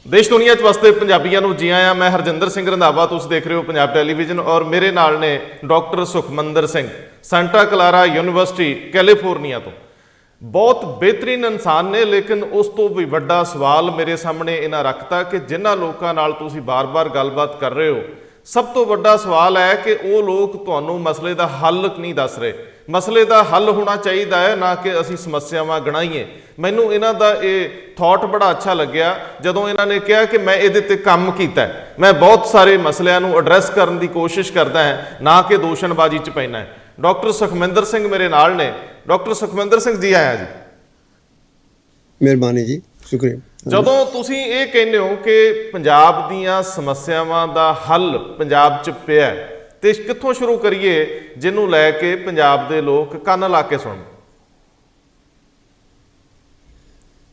देश दुनिया च वसते पंजाबियों को जी आया। मैं हरजिंदर सिंह रंधावा, तुसीं देख रहे हो पंजाब टैलीविजन और मेरे नाल ने doctor Sukhmandar Singh, Santa Clara university California तो। बहुत बेहतरीन इंसान ने, लेकिन उस तो भी वड्डा सवाल मेरे सामने इन्हां रखता कि जिन्हां लोकां नाल तुसीं बार बार गलबात कर रहे हो, सब तो वड्डा सवाल है कि वो लोग तुहानूं मसले का हल नहीं दस रहे। मसले का हल होना चाहिए है, ना कि असीं समस्यावां गणाईए। मैनूं इन्हां दा ये थॉट बड़ा अच्छा लग्या जदों इन्हां ने कहा कि मैं इहदे ते काम कीता है, मैं बहुत सारे मसलिਆਂ ਨੂੰ एड्रैस करने की कोशिश करता है, ना कि दूषणबाजी च पैना है। डॉक्टर सुखमिंदर सिंह मेरे नाल ने। डॉक्टर सुखमिंदर सिंह जी आया जी। मेहरबानी जी, शुक्रिया। ਜਦੋਂ ਤੁਸੀਂ ਇਹ ਕਹਿੰਦੇ ਹੋ ਕਿ ਪੰਜਾਬ ਦੀਆਂ ਸਮੱਸਿਆਵਾਂ ਦਾ ਹੱਲ ਪੰਜਾਬ 'ਚ ਪਿਆ ਤੇ ਕਿੱਥੋਂ ਸ਼ੁਰੂ ਕਰੀਏ ਜਿਹਨੂੰ ਲੈ ਕੇ ਪੰਜਾਬ ਦੇ ਲੋਕ ਕੰਨ ਲਾ ਕੇ ਸੁਣਨ?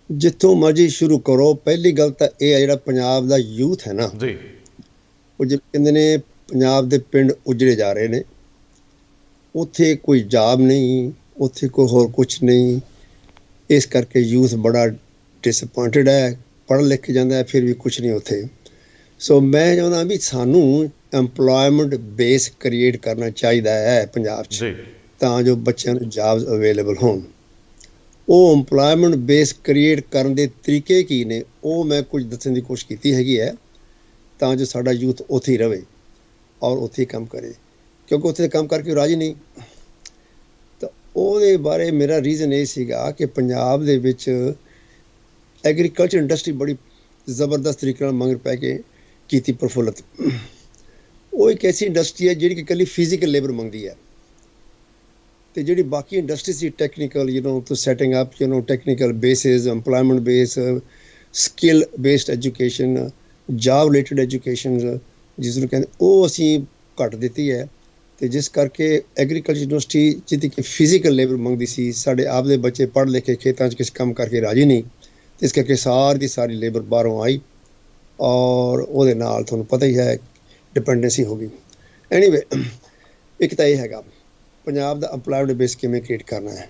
ਜਿੱਥੋਂ ਮਰਜੀ ਸ਼ੁਰੂ ਕਰੋ। ਪਹਿਲੀ ਗੱਲ ਤਾਂ ਇਹ ਹੈ ਜਿਹੜਾ ਪੰਜਾਬ ਦਾ ਯੂਥ ਹੈ ਨਾ ਜੀ, ਉਹ ਜਿਵੇਂ ਕਹਿੰਦੇ ਨੇ ਪੰਜਾਬ ਦੇ ਪਿੰਡ ਉਜੜੇ ਜਾ ਰਹੇ ਨੇ, ਉੱਥੇ ਕੋਈ ਜਾਬ ਨਹੀਂ, ਉੱਥੇ ਕੋਈ ਹੋਰ ਕੁਛ ਨਹੀਂ। ਇਸ ਕਰਕੇ ਯੂਥ ਬੜਾ ਡਿਸਅਪੁਆਇੰਟਡ ਹੈ, ਪੜ੍ਹ ਲਿਖ ਕੇ ਜਾਂਦਾ ਫਿਰ ਵੀ ਕੁਛ ਨਹੀਂ ਉੱਥੇ। ਸੋ ਮੈਂ ਚਾਹੁੰਦਾ ਵੀ ਸਾਨੂੰ ਐਮਪਲੋਇਮੈਂਟ ਬੇਸ ਕ੍ਰੀਏਟ ਕਰਨਾ ਚਾਹੀਦਾ ਹੈ ਪੰਜਾਬ 'ਚ, ਤਾਂ ਜੋ ਬੱਚਿਆਂ ਨੂੰ ਜਾਬਸ ਅਵੇਲੇਬਲ ਹੋਣ। ਉਹ ਐਮਪਲੋਇਮੈਂਟ ਬੇਸ ਕ੍ਰੀਏਟ ਕਰਨ ਦੇ ਤਰੀਕੇ ਕੀ ਨੇ ਉਹ ਮੈਂ ਕੁਝ ਦੱਸਣ ਦੀ ਕੋਸ਼ਿਸ਼ ਕੀਤੀ ਹੈਗੀ ਹੈ, ਤਾਂ ਜੋ ਸਾਡਾ ਯੂਥ ਉੱਥੇ ਹੀ ਰਵੇ ਔਰ ਉੱਥੇ ਹੀ ਕੰਮ ਕਰੇ, ਕਿਉਂਕਿ ਉੱਥੇ ਕੰਮ ਕਰਕੇ ਰਾਜੀ ਨਹੀਂ। ਤਾਂ ਉਹਦੇ ਬਾਰੇ ਮੇਰਾ ਰੀਜ਼ਨ ਇਹ ਸੀਗਾ ਕਿ ਪੰਜਾਬ ਦੇ ਵਿੱਚ ਐਗਰੀਕਲਚਰ ਇੰਡਸਟਰੀ ਬੜੀ ਜ਼ਬਰਦਸਤ ਤਰੀਕੇ ਨਾਲ ਮੰਗ ਪੈ ਕੇ ਕੀਤੀ ਪ੍ਰਫੁੱਲਤ। ਉਹ ਇੱਕ ਐਸੀ ਇੰਡਸਟਰੀ ਹੈ ਜਿਹੜੀ ਕਿ ਇਕੱਲੀ ਫਿਜ਼ੀਕਲ ਲੇਬਰ ਮੰਗਦੀ ਹੈ, ਤੇ ਜਿਹੜੀ ਬਾਕੀ ਇੰਡਸਟਰੀ ਸੀ ਟੈਕਨੀਕਲ ਤੋਂ setting up technical basis, employment base, skill based education, job related education ਜਿਸ ਨੂੰ ਕਹਿੰਦੇ, ਉਹ ਅਸੀਂ ਘੱਟ ਦਿੱਤੀ ਹੈ। ਅਤੇ ਜਿਸ ਕਰਕੇ ਐਗਰੀਕਲਚਰ ਯੂਨੀਵਰਸਿਟੀ ਜਿਹਦੀ ਕਿ ਫਿਜ਼ੀਕਲ ਲੇਬਰ ਮੰਗਦੀ ਸੀ, ਸਾਡੇ ਆਪ ਦੇ ਬੱਚੇ ਪੜ੍ਹ ਲਿਖ ਕੇ ਖੇਤਾਂ 'ਚ ਕਿਸੇ ਕੰਮ ਕਰਕੇ ਰਾਜੀ ਨਹੀਂ, ਅਤੇ ਇਸ ਕਰਕੇ ਸਾਰੀ ਦੀ ਸਾਰੀ ਲੇਬਰ ਬਾਹਰੋਂ ਆਈ ਔਰ ਉਹਦੇ ਨਾਲ ਤੁਹਾਨੂੰ ਪਤਾ ਹੀ ਹੈ ਡਿਪੈਂਡੈਂਸੀ ਹੋ ਗਈ। ਐਨੀਵੇ, ਇੱਕ ਤਾਂ ਇਹ ਹੈਗਾ ਪੰਜਾਬ ਦਾ ਐਮਪਲੋਇਮੈਂਟ ਬੇਸ ਕਿਵੇਂ ਕ੍ਰੀਏਟ ਕਰਨਾ ਹੈ।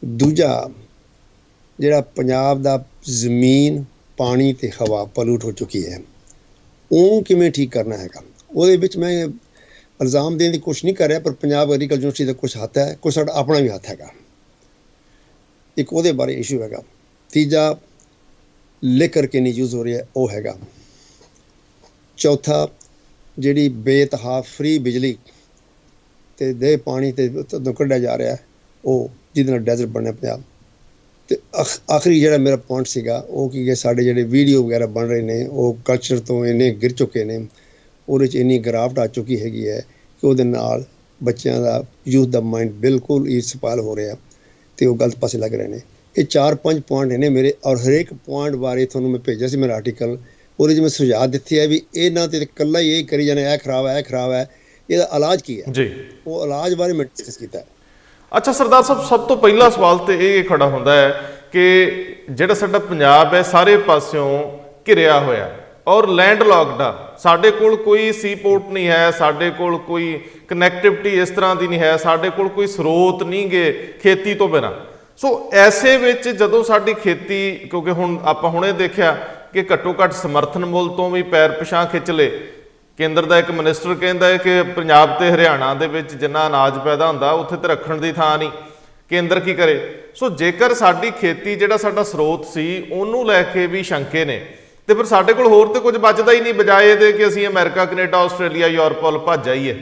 ਦੂਜਾ, ਜਿਹੜਾ ਪੰਜਾਬ ਦਾ ਜ਼ਮੀਨ, ਪਾਣੀ ਅਤੇ ਹਵਾ ਪੋਲਿਊਟ ਹੋ ਚੁੱਕੀ ਹੈ, ਉਹਨੂੰ ਕਿਵੇਂ ਠੀਕ ਕਰਨਾ ਹੈਗਾ। ਉਹਦੇ ਵਿੱਚ ਮੈਂ ਇਲਜ਼ਾਮ ਦੇਣ ਦੀ ਕੋਸ਼ਿਸ਼ ਨਹੀਂ ਕਰ ਰਿਹਾ, ਪਰ ਪੰਜਾਬ ਐਗਰੀਕਲਚਰ ਯੂਨੀਵਰਸਿਟੀ ਦਾ ਕੁਛ ਹੱਥ ਹੈ, ਕੁਛ ਸਾਡਾ ਆਪਣਾ ਵੀ ਹੱਥ ਹੈਗਾ। ਇੱਕ ਉਹਦੇ ਬਾਰੇ ਇਸ਼ੂ ਹੈਗਾ। ਤੀਜਾ, ਲਿਕਰ ਕਿੰਨੀ ਯੂਜ਼ ਹੋ ਰਹੀ ਹੈ ਉਹ ਹੈਗਾ। ਚੌਥਾ, ਜਿਹੜੀ ਬੇਤਹਾ ਫਰੀ ਬਿਜਲੀ ਅਤੇ ਦੇਹ ਪਾਣੀ ਅਤੇ ਤੋਂ ਕੱਢਿਆ ਜਾ ਰਿਹਾ ਉਹ, ਜਿਹਦੇ ਨਾਲ ਡੈਜ਼ਰਟ ਬਣਿਆ ਪੰਜਾਬ। ਅਤੇ ਆਖਰੀ ਜਿਹੜਾ ਮੇਰਾ ਪੁਆਇੰਟ ਸੀਗਾ ਉਹ ਕੀ ਹੈ, ਸਾਡੇ ਜਿਹੜੇ ਵੀਡੀਓ ਵਗੈਰਾ ਬਣ ਰਹੇ ਨੇ ਉਹ ਕਲਚਰ ਤੋਂ ਇੰਨੇ ਗਿਰ ਚੁੱਕੇ ਨੇ, ਉਹਦੇ 'ਚ ਇੰਨੀ ਗਰਾਵਟ ਆ ਚੁੱਕੀ ਹੈਗੀ ਹੈ ਕਿ ਉਹਦੇ ਨਾਲ ਬੱਚਿਆਂ ਦਾ, ਯੂਥ ਦਾ ਮਾਇੰਡ ਬਿਲਕੁਲ ਹੀ ਸਪਾਇਲ ਹੋ ਰਿਹਾ ਅਤੇ ਉਹ ਗਲਤ ਪਾਸੇ ਲੱਗ ਰਹੇ ਨੇ। ਇਹ 4-5 ਪੁਆਇੰਟ ਨੇ ਮੇਰੇ, ਔਰ ਹਰੇਕ ਪੁਆਇੰਟ ਬਾਰੇ ਤੁਹਾਨੂੰ ਮੈਂ ਭੇਜਿਆ ਸੀ ਮੇਰਾ ਆਰਟੀਕਲ। ਉਹਦੇ 'ਚ ਮੈਂ ਸੁਝਾਅ ਦਿੱਤੇ ਹੈ ਵੀ ਇਹਨਾਂ 'ਤੇ ਇਕੱਲਾ ਹੀ ਇਹ ਕਰੀ ਜਾਣਾ, ਇਹ ਖਰਾਬ ਹੈ, ਇਹ ਖਰਾਬ ਹੈ, ਇਹਦਾ ਇਲਾਜ ਕੀ ਹੈ ਜੀ। ਉਹ ਇਲਾਜ ਬਾਰੇ ਮੈਂ ਡਿਸਕਸ ਕੀਤਾ ਹੈ। ਅੱਛਾ ਸਰਦਾਰ ਸਾਹਿਬ, ਸਭ ਤੋਂ ਪਹਿਲਾ ਸਵਾਲ ਤਾਂ ਇਹ ਖੜਾ ਹੁੰਦਾ ਹੈ ਕਿ ਜਿਹੜਾ ਸਾਡਾ ਪੰਜਾਬ ਹੈ ਸਾਰੇ ਪਾਸਿਓਂ ਘਿਰਿਆ ਹੋਇਆ ਔਰ ਲੈਂਡ ਲੌਕਡ ਆ। ਸਾਡੇ ਕੋਲ ਕੋਈ ਸੀ ਪੋਰਟ ਨਹੀਂ ਹੈ, ਸਾਡੇ ਕੋਲ ਕੋਈ ਕਨੈਕਟੀਵਿਟੀ ਇਸ ਤਰ੍ਹਾਂ ਦੀ ਨਹੀਂ ਹੈ, ਸਾਡੇ ਕੋਲ ਕੋਈ ਸਰੋਤ ਨਹੀਂ ਗੇ ਖੇਤੀ ਤੋਂ ਬਿਨਾਂ। ਸੋ ਐਸੇ ਵਿੱਚ ਜਦੋਂ ਸਾਡੀ ਖੇਤੀ, ਕਿਉਂਕਿ ਹੁਣ ਆਪਾਂ ਹੁਣੇ ਦੇਖਿਆ ਕਿ ਘੱਟੋ ਘੱਟ ਸਮਰਥਨ ਮੁੱਲ ਤੋਂ ਵੀ ਪੈਰ ਪਿਛਾਂਹ ਖਿੱਚ ਲਏ। ਕੇਂਦਰ ਦਾ ਇੱਕ ਮਿਨਿਸਟਰ ਕਹਿੰਦਾ ਹੈ ਕਿ ਪੰਜਾਬ ਤੇ ਹਰਿਆਣਾ ਦੇ ਵਿੱਚ ਜਿੰਨਾ ਅਨਾਜ ਪੈਦਾ ਹੁੰਦਾ ਉੱਥੇ ਤੇ ਰੱਖਣ ਦੀ ਥਾਂ ਨਹੀਂ, ਕੇਂਦਰ ਕੀ ਕਰੇ। ਸੋ ਜੇਕਰ ਸਾਡੀ ਖੇਤੀ, ਜਿਹੜਾ ਸਾਡਾ ਸਰੋਤ ਸੀ, ਉਹਨੂੰ ਲੈ ਕੇ ਵੀ ਸ਼ੰਕੇ ਨੇ, ਤੇ ਫਿਰ ਸਾਡੇ ਕੋਲ ਹੋਰ ਤੇ ਕੁਝ ਬਚਦਾ ਹੀ ਨਹੀਂ ਬਜਾਏ ਇਹਦੇ ਕਿ ਅਸੀਂ ਅਮਰੀਕਾ, ਕੈਨੇਡਾ, ਆਸਟ੍ਰੇਲੀਆ, ਯੂਰਪ ਵੱਲ ਭੱਜ ਜਾਈਏ।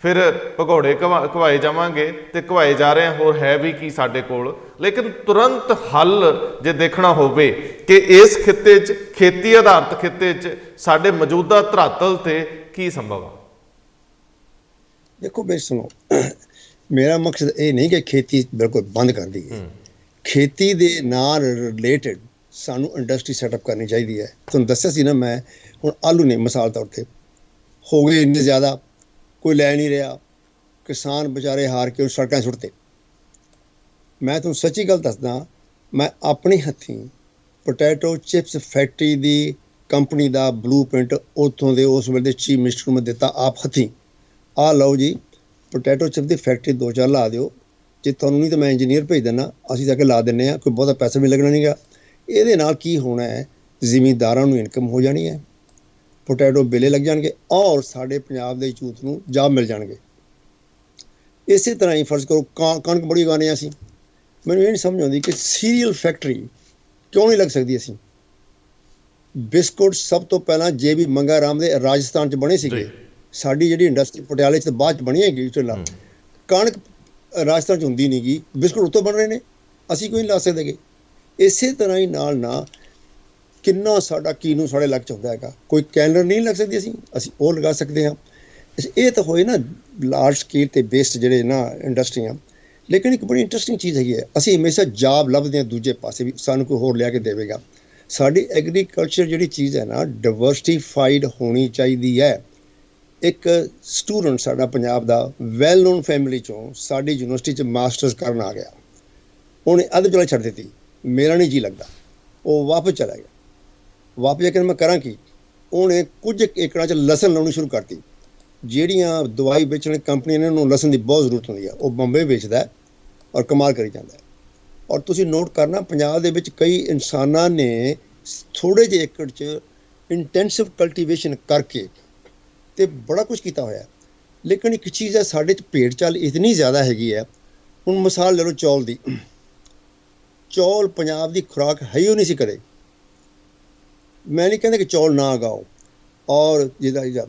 ਫਿਰ ਭਗੌੜੇ ਘਵਾਏ ਜਾਵਾਂਗੇ ਤੇ ਘਵਾਏ ਜਾ ਰਹੇ ਹਾਂ, ਹੋਰ ਹੈ ਵੀ ਕੀ ਸਾਡੇ ਕੋਲ। ਲੇਕਿਨ ਤੁਰੰਤ ਹੱਲ ਜੇ ਦੇਖਣਾ ਹੋਵੇ ਕਿ ਇਸ ਖਿੱਤੇ 'ਚ, ਖੇਤੀ ਆਧਾਰਿਤ ਖਿੱਤੇ 'ਚ ਸਾਡੇ ਮੌਜੂਦਾ ਧਰਾਤਲ ਤੇ ਕੀ ਸੰਭਵ ਆ? ਦੇਖੋ ਬਈ ਸੁਣੋ, ਮੇਰਾ ਮਕਸਦ ਇਹ ਨਹੀਂ ਕਿ ਖੇਤੀ ਬਿਲਕੁਲ ਬੰਦ ਕਰ ਦਈਏ। ਖੇਤੀ ਦੇ ਨਾਲ ਰਿਲੇਟਡ ਸਾਨੂੰ ਇੰਡਸਟਰੀ ਸੈਟਅਪ ਕਰਨੀ ਚਾਹੀਦੀ ਹੈ। ਤੁਹਾਨੂੰ ਦੱਸਿਆ ਸੀ ਨਾ ਮੈਂ, ਹੁਣ ਆਲੂ ਨੇ ਮਿਸਾਲ ਤੌਰ 'ਤੇ ਹੋ ਗਏ ਇੰਨੇ ਜ਼ਿਆਦਾ, ਕੋਈ ਲੈ ਨਹੀਂ ਰਿਹਾ, ਕਿਸਾਨ ਵਿਚਾਰੇ ਹਾਰ ਕੇ ਉਹ ਸੜਕਾਂ ਸੁੱਟਦੇ। ਮੈਂ ਤੁਹਾਨੂੰ ਸੱਚੀ ਗੱਲ ਦੱਸਦਾ, ਮੈਂ ਆਪਣੇ ਹੱਥੀਂ ਪੋਟੈਟੋ ਚਿਪਸ ਫੈਕਟਰੀ ਦੀ ਕੰਪਨੀ ਦਾ ਬਲੂ ਪ੍ਰਿੰਟ ਉੱਥੋਂ ਦੇ ਉਸ ਵੇਲੇ ਦੇ ਚੀਫ ਮਿਨਿਸਟਰ ਨੂੰ ਮੈਂ ਦਿੱਤਾ ਆਪ ਹੱਥੀਂ। ਆਹ ਲਓ ਜੀ, ਪੋਟੈਟੋ ਚਿਪ ਦੀ ਫੈਕਟਰੀ 2-4 ਲਾ ਦਿਓ, ਜੇ ਤੁਹਾਨੂੰ ਨਹੀਂ ਤਾਂ ਮੈਂ ਇੰਜੀਨੀਅਰ ਭੇਜ ਦਿੰਦਾ, ਅਸੀਂ ਜਾ ਕੇ ਲਾ ਦਿੰਦੇ ਹਾਂ, ਕੋਈ ਬਹੁਤਾ ਪੈਸਾ ਵੀ ਲੱਗਣਾ ਨਹੀਂ ਗਾ। ਇਹਦੇ ਨਾਲ ਕੀ ਹੋਣਾ ਹੈ ਜ਼ਿਮੀਂਦਾਰਾਂ ਨੂੰ ਇਨਕਮ ਹੋ ਜਾਣੀ ਹੈ, ਪੋਟੈਟੋ ਬੇਲੇ ਲੱਗ ਜਾਣਗੇ ਔਰ ਸਾਡੇ ਪੰਜਾਬ ਦੇ ਯੂਥ ਨੂੰ ਜੌਬ ਮਿਲ ਜਾਣਗੇ। ਇਸੇ ਤਰ੍ਹਾਂ ਹੀ ਫਰਜ਼ ਕਰੋ ਕਣਕ ਬੜੀ ਉਗਾਉਂਦੇ ਹਾਂ ਅਸੀਂ, ਮੈਨੂੰ ਇਹ ਨਹੀਂ ਸਮਝ ਆਉਂਦੀ ਕਿ ਸੀਰੀਅਲ ਫੈਕਟਰੀ ਕਿਉਂ ਨਹੀਂ ਲੱਗ ਸਕਦੀ। ਅਸੀਂ ਬਿਸਕੁਟ ਸਭ ਤੋਂ ਪਹਿਲਾਂ JB ਮੰਗਾ ਰਾਮ ਦੇ ਰਾਜਸਥਾਨ 'ਚ ਬਣੇ ਸੀਗੇ, ਸਾਡੀ ਜਿਹੜੀ ਇੰਡਸਟਰੀ ਪਟਿਆਲੇ 'ਚ ਬਾਅਦ 'ਚ ਬਣੀ ਹੈਗੀ। ਕਣਕ ਰਾਜਸਥਾਨ 'ਚ ਹੁੰਦੀ ਨਹੀਂ ਗੀ, ਬਿਸਕੁਟ ਉੱਤੋਂ ਬਣ ਰਹੇ ਨੇ, ਅਸੀਂ ਕੋਈ ਨਹੀਂ ਲਾ ਸਕਦੇ ਗੇ। ਇਸੇ ਤਰ੍ਹਾਂ ਹੀ ਨਾਲ ਕਿੰਨਾ ਸਾਡਾ ਕੀਨੂੰ ਸਾਡੇ ਲੱਗ ਚਾਹੁੰਦਾ ਹੈਗਾ, ਕੋਈ ਕੈਲਰ ਨਹੀਂ ਲੱਗ ਸਕਦੀ, ਅਸੀਂ ਉਹ ਲਗਾ ਸਕਦੇ ਹਾਂ। ਇਹ ਤਾਂ ਹੋਏ ਨਾ ਲਾਰਜ ਸਕੇਲ 'ਤੇ ਬੇਸਡ ਜਿਹੜੇ ਨਾ ਇੰਡਸਟਰੀਆਂ। ਲੇਕਿਨ ਇੱਕ ਬੜੀ ਇੰਟਰਸਟਿੰਗ ਚੀਜ਼ ਹੈਗੀ ਹੈ, ਅਸੀਂ ਹਮੇਸ਼ਾ ਜੌਬ ਲੱਭਦੇ ਹਾਂ ਦੂਜੇ ਪਾਸੇ ਵੀ ਸਾਨੂੰ ਕੋਈ ਹੋਰ ਲਿਆ ਕੇ ਦੇਵੇਗਾ। ਸਾਡੀ ਐਗਰੀਕਲਚਰ ਜਿਹੜੀ ਚੀਜ਼ ਹੈ ਨਾ ਡਿਵਰਸਿਫਾਈਡ ਹੋਣੀ ਚਾਹੀਦੀ ਹੈ। ਇੱਕ ਸਟੂਡੈਂਟ ਸਾਡਾ ਪੰਜਾਬ ਦਾ ਵੈਲ ਨੋਨ ਫੈਮਿਲੀ 'ਚੋਂ ਸਾਡੀ ਯੂਨੀਵਰਸਿਟੀ 'ਚ ਮਾਸਟਰਸ ਕਰਨ ਆ ਗਿਆ, ਉਹਨੇ ਅੱਧ ਵਿਚਾਲੇ ਛੱਡ ਦਿੱਤੀ, ਮੇਰਾ ਨਹੀਂ ਜੀ ਲੱਗਦਾ, ਉਹ ਵਾਪਸ ਚਲਾ ਗਿਆ। ਵਾਪਸ ਜਾ ਕੇ ਮੈਂ ਕਰਾਂ ਕੀ, ਉਹਨੇ ਕੁਝ ਏਕੜਾਂ 'ਚ ਲਸਣ ਲਾਉਣੀ ਸ਼ੁਰੂ ਕਰਤੀ। ਜਿਹੜੀਆਂ ਦਵਾਈ ਵੇਚਣ ਕੰਪਨੀਆਂ ਨੇ ਉਹਨੂੰ ਲਸਣ ਦੀ ਬਹੁਤ ਜ਼ਰੂਰਤ ਹੁੰਦੀ ਹੈ, ਉਹ ਬੰਬੇ ਵੇਚਦਾ ਔਰ ਕਮਾਲ ਕਰੀ ਜਾਂਦਾ। ਔਰ ਤੁਸੀਂ ਨੋਟ ਕਰਨਾ ਪੰਜਾਬ ਦੇ ਵਿੱਚ ਕਈ ਇਨਸਾਨਾਂ ਨੇ ਥੋੜ੍ਹੇ ਜਿਹੇ ਏਕੜ 'ਚ ਇੰਟੈਂਸਿਵ ਕਲਟੀਵੇਸ਼ਨ ਕਰਕੇ ਤੇ ਬੜਾ ਕੁਝ ਕੀਤਾ ਹੋਇਆ। ਲੇਕਿਨ ਇੱਕ ਚੀਜ਼ ਹੈ, ਸਾਡੇ 'ਚ ਭੇਡ ਚਾਲ ਇਤਨੀ ਜ਼ਿਆਦਾ ਹੈਗੀ ਹੈ। ਹੁਣ ਮਿਸਾਲ ਲੈ ਲਓ ਚੌਲ ਦੀ, ਚੌਲ ਪੰਜਾਬ ਦੀ ਖੁਰਾਕ ਹੈ ਹੀ ਉਹ ਨਹੀਂ ਸੀ ਕਦੇ। ਮੈਂ ਨਹੀਂ ਕਹਿੰਦਾ ਕਿ ਚੌਲ ਨਾ ਉਗਾਓ, ਔਰ ਜਿਹਦਾ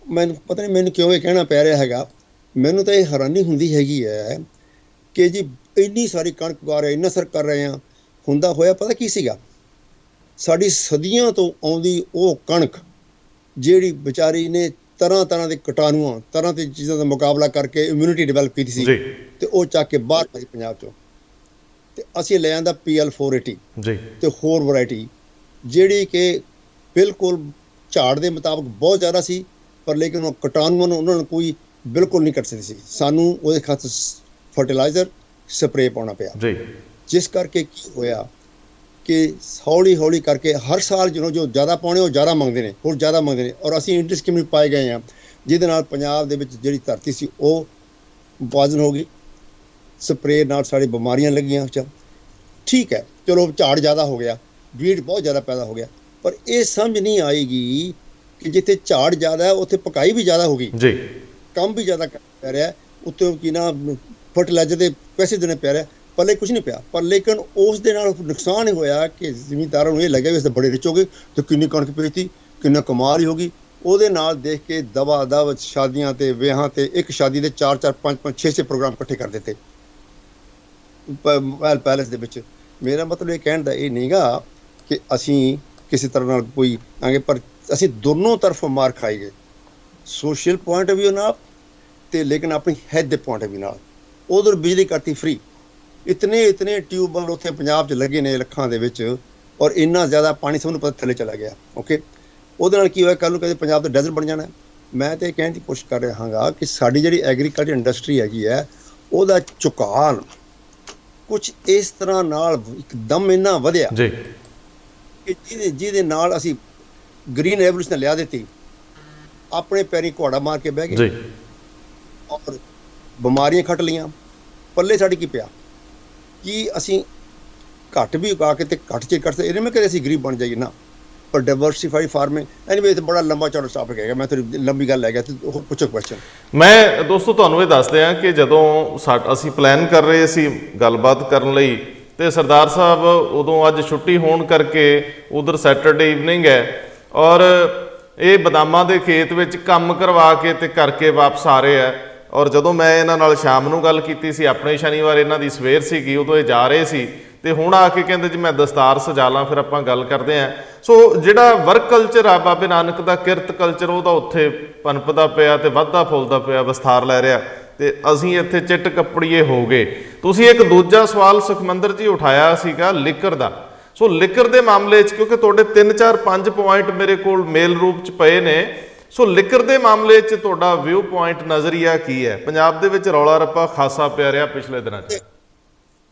ਮੈਨੂੰ ਪਤਾ ਨਹੀਂ ਮੈਨੂੰ ਕਿਉਂ ਇਹ ਕਹਿਣਾ ਪੈ ਰਿਹਾ ਹੈਗਾ, ਮੈਨੂੰ ਤਾਂ ਇਹ ਹੈਰਾਨੀ ਹੁੰਦੀ ਹੈਗੀ ਹੈ ਕਿ ਜੀ ਇੰਨੀ ਸਾਰੀ ਕਣਕ ਉਗਾ ਰਹੇ, ਇੰਨਾ ਸਰ ਕਰ ਰਹੇ ਹਾਂ। ਹੁੰਦਾ ਹੋਇਆ ਪਤਾ ਕੀ ਸੀਗਾ, ਸਾਡੀ ਸਦੀਆਂ ਤੋਂ ਆਉਂਦੀ ਉਹ ਕਣਕ ਜਿਹੜੀ ਵਿਚਾਰੀ ਨੇ ਤਰ੍ਹਾਂ ਤਰ੍ਹਾਂ ਦੇ ਕੀਟਾਣੂਆਂ, ਤਰ੍ਹਾਂ ਦੀ ਚੀਜ਼ਾਂ ਦਾ ਮੁਕਾਬਲਾ ਕਰਕੇ ਇਮਿਊਨਿਟੀ ਡਿਵੈਲਪ ਕੀਤੀ ਸੀ, ਤੇ ਉਹ ਚੱਕ ਕੇ ਬਾਹਰ ਪਾਈ ਪੰਜਾਬ 'ਚੋਂ, ਤੇ ਅਸੀਂ ਲੈ ਆਂਦਾ PL 480 ਤੇ ਹੋਰ ਵਰਾਇਟੀ ਜਿਹੜੀ ਕਿ ਬਿਲਕੁਲ ਝਾੜ ਦੇ ਮੁਤਾਬਕ ਬਹੁਤ ਜ਼ਿਆਦਾ ਸੀ, ਪਰ ਲੇਕਿਨ ਉਹ ਕੀਟਾਣੂਆਂ ਨੂੰ ਉਹਨਾਂ ਨੂੰ ਕੋਈ ਬਿਲਕੁਲ ਨਹੀਂ ਕੱਟ ਸਕਦੀ ਸੀ। ਸਾਨੂੰ ਉਹਦੇ ਖਾਤਰ ਫਰਟੀਲਾਈਜ਼ਰ ਸਪਰੇਅ ਪਾਉਣਾ ਪਿਆ, ਜਿਸ ਕਰਕੇ ਕੀ ਹੋਇਆ ਕਿ ਹੌਲੀ ਹੌਲੀ ਕਰਕੇ ਹਰ ਸਾਲ ਜੋ ਜ਼ਿਆਦਾ ਪਾਉਣੇ ਉਹ ਜ਼ਿਆਦਾ ਮੰਗਦੇ ਨੇ, ਹੋਰ ਜ਼ਿਆਦਾ ਮੰਗਦੇ ਨੇ, ਔਰ ਅਸੀਂ ਇੰਡਿਸਕ੍ਰਿਮਿਨੇਟ ਪਾਏ ਗਏ ਹਾਂ, ਜਿਹਦੇ ਨਾਲ ਪੰਜਾਬ ਦੇ ਵਿੱਚ ਜਿਹੜੀ ਧਰਤੀ ਸੀ ਉਹ ਮੁਤਵਾਜ਼ਨ ਹੋ ਗਈ। ਸਪਰੇਅ ਨਾਲ ਸਾਡੀ ਬਿਮਾਰੀਆਂ ਲੱਗੀਆਂ। ਠੀਕ ਹੈ, ਚਲੋ ਝਾੜ ਜ਼ਿਆਦਾ ਹੋ ਗਿਆ, ਬੀਟ ਬਹੁਤ ਜ਼ਿਆਦਾ ਪੈਦਾ ਹੋ ਗਿਆ, ਪਰ ਇਹ ਸਮਝ ਨਹੀਂ ਆਏਗੀ ਕਿ ਜਿੱਥੇ ਝਾੜ ਜ਼ਿਆਦਾ ਹੈ ਉੱਥੇ ਪਕਾਈ ਵੀ ਜ਼ਿਆਦਾ ਹੋ ਗਈ, ਕੰਮ ਵੀ ਜ਼ਿਆਦਾ ਪੈ ਰਿਹਾ, ਉੱਤੇ ਕੀ ਨਾ ਫਰਟੀਲਾਈਜ਼ਰ ਦੇ ਪੈਸੇ ਦੇਣੇ ਪੈ ਰਿਹਾ, ਪੱਲੇ ਕੁਛ ਨਹੀਂ ਪਿਆ। ਪਰ ਲੇਕਿਨ ਉਸ ਦੇ ਨਾਲ ਨੁਕਸਾਨ ਇਹ ਹੋਇਆ ਕਿ ਜ਼ਿਮੀਂਦਾਰਾਂ ਨੂੰ ਇਹ ਲੱਗਿਆ ਵੀ ਅਸੀਂ ਬੜੇ ਰਿਚ ਹੋ ਗਏ ਅਤੇ ਕਿੰਨੀ ਕਣਕ ਵੇਚਤੀ, ਕਿੰਨਾ ਕਮਾਲ ਹੀ ਹੋ ਗਈ। ਉਹਦੇ ਨਾਲ ਦੇਖ ਕੇ ਦਵਾ ਦਵ ਸ਼ਾਦੀਆਂ 'ਤੇ ਵਿਆਹਾਂ 'ਤੇ ਇੱਕ ਸ਼ਾਦੀ ਦੇ 4-4 5-5 6-6 ਪ੍ਰੋਗਰਾਮ ਇਕੱਠੇ ਕਰ ਦਿੱਤੇ ਪੈਲੇਸ ਦੇ ਵਿੱਚ। ਮੇਰਾ ਮਤਲਬ ਇਹ ਕਹਿਣ ਦਾ ਇਹ ਨਹੀਂ ਗਾ ਕਿ ਅਸੀਂ ਕਿਸੇ ਤਰ੍ਹਾਂ ਨਾਲ ਕੋਈ ਆਂਗੇ, ਪਰ ਅਸੀਂ ਦੋਨੋਂ ਤਰਫੋਂ ਮਾਰ ਖਾਈ ਗਏ, ਸੋਸ਼ਲ ਪੁਆਇੰਟ ਵੀ ਨਾਲ ਅਤੇ ਲੇਕਿਨ ਆਪਣੀ ਹੈਲਥ ਦੇ ਪੁਆਇੰਟ ਵੀ ਨਾਲ। ਉਧਰ ਬਿਜਲੀ ਕਰਤੀ ਫਰੀ, ਇਤਨੇ ਟਿਊਬਵੈੱਲ ਉੱਥੇ ਪੰਜਾਬ 'ਚ ਲੱਗੇ ਨੇ ਲੱਖਾਂ ਦੇ ਵਿੱਚ, ਔਰ ਇੰਨਾ ਜ਼ਿਆਦਾ ਪਾਣੀ ਸਭ ਨੂੰ ਪਤਾ ਥੱਲੇ ਚਲਾ ਗਿਆ। ਓਕੇ, ਉਹਦੇ ਨਾਲ ਕੀ ਹੋਇਆ, ਕੱਲ੍ਹ ਨੂੰ ਕਦੇ ਪੰਜਾਬ ਦਾ ਡੈਜ਼ਰਟ ਬਣ ਜਾਣਾ। ਮੈਂ ਤਾਂ ਇਹ ਕਹਿਣ ਦੀ ਕੋਸ਼ਿਸ਼ ਕਰ ਰਿਹਾ ਹਾਂਗਾ ਕਿ ਸਾਡੀ ਜਿਹੜੀ ਐਗਰੀਕਲਚਰ ਇੰਡਸਟਰੀ ਹੈਗੀ ਹੈ ਉਹਦਾ ਝੁਕਾਅ ਕੁਛ ਇਸ ਤਰ੍ਹਾਂ ਨਾਲ ਇੱਕਦਮ ਇੰਨਾ ਵਧਿਆ ਕਿ ਜਿਹਦੇ ਨਾਲ ਅਸੀਂ ਗ੍ਰੀਨ ਰੈਵੋਲੂਸ਼ਨ ਲਿਆ ਦਿੱਤੀ, ਆਪਣੇ ਪੈਰੀਂ ਘੋੜਾ ਮਾਰ ਕੇ ਬਹਿ ਗਏ ਔਰ ਬਿਮਾਰੀਆਂ ਖੱਟ ਲਈਆਂ। ਪੱਲੇ ਸਾਡੀ ਕੀ ਪਿਆ ਕਿ ਅਸੀਂ ਘੱਟ ਵੀ ਉਗਾ ਕੇ ਅਤੇ ਘੱਟ 'ਚ ਕੱਟ ਇਹਨੇ ਮੈਂ ਕਦੇ ਅਸੀਂ ਗਰੀਬ ਬਣ ਜਾਈਏ ਨਾ। ਪਰ ਡਾਇਵਰਸੀਫਾਈਡ ਫਾਰਮਿੰਗ ਐਨੀਵੇ ਤੇ ਬੜਾ ਲੰਬਾ ਚੌੜਾ ਟਾਪਿਕ ਹੈਗਾ, ਮੈਂ ਥੋੜੀ ਲੰਬੀ ਗੱਲ ਲੈ ਗਿਆ, ਤੇ ਉਹ ਪੁੱਛੋ ਕੁਐਸਚਨ। ਮੈਂ ਦੋਸਤੋ ਤੁਹਾਨੂੰ ਇਹ ਦੱਸਦੇ ਹਾਂ ਕਿ ਜਦੋਂ ਅਸੀਂ ਪਲਾਨ ਕਰ ਰਹੇ ਸੀ ਗੱਲਬਾਤ ਕਰਨ ਲਈ, ਤੇ ਸਰਦਾਰ ਸਾਹਿਬ ਉਦੋਂ ਅੱਜ ਛੁੱਟੀ ਹੋਣ ਕਰਕੇ ਉਧਰ ਸੈਟਰਡੇ ਈਵਨਿੰਗ ਹੈ, ਔਰ ਇਹ ਬਦਾਮਾਂ ਦੇ ਖੇਤ ਵਿੱਚ ਕੰਮ ਕਰਵਾ ਕੇ ਤੇ ਕਰਕੇ ਵਾਪਸ ਆ ਰਹੇ ਆ। ਔਰ ਜਦੋਂ ਮੈਂ ਇਹਨਾਂ ਨਾਲ ਸ਼ਾਮ ਨੂੰ ਗੱਲ ਕੀਤੀ ਸੀ, ਆਪਣੇ ਸ਼ਨੀਵਾਰ ਇਹਨਾਂ ਦੀ ਸਵੇਰ ਸੀਗੀ, ਉਦੋਂ ਇਹ ਜਾ ਰਹੇ ਸੀ, ਤੇ ਹੁਣ ਆ ਕੇ ਕਹਿੰਦੇ ਜੀ ਮੈਂ ਦਸਤਾਰ ਸਜਾ ਲਾਂ, ਫਿਰ ਆਪਾਂ ਗੱਲ ਕਰਦੇ ਹਾਂ। ਸੋ ਜਿਹੜਾ ਵਰਕ ਕਲਚਰ ਆ ਬਾਬੇ ਨਾਨਕ ਦਾ, ਕਿਰਤ ਕਲਚਰ, ਉਹਦਾ ਉੱਥੇ ਪਨਪਦਾ ਪਿਆ ਤੇ ਵੱਧਦਾ ਫੁੱਲਦਾ ਪਿਆ, ਵਿਸਥਾਰ ਲੈ ਰਿਹਾ, ਤੇ ਅਸੀਂ ਇੱਥੇ ਚਿੱਟ ਕੱਪੜੀਏ ਹੋ ਗਏ। ਤੁਸੀਂ ਇੱਕ ਦੂਜਾ ਸਵਾਲ ਸੁਖਮੰਦਰ ਜੀ ਉਠਾਇਆ ਸੀਗਾ ਲਿਕਰ ਦਾ। ਸੋ ਲਿਕਰ ਦੇ ਮਾਮਲੇ 'ਚ, ਕਿਉਂਕਿ ਤੁਹਾਡੇ 3-4-5 ਪੁਆਇੰਟ ਮੇਰੇ ਕੋਲ ਮੇਲ ਰੂਪ 'ਚ ਪਏ ਨੇ, ਸੋ ਲਿਕਰ ਦੇ ਮਾਮਲੇ 'ਚ ਤੁਹਾਡਾ ਵਿਊ ਪੁਆਇੰਟ, ਨਜ਼ਰੀਆ ਕੀ ਹੈ? ਪੰਜਾਬ ਦੇ ਵਿੱਚ ਰੌਲਾ ਰੱਪਾ ਖਾਸਾ ਪਿਆ ਰਿਹਾ ਪਿਛਲੇ ਦਿਨਾਂ 'ਚ।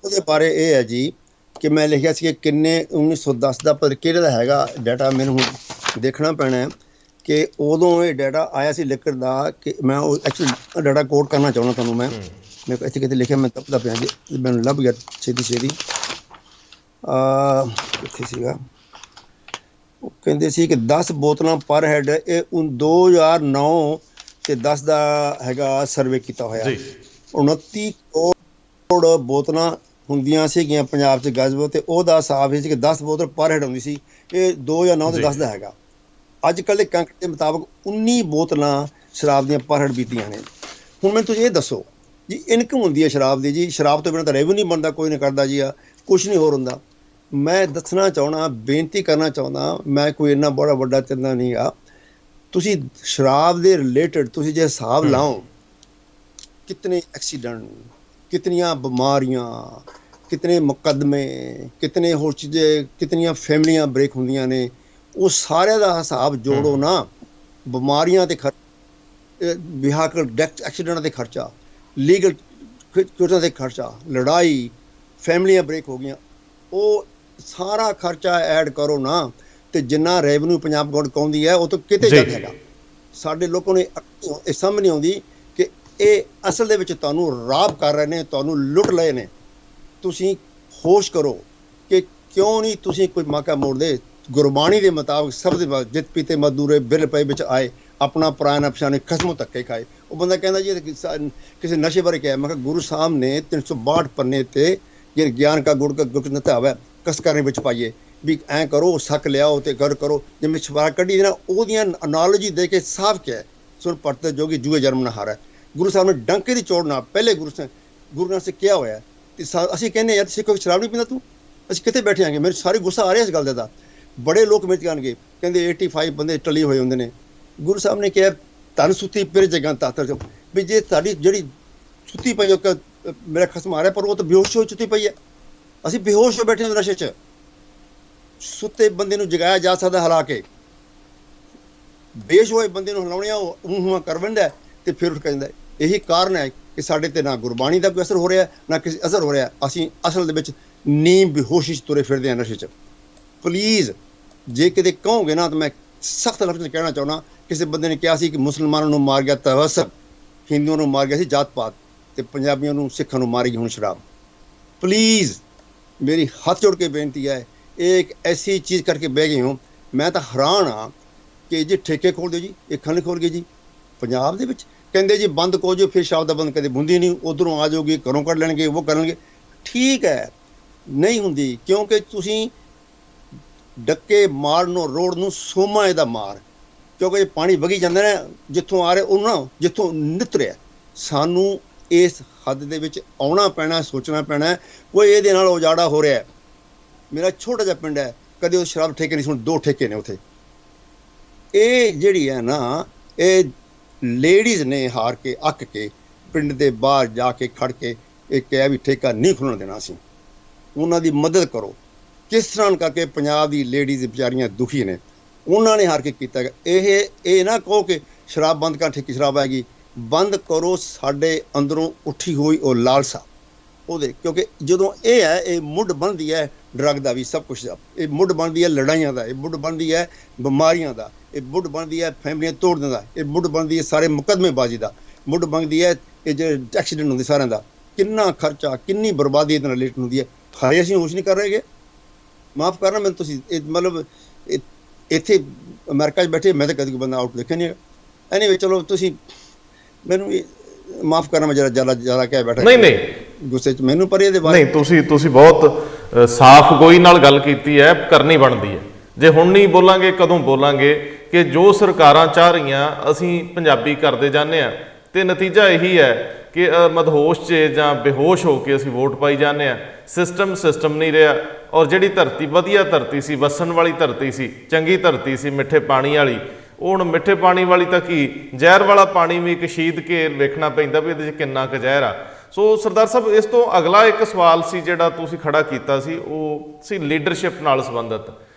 ਉਹਦੇ ਬਾਰੇ ਇਹ ਹੈ ਜੀ ਕਿ ਮੈਂ ਲਿਖਿਆ ਸੀ ਕਿ ਕਿੰਨੇ 1910 ਦਾ ਪਰ ਕਿਹੜੇ ਦਾ ਹੈਗਾ ਡਾਟਾ, ਮੈਨੂੰ ਹੁਣ ਦੇਖਣਾ ਪੈਣਾ ਹੈ ਕਿ ਉਦੋਂ ਇਹ ਡਾਟਾ ਆਇਆ ਸੀ ਲਿਕਰ ਦਾ, ਕਿ ਮੈਂ ਉਹ ਐਕਚੁਅਲੀ ਡਾਟਾ ਕੋਟ ਕਰਨਾ ਚਾਹੁੰਦਾ ਤੁਹਾਨੂੰ। ਮੈਂ ਇੱਥੇ ਕਿਤੇ ਲਿਖਿਆ, ਮੈਂ ਤੱਪਦਾ ਪਿਆ ਜੀ, ਮੈਨੂੰ ਲੱਭ ਗਿਆ ਛੇਤੀ। ਕਿੱਥੇ ਸੀਗਾ? ਕਹਿੰਦੇ ਸੀ ਕਿ 10 ਬੋਤਲਾਂ ਪਰ ਹੈਡ, ਇਹ 2009 ਤੇ 10 ਦਾ ਹੈਗਾ ਸਰਵੇ ਕੀਤਾ ਹੋਇਆ। ਜੀ 29 ਕਰੋੜ ਬੋਤਲਾਂ ਹੁੰਦੀਆਂ ਸੀਗੀਆਂ ਪੰਜਾਬ 'ਚ ਗਜ਼ਬ, ਤੇ ਉਹਦਾ ਹਿਸਾਬ ਇਹ ਸੀ ਕਿ 10 ਬੋਤਲ ਪਰ ਹੈਡ ਹੁੰਦੀ ਸੀ। ਇਹ 2009 ਤੇ 10 ਦਾ ਹੈਗਾ। ਅੱਜ ਕੱਲ੍ਹ ਦੇ ਕੰਕ ਦੇ ਮੁਤਾਬਕ 19 ਬੋਤਲਾਂ ਸ਼ਰਾਬ ਦੀਆਂ ਪਰ ਹੈਡ ਬੀਤੀਆਂ ਨੇ। ਹੁਣ ਮੈਨੂੰ ਤੁਸੀਂ ਇਹ ਦੱਸੋ ਜੀ, ਇਨਕਮ ਹੁੰਦੀ ਹੈ ਸ਼ਰਾਬ ਦੀ ਜੀ, ਸ਼ਰਾਬ ਤੋਂ ਬਿਨਾਂ ਤਾਂ ਰੈਵਨਿਊ ਨਹੀਂ ਬਣਦਾ, ਕੋਈ ਨਹੀਂ ਕਰਦਾ ਜੀ, ਆ ਕੁਛ ਨਹੀਂ ਹੋਰ ਹੁੰਦਾ। ਮੈਂ ਦੱਸਣਾ ਚਾਹੁੰਦਾ, ਬੇਨਤੀ ਕਰਨਾ ਚਾਹੁੰਦਾ, ਮੈਂ ਕੋਈ ਇੰਨਾ ਬੜਾ ਵੱਡਾ ਚੰਦਾ ਨਹੀਂ ਆ। ਤੁਸੀਂ ਸ਼ਰਾਬ ਦੇ ਰਿਲੇਟਡ ਤੁਸੀਂ ਜੇ ਹਿਸਾਬ ਲਾਓ, ਕਿਤਨੇ ਐਕਸੀਡੈਂਟ, ਕਿਤਨੀਆਂ ਬਿਮਾਰੀਆਂ, ਕਿਤਨੇ ਮੁਕੱਦਮੇ, ਕਿਤਨੇ ਹੋਰ ਚੀਜ਼ਾਂ, ਕਿਤਨੀਆਂ ਫੈਮਲੀਆਂ ਬ੍ਰੇਕ ਹੁੰਦੀਆਂ ਨੇ, ਉਹ ਸਾਰਿਆਂ ਦਾ ਹਿਸਾਬ ਜੋੜੋ ਨਾ। ਬਿਮਾਰੀਆਂ ਤੇ ਵਿਹਾਕਲ ਡੈਥ ਐਕਸੀਡੈਂਟ ਦੇ ਖਰਚਾ, ਲੀਗਲ ਕੋਰਟਾਂ ਦੇ ਖਰਚਾ, ਲੜਾਈ, ਫੈਮਲੀਆਂ ਬ੍ਰੇਕ ਹੋ ਗਈਆਂ, ਉਹ ਸਾਰਾ ਖਰਚਾ ਐਡ ਕਰੋ ਨਾ, ਤੇ ਜਿੰਨਾ ਰੈਵਨਿਊ ਪੰਜਾਬ ਗੌਰਮੈਂਟ ਕਮਾਉਂਦੀ ਹੈ ਉਹ ਤਾਂ ਕਿਤੇ ਜਦ ਹੈਗਾ। ਸਾਡੇ ਲੋਕਾਂ ਨੂੰ ਇਹ ਸਮਝ ਨਹੀਂ ਆਉਂਦੀ ਕਿ ਇਹ ਅਸਲ ਦੇ ਵਿੱਚ ਤੁਹਾਨੂੰ ਰਾਬ ਕਰ ਰਹੇ ਨੇ, ਤੁਹਾਨੂੰ ਲੁੱਟ ਲਏ ਨੇ। ਤੁਸੀਂ ਹੋਸ਼ ਕਰੋ ਕਿ ਕਿਉਂ ਨਹੀਂ ਤੁਸੀਂ ਕੋਈ ਮੌਕਾ ਮੋੜਦੇ। ਗੁਰਬਾਣੀ ਦੇ ਮੁਤਾਬਕ ਸਭ ਦੇ ਜਿਤ ਪੀਤੇ ਮਜ਼ਦੂਰੇ ਬਿਰਲ ਪਏ ਵਿੱਚ ਆਏ, ਆਪਣਾ ਪੁਰਾਣਾ ਨਾ ਪਛਾਣੇ, ਖਸਮੋਂ ਧੱਕੇ ਖਾਏ। ਉਹ ਬੰਦਾ ਕਹਿੰਦਾ ਜੀ ਕਿਸੇ ਨਸ਼ੇ ਬਾਰੇ ਕਿਹਾ। ਮੈਂ ਕਿਹਾ ਗੁਰੂ ਸਾਹਿਬ ਨੇ 362 ਪੰਨੇ ਤੇ ਜੇ ਗਿਆਨ ਕਾ ਗੁੜ ਕਾ ਗੁਪਤ ਨਤਾਵਾ ਕਸ ਕਰਨੇ ਵਿੱਚ ਪਾਈਏ ਵੀ ਐਂ ਕਰੋ, ਸੱਕ ਲਿਆਓ ਤੇ ਗੱਲ ਕਰੋ। ਜਿਵੇਂ ਛਪਾਰ ਕੱਢੀ ਨਾ, ਉਹਦੀਆਂ ਅਨਾਲੋਜੀ ਦੇ ਕੇ ਸਾਫ਼ ਕਿਹਾ ਸੁਣ ਪੜਤੇ ਜੋਗੀ ਜੂਏ ਜਨਮ ਨਾ ਹਾਰਾ। ਗੁਰੂ ਸਾਹਿਬ ਨੇ ਡੰਕੇ ਦੀ ਚੋੜ ਨਾਲ ਪਹਿਲੇ ਗੁਰੂ ਨਾਨਕ ਸੇ ਕਿਹਾ ਹੋਇਆ। ਤੇ ਅਸੀਂ ਕਹਿੰਦੇ ਯਾਰ ਸਿੱਖੋ ਸ਼ਰਾਬ ਨਹੀਂ ਪੀਂਦਾ ਤੂੰ, ਅਸੀਂ ਕਿੱਥੇ ਬੈਠੇ ਆਂਗੇ। ਮੇਰੇ ਸਾਰੇ ਗੁੱਸਾ ਆ ਰਿਹਾ ਇਸ ਗੱਲ ਦਾ। ਬੜੇ ਲੋਕ ਮੇਰੇ ਜਾਣਗੇ, ਕਹਿੰਦੇ 85 ਬੰਦੇ ਟਲੀ ਹੋਏ ਹੁੰਦੇ ਨੇ। ਗੁਰੂ ਸਾਹਿਬ ਨੇ ਕਿਹਾ ਧਨ ਸੁੱਤੀ ਫਿਰ ਜਗ੍ਹਾ ਤਾਤਰ ਜੋ, ਵੀ ਜੇ ਤੁਹਾਡੀ ਜਿਹੜੀ ਸੁੱਤੀ ਪਈ ਮੇਰਾ ਖਸਮ ਆ ਰਿਹਾ, ਪਰ ਉਹ ਤਾਂ ਬੇਹੋਸ਼ ਹੋ ਸੁੱਤੀ ਪਈ ਹੈ। ਅਸੀਂ ਬੇਹੋਸ਼ ਹੋ ਬੈਠੇ ਹਾਂ ਨਸ਼ੇ 'ਚ। ਸੁੱਤੇ ਬੰਦੇ ਨੂੰ ਜਗਾਇਆ ਜਾ ਸਕਦਾ ਹਿਲਾ ਕੇ, ਬੇਹੋਸ਼ ਹੋਏ ਬੰਦੇ ਨੂੰ ਹਿਲਾਉਣਿਆ ਉਹ ਕਰ ਵੰਦਾ ਤੇ ਫਿਰ ਉੱਠ ਕਹਿੰਦਾ। ਇਹੀ ਕਾਰਨ ਹੈ ਕਿ ਸਾਡੇ ਤੇ ਨਾ ਗੁਰਬਾਣੀ ਦਾ ਕੋਈ ਅਸਰ ਹੋ ਰਿਹਾ, ਨਾ ਕਿਸੇ ਅਸਰ ਹੋ ਰਿਹਾ। ਅਸੀਂ ਅਸਲ ਦੇ ਵਿੱਚ ਨੀਂਦ ਬੇਹੋਸ਼ੀ 'ਚ ਤੁਰੇ ਫਿਰਦੇ ਹਾਂ ਨਸ਼ੇ 'ਚ। ਪਲੀਜ਼ ਜੇ ਕਿਤੇ ਕਹੋਗੇ ਨਾ ਤਾਂ ਮੈਂ ਸਖਤ ਲਫ਼ਜ਼ ਨਾਲ ਕਹਿਣਾ ਚਾਹੁੰਦਾ। ਕਿਸੇ ਬੰਦੇ ਨੇ ਕਿਹਾ ਸੀ ਕਿ ਮੁਸਲਮਾਨਾਂ ਨੂੰ ਮਾਰ ਗਿਆ ਤਵਸਬ, ਹਿੰਦੂਆਂ ਨੂੰ ਮਾਰ ਗਿਆ ਸੀ ਜਾਤ ਪਾਤ, ਤੇ ਪੰਜਾਬੀਆਂ ਨੂੰ ਸਿੱਖਾਂ ਨੂੰ ਮਾਰੀ ਹੁਣ ਸ਼ਰਾਬ। ਪਲੀਜ਼ ਮੇਰੀ ਹੱਥ ਜੋੜ ਕੇ ਬੇਨਤੀ ਹੈ, ਇਹ ਇੱਕ ਐਸੀ ਚੀਜ਼ ਕਰਕੇ ਬਹਿ ਗਏ ਹੋ। ਮੈਂ ਤਾਂ ਹੈਰਾਨ ਹਾਂ ਕਿ ਜੇ ਠੇਕੇ ਖੋਲ ਦਿਓ ਜੀ, ਇਹ ਖੰਡ ਖੋਲ ਗਏ ਜੀ ਪੰਜਾਬ ਦੇ ਵਿੱਚ। ਕਹਿੰਦੇ ਜੀ ਬੰਦ ਕਹੋ ਜੀ, ਫਿਰ ਸ਼ਰਾਬ ਦਾ ਬੰਦ ਕਦੇ ਹੁੰਦੀ ਨਹੀਂ, ਉੱਧਰੋਂ ਆ ਜਾਊਗੀ, ਘਰੋਂ ਕੱਢ ਲੈਣਗੇ, ਉਹ ਕਰਨਗੇ। ਠੀਕ ਹੈ, ਨਹੀਂ ਹੁੰਦੀ, ਕਿਉਂਕਿ ਤੁਸੀਂ ਡੱਕੇ ਮਾਰਨੋਂ ਰੋਡ ਨੂੰ ਸੋਮਾ ਇਹਦਾ ਮਾਰ। ਕਿਉਂਕਿ ਪਾਣੀ ਵਗੀ ਜਾਂਦਾ ਨਾ ਜਿੱਥੋਂ ਆ ਰਿਹਾ ਉਹਨੂੰ ਨਾ, ਜਿੱਥੋਂ ਨਿੱਤ ਰਿਹਾ। ਸਾਨੂੰ ਇਸ ਹੱਦ ਦੇ ਵਿੱਚ ਆਉਣਾ ਪੈਣਾ, ਸੋਚਣਾ ਪੈਣਾ। ਕੋਈ ਇਹਦੇ ਨਾਲ ਉਜਾੜਾ ਹੋ ਰਿਹਾ। ਮੇਰਾ ਛੋਟਾ ਜਿਹਾ ਪਿੰਡ ਹੈ, ਕਦੇ ਉਹ ਸ਼ਰਾਬ ਠੇਕੇ ਨਹੀਂ ਸੁਣ, 2 ਠੇਕੇ ਨੇ ਉੱਥੇ। ਇਹ ਜਿਹੜੀ ਹੈ ਨਾ, ਇਹ ਲੇਡੀਜ਼ ਨੇ ਹਾਰ ਕੇ ਅੱਕ ਕੇ ਪਿੰਡ ਦੇ ਬਾਹਰ ਜਾ ਕੇ ਖੜ ਕੇ ਇਹ ਕਿਹਾ ਵੀ ਠੇਕਾ ਨਹੀਂ ਖੁੱਲ੍ਹਣ ਦੇਣਾ। ਅਸੀਂ ਉਹਨਾਂ ਦੀ ਮਦਦ ਕਰੋ। ਕਿਸ ਤਰ੍ਹਾਂ ਕਰਕੇ ਪੰਜਾਬ ਦੀ ਲੇਡੀਜ਼ ਵਿਚਾਰੀਆਂ ਦੁਖੀ ਨੇ, ਉਹਨਾਂ ਨੇ ਹਾਰ ਕੇ ਕੀਤਾ। ਇਹ ਨਾ ਕਹੋ ਕਿ ਸ਼ਰਾਬ ਬੰਦ ਕਰ, ਠੇਕੀ ਸ਼ਰਾਬ ਆਏਗੀ। ਬੰਦ ਕਰੋ ਸਾਡੇ ਅੰਦਰੋਂ ਉੱਠੀ ਹੋਈ ਉਹ ਲਾਲਸਾ ਉਹਦੇ। ਕਿਉਂਕਿ ਜਦੋਂ ਇਹ ਹੈ, ਇਹ ਮੁੱਢ ਬਣਦੀ ਹੈ ਡਰੱਗ ਦਾ ਵੀ, ਸਭ ਕੁਛ ਦਾ। ਇਹ ਮੁੱਢ ਬਣਦੀ ਹੈ ਲੜਾਈਆਂ ਦਾ, ਇਹ ਮੁੱਢ ਬਣਦੀ ਹੈ ਬਿਮਾਰੀਆਂ ਦਾ, ਇਹ ਮੁੱਢ ਬਣਦੀ ਹੈ ਫੈਮਲੀਆਂ ਤੋੜਨ ਦਾ, ਇਹ ਮੁੱਢ ਬਣਦੀ ਹੈ ਸਾਰੇ ਮੁਕੱਦਮੇਬਾਜ਼ੀ ਦਾ, ਮੁੱਢ ਬਣਦੀ ਹੈ ਇਹ ਜਿਹੜੇ ਐਕਸੀਡੈਂਟ ਹੁੰਦੇ ਸਾਰਿਆਂ ਦਾ। ਕਿੰਨਾ ਖਰਚਾ, ਕਿੰਨੀ ਬਰਬਾਦੀ ਇਹਦੇ ਨਾਲ ਰਿਲੇਟ ਹੁੰਦੀ ਹੈ। ਹਾਲੇ ਅਸੀਂ ਹੋਸ਼ ਨਹੀਂ ਕਰ ਰਹੇਗੇ। ਮਾਫ਼ ਕਰਨਾ ਮੈਨੂੰ ਤੁਸੀਂ, ਮਤਲਬ ਇੱਥੇ ਅਮਰੀਕਾ 'ਚ ਬੈਠੇ ਮੈਂ ਤਾਂ ਕਦੇ ਕੋਈ ਬੰਦਾ ਆਊਟ ਦੇਖਿਆ ਨਹੀਂ ਹੈਗਾ। ਐਨੀਵੇ ਚਲੋ ਤੁਸੀਂ ਮੈਨੂੰ ਮਾਫ਼ ਕਰਨਾ, ਮੈਂ ਜ਼ਿਆਦਾ ਕਹਿ ਬੈਠਾ। ਨਹੀਂ ਗੁੱਸੇ 'ਚ ਮੈਨੂੰ, ਪਰ ਇਹਦੇ ਬਾਰੇ ਨਹੀਂ, ਤੁਸੀਂ ਬਹੁਤ ਸਾਫ਼ ਗੋਈ ਨਾਲ ਗੱਲ ਕੀਤੀ ਹੈ, ਕਰਨੀ ਬਣਦੀ ਹੈ। ਜੇ ਹੁਣ ਨਹੀਂ ਬੋਲਾਂਗੇ ਕਦੋਂ ਬੋਲਾਂਗੇ? ਕਿ ਜੋ ਸਰਕਾਰਾਂ ਚਾਹ ਰਹੀਆਂ ਅਸੀਂ ਪੰਜਾਬੀ ਕਰਦੇ ਜਾਂਦੇ ਹਾਂ, ਤੇ ਨਤੀਜਾ ਇਹੀ ਹੈ ਕਿ ਮਦਹੋਸ਼ 'ਚ ਜਾਂ ਬੇਹੋਸ਼ ਹੋ ਕੇ ਅਸੀਂ ਵੋਟ ਪਾਈ ਜਾਂਦੇ ਹਾਂ। ਸਿਸਟਮ ਨਹੀਂ ਰਿਹਾ। ਔਰ ਜਿਹੜੀ ਧਰਤੀ ਵਧੀਆ ਧਰਤੀ ਸੀ, ਵਸਣ ਵਾਲੀ ਧਰਤੀ ਸੀ, ਚੰਗੀ ਧਰਤੀ ਸੀ, ਮਿੱਠੇ ਪਾਣੀ ਵਾਲੀ, ਉਹ ਹੁਣ ਮਿੱਠੇ ਪਾਣੀ ਵਾਲੀ ਤਾਂ ਕੀ, ਜ਼ਹਿਰ ਵਾਲਾ ਪਾਣੀ ਵੀ ਕਸ਼ੀਦ ਕੇ ਵੇਖਣਾ ਪੈਂਦਾ ਵੀ ਇਹਦੇ 'ਚ ਕਿੰਨਾ ਕੁ ਜ਼ਹਿਰ ਆ। ਸੋ ਸਰਦਾਰ ਸਾਹਿਬ, ਇਸ ਤੋਂ ਅਗਲਾ ਇੱਕ ਸਵਾਲ ਸੀ ਜਿਹੜਾ ਤੁਸੀਂ ਖੜਾ ਕੀਤਾ ਸੀ, ਉਹ ਸੀ ਲੀਡਰਸ਼ਿਪ ਨਾਲ ਸੰਬੰਧਿਤ।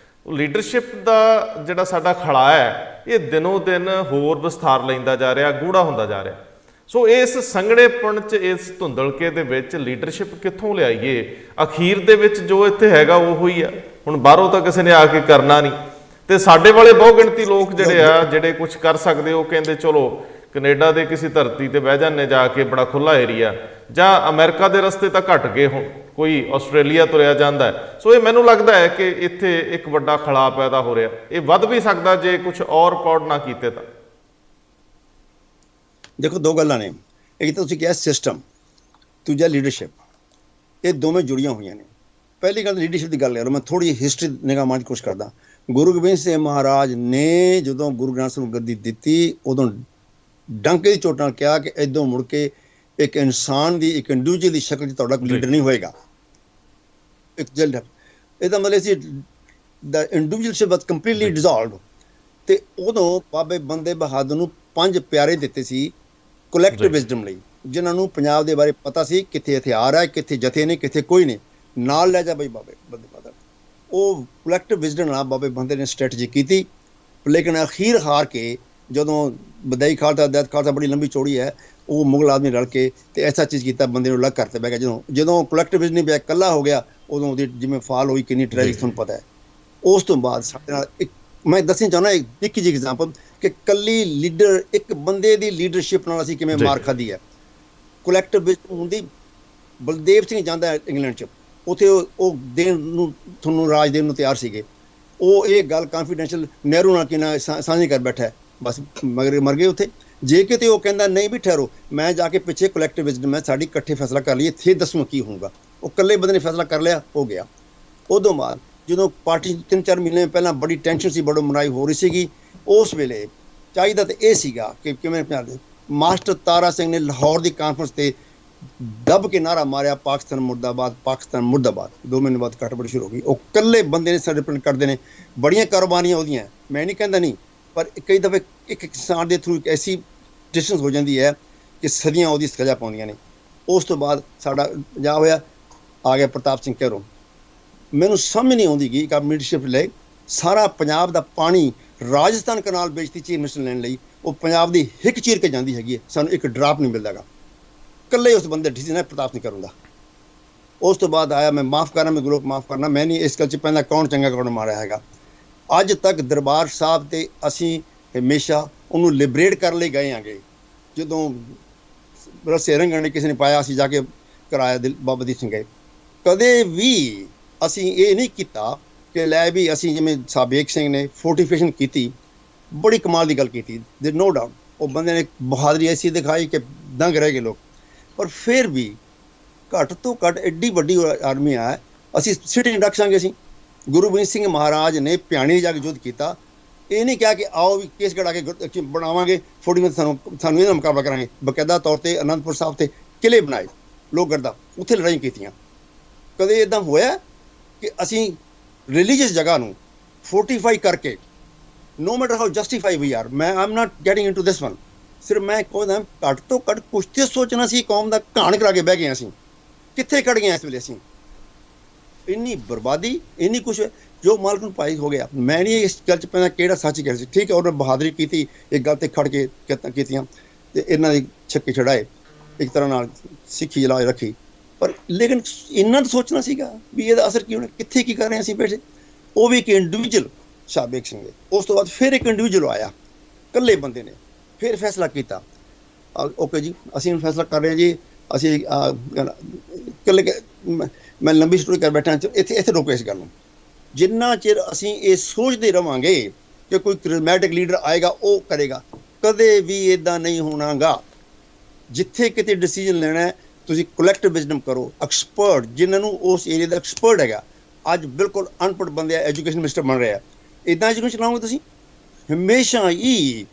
ਲੀਡਰਸ਼ਿਪ ਦਾ ਜਿਹੜਾ ਸਾਡਾ ਖੜਾ ਹੈ, ਇਹ ਦਿਨੋਂ ਦਿਨ ਹੋਰ ਵਿਸਥਾਰ ਲੈਂਦਾ ਜਾ ਰਿਹਾ, ਗੂੜਾ ਹੁੰਦਾ ਜਾ ਰਿਹਾ। ਸੋ ਇਸ ਸੰਘਣੇਪਣ 'ਚ, ਇਸ ਧੁੰਦਲਕੇ ਦੇ ਵਿੱਚ ਲੀਡਰਸ਼ਿਪ ਕਿੱਥੋਂ ਲਿਆਈਏ? ਅਖੀਰ ਦੇ ਵਿੱਚ ਜੋ ਇੱਥੇ ਹੈਗਾ ਉਹੋ ਹੀ ਆ। ਹੁਣ ਬਾਹਰੋਂ ਤਾਂ ਕਿਸੇ ਨੇ ਆ ਕੇ ਕਰਨਾ ਨਹੀਂ, ਤੇ ਸਾਡੇ ਵਾਲੇ ਬਹੁ ਗਿਣਤੀ ਲੋਕ ਜਿਹੜੇ ਕੁਝ ਕਰ ਸਕਦੇ, ਉਹ ਕਹਿੰਦੇ ਚਲੋ ਕੈਨੇਡਾ ਦੇ ਕਿਸੇ ਧਰਤੀ ਤੇ ਬਹਿ ਜਾਂਦੇ ਜਾ ਕੇ, ਬੜਾ ਖੁੱਲਾ ਏਰੀਆ, ਜਾਂ ਅਮਰੀਕਾ ਦੇ ਰਸਤੇ ਤਾਂ ਘਟ ਗਏ, ਹੁਣ ਕੋਈ ਆਸਟ੍ਰੇਲੀਆ ਤੁਰਿਆ ਜਾਂਦਾ ਹੈ। ਸੋ ਇਹ ਮੈਨੂੰ ਲੱਗਦਾ ਹੈ ਕਿ ਇੱਥੇ ਇੱਕ ਵੱਡਾ ਖਲਾ ਪੈਦਾ ਹੋ ਰਿਹਾ। ਇਹ ਵੱਧ ਵੀ ਸਕਦਾ ਜੇ ਕੁਝ ਔਰ ਰਿਕਾਰਡ ਨਾ ਕੀਤੇ ਤਾਂ। ਦੇਖੋ, ਦੋ ਗੱਲਾਂ ਨੇ, ਇੱਕ ਤਾਂ ਤੁਸੀਂ ਕਿਹਾ ਸਿਸਟਮ, ਦੂਜਾ ਲੀਡਰਸ਼ਿਪ। ਇਹ ਦੋਵੇਂ ਜੁੜੀਆਂ ਹੋਈਆਂ ਨੇ। ਪਹਿਲੀ ਗੱਲ ਲੀਡਰਸ਼ਿਪ ਦੀ ਗੱਲ ਕਰੋ, ਮੈਂ ਥੋੜੀ ਜਿਹੀ ਹਿਸਟਰੀ ਨਿਗਾਹ ਮਾਰਨ ਦੀ ਕੋਸ਼ਿਸ਼ ਕਰਦਾ। ਗੁਰੂ ਗੋਬਿੰਦ ਸਿੰਘ ਮਹਾਰਾਜ ਨੇ ਜਦੋਂ ਗੁਰੂ ਗ੍ਰੰਥ ਸਾਹਿਬ ਨੂੰ ਗੱਦੀ ਦਿੱਤੀ, ਉਦੋਂ ਡੰਕੇ ਦੀ ਚੋਟ ਨਾਲ ਕਿਹਾ ਕਿ ਇੱਦੋਂ ਮੁੜ ਕੇ ਇੱਕ ਇਨਸਾਨ ਦੀ, ਇੱਕ ਇੰਡੀਵਿਜੂਅਲ ਦੀ ਸ਼ਕਲ 'ਚ ਤੁਹਾਡਾ ਕੋਈ ਲੀਡਰ ਨਹੀਂ ਹੋਏਗਾ। ਇੱਕ ਜਲਦ ਇਹਦਾ ਮਤਲਬ ਸੀ ਦਾ ਇੰਡੀਵਿਜੂਅਲਸ਼ਿਪ ਵਾਸ ਕੰਪਲੀਟਲੀ ਡਿਸੋਲਵਡ। ਤੇ ਉਦੋਂ ਬਾਬੇ ਬੰਦੇ ਬਹਾਦਰ ਨੂੰ 5 ਪਿਆਰੇ ਦਿੱਤੇ ਸੀ ਕਲੈਕਟਿਵ ਵਿਜ਼ਡਮ ਲਈ, ਜਿਨ੍ਹਾਂ ਨੂੰ ਪੰਜਾਬ ਦੇ ਬਾਰੇ ਪਤਾ ਸੀ, ਕਿੱਥੇ ਹਥਿਆਰ ਹੈ, ਕਿੱਥੇ ਜਥੇ ਨੇ, ਕਿੱਥੇ ਕੋਈ ਨਹੀਂ, ਨਾਲ ਲੈ ਜਾ ਬਈ ਬਾਬੇ ਬੰਦੇ ਬਹਾਦਰ। ਉਹ ਕਲੈਕਟਿਵ ਵਿਜ਼ਡਮ ਨਾਲ ਬਾਬੇ ਬੰਦੇ ਨੇ ਸਟ੍ਰੈਟਜੀ ਕੀਤੀ, ਲੇਕਿਨ ਅਖੀਰ ਹਾਰ ਕੇ ਜਦੋਂ ਬਦਾਈ ਖਾਲਸਾ, ਦੈਤ ਖਾਲਸਾ ਬੜੀ ਲੰਬੀ ਚੌੜੀ ਹੈ, ਉਹ ਮੁਗਲ ਆਦਮੀ ਰਲ ਕੇ ਤੇ ਐਸਾ ਚੀਜ਼ ਕੀਤਾ, ਬੰਦੇ ਨੂੰ ਅਲੱਗ ਕਰਤੇ ਬਹਿ ਗਿਆ। ਜਦੋਂ ਕਲੈਕਟਿਵ ਵਿਜ਼ਡਮ ਨਹੀਂ ਪਿਆ, ਇਕੱਲਾ ਹੋ ਗਿਆ, ਉਦੋਂ ਉਹਦੀ ਜਿਵੇਂ ਫਾਲ ਹੋਈ, ਕਿੰਨੀ ਟ੍ਰੈਜਿਕ ਤੁਹਾਨੂੰ ਪਤਾ ਹੈ। ਉਸ ਤੋਂ ਬਾਅਦ ਸਾਡੇ ਨਾਲ ਇੱਕ ਮੈਂ ਦੱਸਣਾ ਚਾਹੁੰਦਾ ਇੱਕ ਜਿਹੀ ਐਗਜ਼ਾਮਪਲ ਕਿ ਕੱਲੀ ਲੀਡਰ, ਇੱਕ ਬੰਦੇ ਦੀ ਲੀਡਰਸ਼ਿਪ ਨਾਲ ਅਸੀਂ ਕਿਵੇਂ ਮਾਰ ਖਾਧੀ ਹੈ। ਕਲੈਕਟਿਵ ਵਿਜ਼ਡਮ ਹੁੰਦੀ, ਬਲਦੇਵ ਸਿੰਘ ਜਾਂਦਾ ਇੰਗਲੈਂਡ 'ਚ, ਉੱਥੇ ਉਹ ਦੇਣ ਨੂੰ, ਤੁਹਾਨੂੰ ਰਾਜ ਦੇਣ ਨੂੰ ਤਿਆਰ ਸੀਗੇ। ਉਹ ਇਹ ਗੱਲ ਕਾਨਫੀਡੈਂਸ਼ੀਅਲ ਨਹਿਰੂ ਨਾਲ ਕਿਨਾ ਸਾਂਝੀ ਕਰ ਬੈਠਾ ਹੈ, ਬਸ ਮਰ ਗਏ ਉੱਥੇ। ਜੇ ਕਿਤੇ ਉਹ ਕਹਿੰਦਾ ਨਹੀਂ ਵੀ ਠਹਿਰੋ, ਮੈਂ ਜਾ ਕੇ ਪਿੱਛੇ ਕਲੈਕਟਿਵ ਵਿਜ਼ਡਮ ਹੈ ਸਾਡੀ, ਇਕੱਠੇ ਫੈਸਲਾ ਕਰ ਲਈਏ, ਫਿਰ ਦੱਸੋ ਕੀ ਹੋਊਗਾ। ਉਹ ਇਕੱਲੇ ਬੰਦੇ ਨੇ ਫੈਸਲਾ ਕਰ ਲਿਆ, ਹੋ ਗਿਆ। ਉਦੋਂ ਬਾਅਦ ਜਦੋਂ ਪਾਰਟੀ 3-4 ਮਹੀਨੇ ਪਹਿਲਾਂ ਬੜੀ ਟੈਨਸ਼ਨ ਸੀ, ਬੜੀ ਮਨਾਈ ਹੋ ਰਹੀ ਸੀਗੀ, ਉਸ ਵੇਲੇ ਚਾਹੀਦਾ ਤਾਂ ਇਹ ਸੀਗਾ ਕਿ ਕਿਵੇਂ ਮਾਸਟਰ ਤਾਰਾ ਸਿੰਘ ਨੇ ਲਾਹੌਰ ਦੀ ਕਾਨਫਰੰਸ 'ਤੇ ਦੱਬ ਕੇ ਨਾਰਾ ਮਾਰਿਆ, ਪਾਕਿਸਤਾਨ ਮੁਰਦਾਬਾਦ, ਪਾਕਿਸਤਾਨ ਮੁਰਦਾਬਾਦ। 2 ਮਹੀਨੇ ਬਾਅਦ ਕੱਟਬੜ ਸ਼ੁਰੂ ਹੋ ਗਈ। ਉਹ ਇਕੱਲੇ ਬੰਦੇ ਨੇ ਸਰਟੀਫਿਕੇਟ ਕਰਦੇ ਨੇ, ਬੜੀਆਂ ਕਾਰੋਬਾਰੀਆਂ ਉਹਦੀਆਂ, ਮੈਂ ਨਹੀਂ ਕਹਿੰਦਾ ਨਹੀਂ, ਪਰ ਕਈ ਦਫੇ ਇੱਕ ਕਿਸਾਨ ਦੇ ਥਰੂ ਇੱਕ ਐਸੀ ਡਿਸਟੈਂਸ ਹੋ ਜਾਂਦੀ ਹੈ ਕਿ ਸਦੀਆਂ ਉਹਦੀ ਸਜ਼ਾ ਪਾਉਂਦੀਆਂ ਨੇ। ਉਸ ਤੋਂ ਬਾਅਦ ਸਾਡਾ ਪੰਜਾਬ ਹੋਇਆ, ਆ ਗਿਆ ਪ੍ਰਤਾਪ ਸਿੰਘ ਕੈਰੋਂ। ਮੈਨੂੰ ਸਮਝ ਨਹੀਂ ਆਉਂਦੀ ਕਿ ਇੱਕ ਲੀਡਰਸ਼ਿਪ ਲੈ ਸਾਰਾ ਪੰਜਾਬ ਦਾ ਪਾਣੀ ਰਾਜਸਥਾਨ ਕਨਾਲ ਵੇਚਤੀ ਚੀਫ ਮਿਨਿਸਟਰ ਲੈਣ ਲਈ, ਉਹ ਪੰਜਾਬ ਦੀ ਹਿੱਕ ਚੀਰ ਕੇ ਜਾਂਦੀ ਹੈਗੀ ਹੈ, ਸਾਨੂੰ ਇੱਕ ਡਰਾਪ ਨਹੀਂ ਮਿਲਦਾ ਗਾ। ਇਕੱਲੇ ਉਸ ਬੰਦੇ ਡਿਸੀਜਨ ਹੈ ਪ੍ਰਤਾਪ ਸਿੰਘ ਕੈਰੋਂ ਦਾ। ਉਸ ਤੋਂ ਬਾਅਦ ਆਇਆ, ਮੈਂ ਮਾफ़ ਕਰਨਾ, ਮੈਂ ਗਰੁੱਪ ਮਾफ़ ਕਰਨਾ, ਮੈਂ ਨਹੀਂ ਇਸ ਗੱਲ 'ਚ ਪੈਂਦਾ ਕੌਣ ਚੰਗਾ ਕੌਣ ਮਾੜਾ ਹੈਗਾ। ਅੱਜ ਤੱਕ ਦਰਬਾਰ ਸਾਹਿਬ 'ਤੇ ਅਸੀਂ ਹਮੇਸ਼ਾ ਉਹਨੂੰ ਲਿਬਰੇਟ ਕਰਨ ਲਈ ਗਏ ਆਂਗੇ। ਜਦੋਂ ਰਸੇ ਰੰਗਣ ਨੇ ਕਿਸੇ ਨੇ ਪਾਇਆ, ਅਸੀਂ ਜਾ ਕੇ ਕਰਾਇਆ ਬਾਬਾ ਦੀਪ ਸਿੰਘ ਗਏ। ਕਦੇ ਵੀ ਅਸੀਂ ਇਹ ਨਹੀਂ ਕੀਤਾ ਕਿ ਲੈ ਵੀ ਅਸੀਂ ਜਿਵੇਂ ਸਾਬੇਕ ਸਿੰਘ ਨੇ ਫੋਰਟੀਫਿਕੇਸ਼ਨ ਕੀਤੀ, ਬੜੀ ਕਮਾਲ ਦੀ ਗੱਲ ਕੀਤੀ, ਦੇ ਨੋ ਡਾਊਟ ਉਹ ਬੰਦੇ ਨੇ ਬਹਾਦਰੀ ਐਸੀ ਦਿਖਾਈ ਕਿ ਦੰਗ ਰਹਿ ਗਏ ਲੋਕ। ਪਰ ਫਿਰ ਵੀ ਘੱਟ ਤੋਂ ਘੱਟ ਐਡੀ ਵੱਡੀ ਆਰਮੀ ਆ, ਅਸੀਂ ਸਿਟਿੰਗ ਰੱਖ ਸਾਂਗੇ। ਅਸੀਂ ਗੁਰੂ ਗੋਬਿੰਦ ਸਿੰਘ ਮਹਾਰਾਜ ਨੇ ਭਿਆਣੀ ਜਾ ਕੇ ਯੁੱਧ ਕੀਤਾ, ਇਹ ਨਹੀਂ ਕਿਹਾ ਕਿ ਆਓ ਵੀ ਕੇਸ ਕਢਾ ਕੇ ਬਣਾਵਾਂਗੇ ਫੌੜੀ ਵਿੱਚ ਸਾਨੂੰ ਇਹਦਾ ਮੁਕਾਬਲਾ ਕਰਾਂਗੇ। ਬਕਾਇਦਾ ਤੌਰ 'ਤੇ ਅਨੰਦਪੁਰ ਸਾਹਿਬ 'ਤੇ ਕਿਲੇ ਬਣਾਏ, ਲੋਹਗੜ੍ਹ ਦਾ, ਉੱਥੇ ਲੜਾਈ ਕੀਤੀਆਂ। ਕਦੇ ਇੱਦਾਂ ਹੋਇਆ ਕਿ ਅਸੀਂ ਰਿਲੀਜੀਅਸ ਜਗ੍ਹਾ ਨੂੰ ਫੋਰਟੀਫਾਈ ਕਰਕੇ, no matter how justify we are, I'm not getting into this one, ਸਿਰਫ ਮੈਂ ਕਹਿੰਦਾ ਘੱਟ ਤੋਂ ਘੱਟ ਕੁਛ ਤੇ ਸੋਚਣਾ ਸੀ। ਕੌਮ ਦਾ ਘਾਣ ਕਰਾ ਕੇ ਬਹਿ ਗਏ ਅਸੀਂ, ਕਿੱਥੇ ਖੜ ਗਏ ਇਸ ਵੇਲੇ ਅਸੀਂ? ਇੰਨੀ ਬਰਬਾਦੀ, ਇੰਨੀ ਕੁਛ ਜੋ ਮਾਲਕ ਨੂੰ ਪਾਈ ਹੋ ਗਿਆ। ਮੈਂ ਨਹੀਂ ਇਸ ਗੱਲ 'ਚ ਪੈਂਦਾ ਕਿਹੜਾ ਸੱਚ ਕਹਿ ਸੀ, ਠੀਕ ਹੈ, ਉਹਨੇ ਬਹਾਦਰੀ ਕੀਤੀ, ਇੱਕ ਗੱਲ 'ਤੇ ਖੜ ਕੇ ਕੀਤੀਆਂ, ਅਤੇ ਇਹਨਾਂ ਦੀ ਛੱਕੇ ਛੜਾਏ, ਇੱਕ ਤਰ੍ਹਾਂ ਨਾਲ ਸਿੱਖੀ ਇਲਾਜ ਰੱਖੀ। ਪਰ ਲੇਕਿਨ ਇੰਨਾ ਤਾਂ ਸੋਚਣਾ ਸੀਗਾ ਵੀ ਇਹਦਾ ਅਸਰ ਕੀ ਹੋਣਾ, ਕਿੱਥੇ ਕੀ ਕਰ ਰਹੇ ਅਸੀਂ ਬੈਠੇ। ਉਹ ਵੀ ਇੱਕ ਇੰਡੀਵਿਜੂਅਲ ਸਾਬੇਕ ਸਿੰਘ ਦੇ। ਉਸ ਤੋਂ ਬਾਅਦ ਫਿਰ ਇੱਕ ਇੰਡੀਵਿਜੂਅਲ ਆਇਆ, ਇਕੱਲੇ ਬੰਦੇ ਨੇ ਫਿਰ ਫੈਸਲਾ ਕੀਤਾ, ਓਕੇ ਜੀ ਅਸੀਂ ਹੁਣ ਫੈਸਲਾ ਕਰ ਰਹੇ ਹਾਂ ਜੀ, ਅਸੀਂ ਇਕੱਲੇ। ਮੈਂ ਲੰਬੀ ਸਟੋਰੀ ਕਰ ਬੈਠਾ, ਇੱਥੇ ਰੋਕੋ ਇਸ ਗੱਲ ਨੂੰ। ਜਿੰਨਾ ਚਿਰ ਅਸੀਂ ਇਹ ਸੋਚਦੇ ਰਹਾਂਗੇ ਕਿ ਕੋਈ ਕ੍ਰਿਜ਼ਮੈਟਿਕ ਲੀਡਰ ਆਏਗਾ ਉਹ ਕਰੇਗਾ, ਕਦੇ ਵੀ ਇੱਦਾਂ ਨਹੀਂ ਹੋਣਾ ਗਾ। ਜਿੱਥੇ ਕਿਤੇ ਡਿਸੀਜਨ ਲੈਣਾ ਹੈ, ਤੁਸੀਂ ਕਲੈਕਟਿਵ ਵਿਜ਼ਡਮ ਕਰੋ। ਐਕਸਪਰਟ ਜਿਨ੍ਹਾਂ ਨੂੰ ਉਸ ਏਰੀਆ ਦਾ ਐਕਸਪਰਟ ਹੈਗਾ, ਅੱਜ ਬਿਲਕੁਲ ਅਨਪੜ੍ਹ ਬੰਦੇ ਆ, ਐਜੂਕੇਸ਼ਨ ਮਿਨਿਸਟਰ ਬਣ ਰਿਹਾ, ਇੱਦਾਂ ਐਜੂਕੇਸ਼ਨ ਚਲਾਓਗੇ ਤੁਸੀਂ? ਹਮੇਸ਼ਾ ਹੀ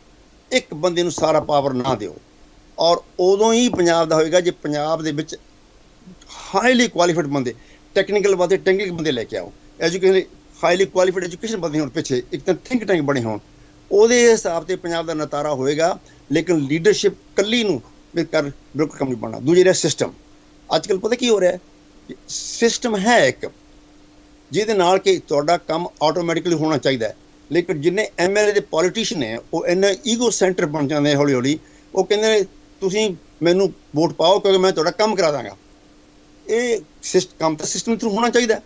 ਇੱਕ ਬੰਦੇ ਨੂੰ ਸਾਰਾ ਪਾਵਰ ਨਾ ਦਿਓ। ਔਰ ਉਦੋਂ ਹੀ ਪੰਜਾਬ ਦਾ ਹੋਏਗਾ ਜੇ ਪੰਜਾਬ ਦੇ ਵਿੱਚ ਹਾਈਲੀ ਕੁਆਲੀਫਾਈਡ ਬੰਦੇ, ਟੈਕਨੀਕਲ ਬੰਦੇ ਲੈ ਕੇ ਆਓ। ਐਜੂਕੇਸ਼ਨ ਹਾਈਲੀ ਕੁਆਲੀਫਾਈਡ ਐਜੂਕੇਸ਼ਨ ਬੰਦੇ ਹੋਣ ਪਿੱਛੇ, ਇੱਕ ਤਾਂ ਥਿੰਕ ਟੈਂਕ ਬਣੇ ਹੋਣ, ਉਹਦੇ ਹਿਸਾਬ 'ਤੇ ਪੰਜਾਬ ਦਾ ਨਤਾਰਾ ਹੋਏਗਾ। ਲੇਕਿਨ ਲੀਡਰਸ਼ਿਪ ਇਕੱਲੀ ਨੂੰ ਕਰ ਬਿਲਕੁਲ ਕੰਮ ਨਹੀਂ ਬਣਨਾ। ਦੂਜੇ ਰਿਹਾ ਸਿਸਟਮ। ਅੱਜ ਕੱਲ੍ਹ ਪਤਾ ਕੀ ਹੋ ਰਿਹਾ, ਸਿਸਟਮ ਹੈ ਇੱਕ ਜਿਹਦੇ ਨਾਲ ਕਿ ਤੁਹਾਡਾ ਕੰਮ ਆਟੋਮੈਟਿਕਲੀ ਹੋਣਾ ਚਾਹੀਦਾ ਹੈ, ਲੇਕਿਨ ਜਿੰਨੇ MLA ਦੇ ਪੋਲੀਟੀਸ਼ੀਅਨ ਨੇ ਉਹ ਇੰਨਾ ਈਗੋ ਸੈਂਟਰ ਬਣ ਜਾਂਦੇ ਹੌਲੀ ਹੌਲੀ। ਉਹ ਕਹਿੰਦੇ ਨੇ ਤੁਸੀਂ ਮੈਨੂੰ ਵੋਟ ਪਾਓ ਕਿਉਂਕਿ ਮੈਂ ਤੁਹਾਡਾ ਕੰਮ ਕਰਾ ਦਾਂਗਾ। ਇਹ ਕੰਮ ਤਾਂ ਸਿਸਟਮ ਥਰੂ ਹੋਣਾ ਚਾਹੀਦਾ,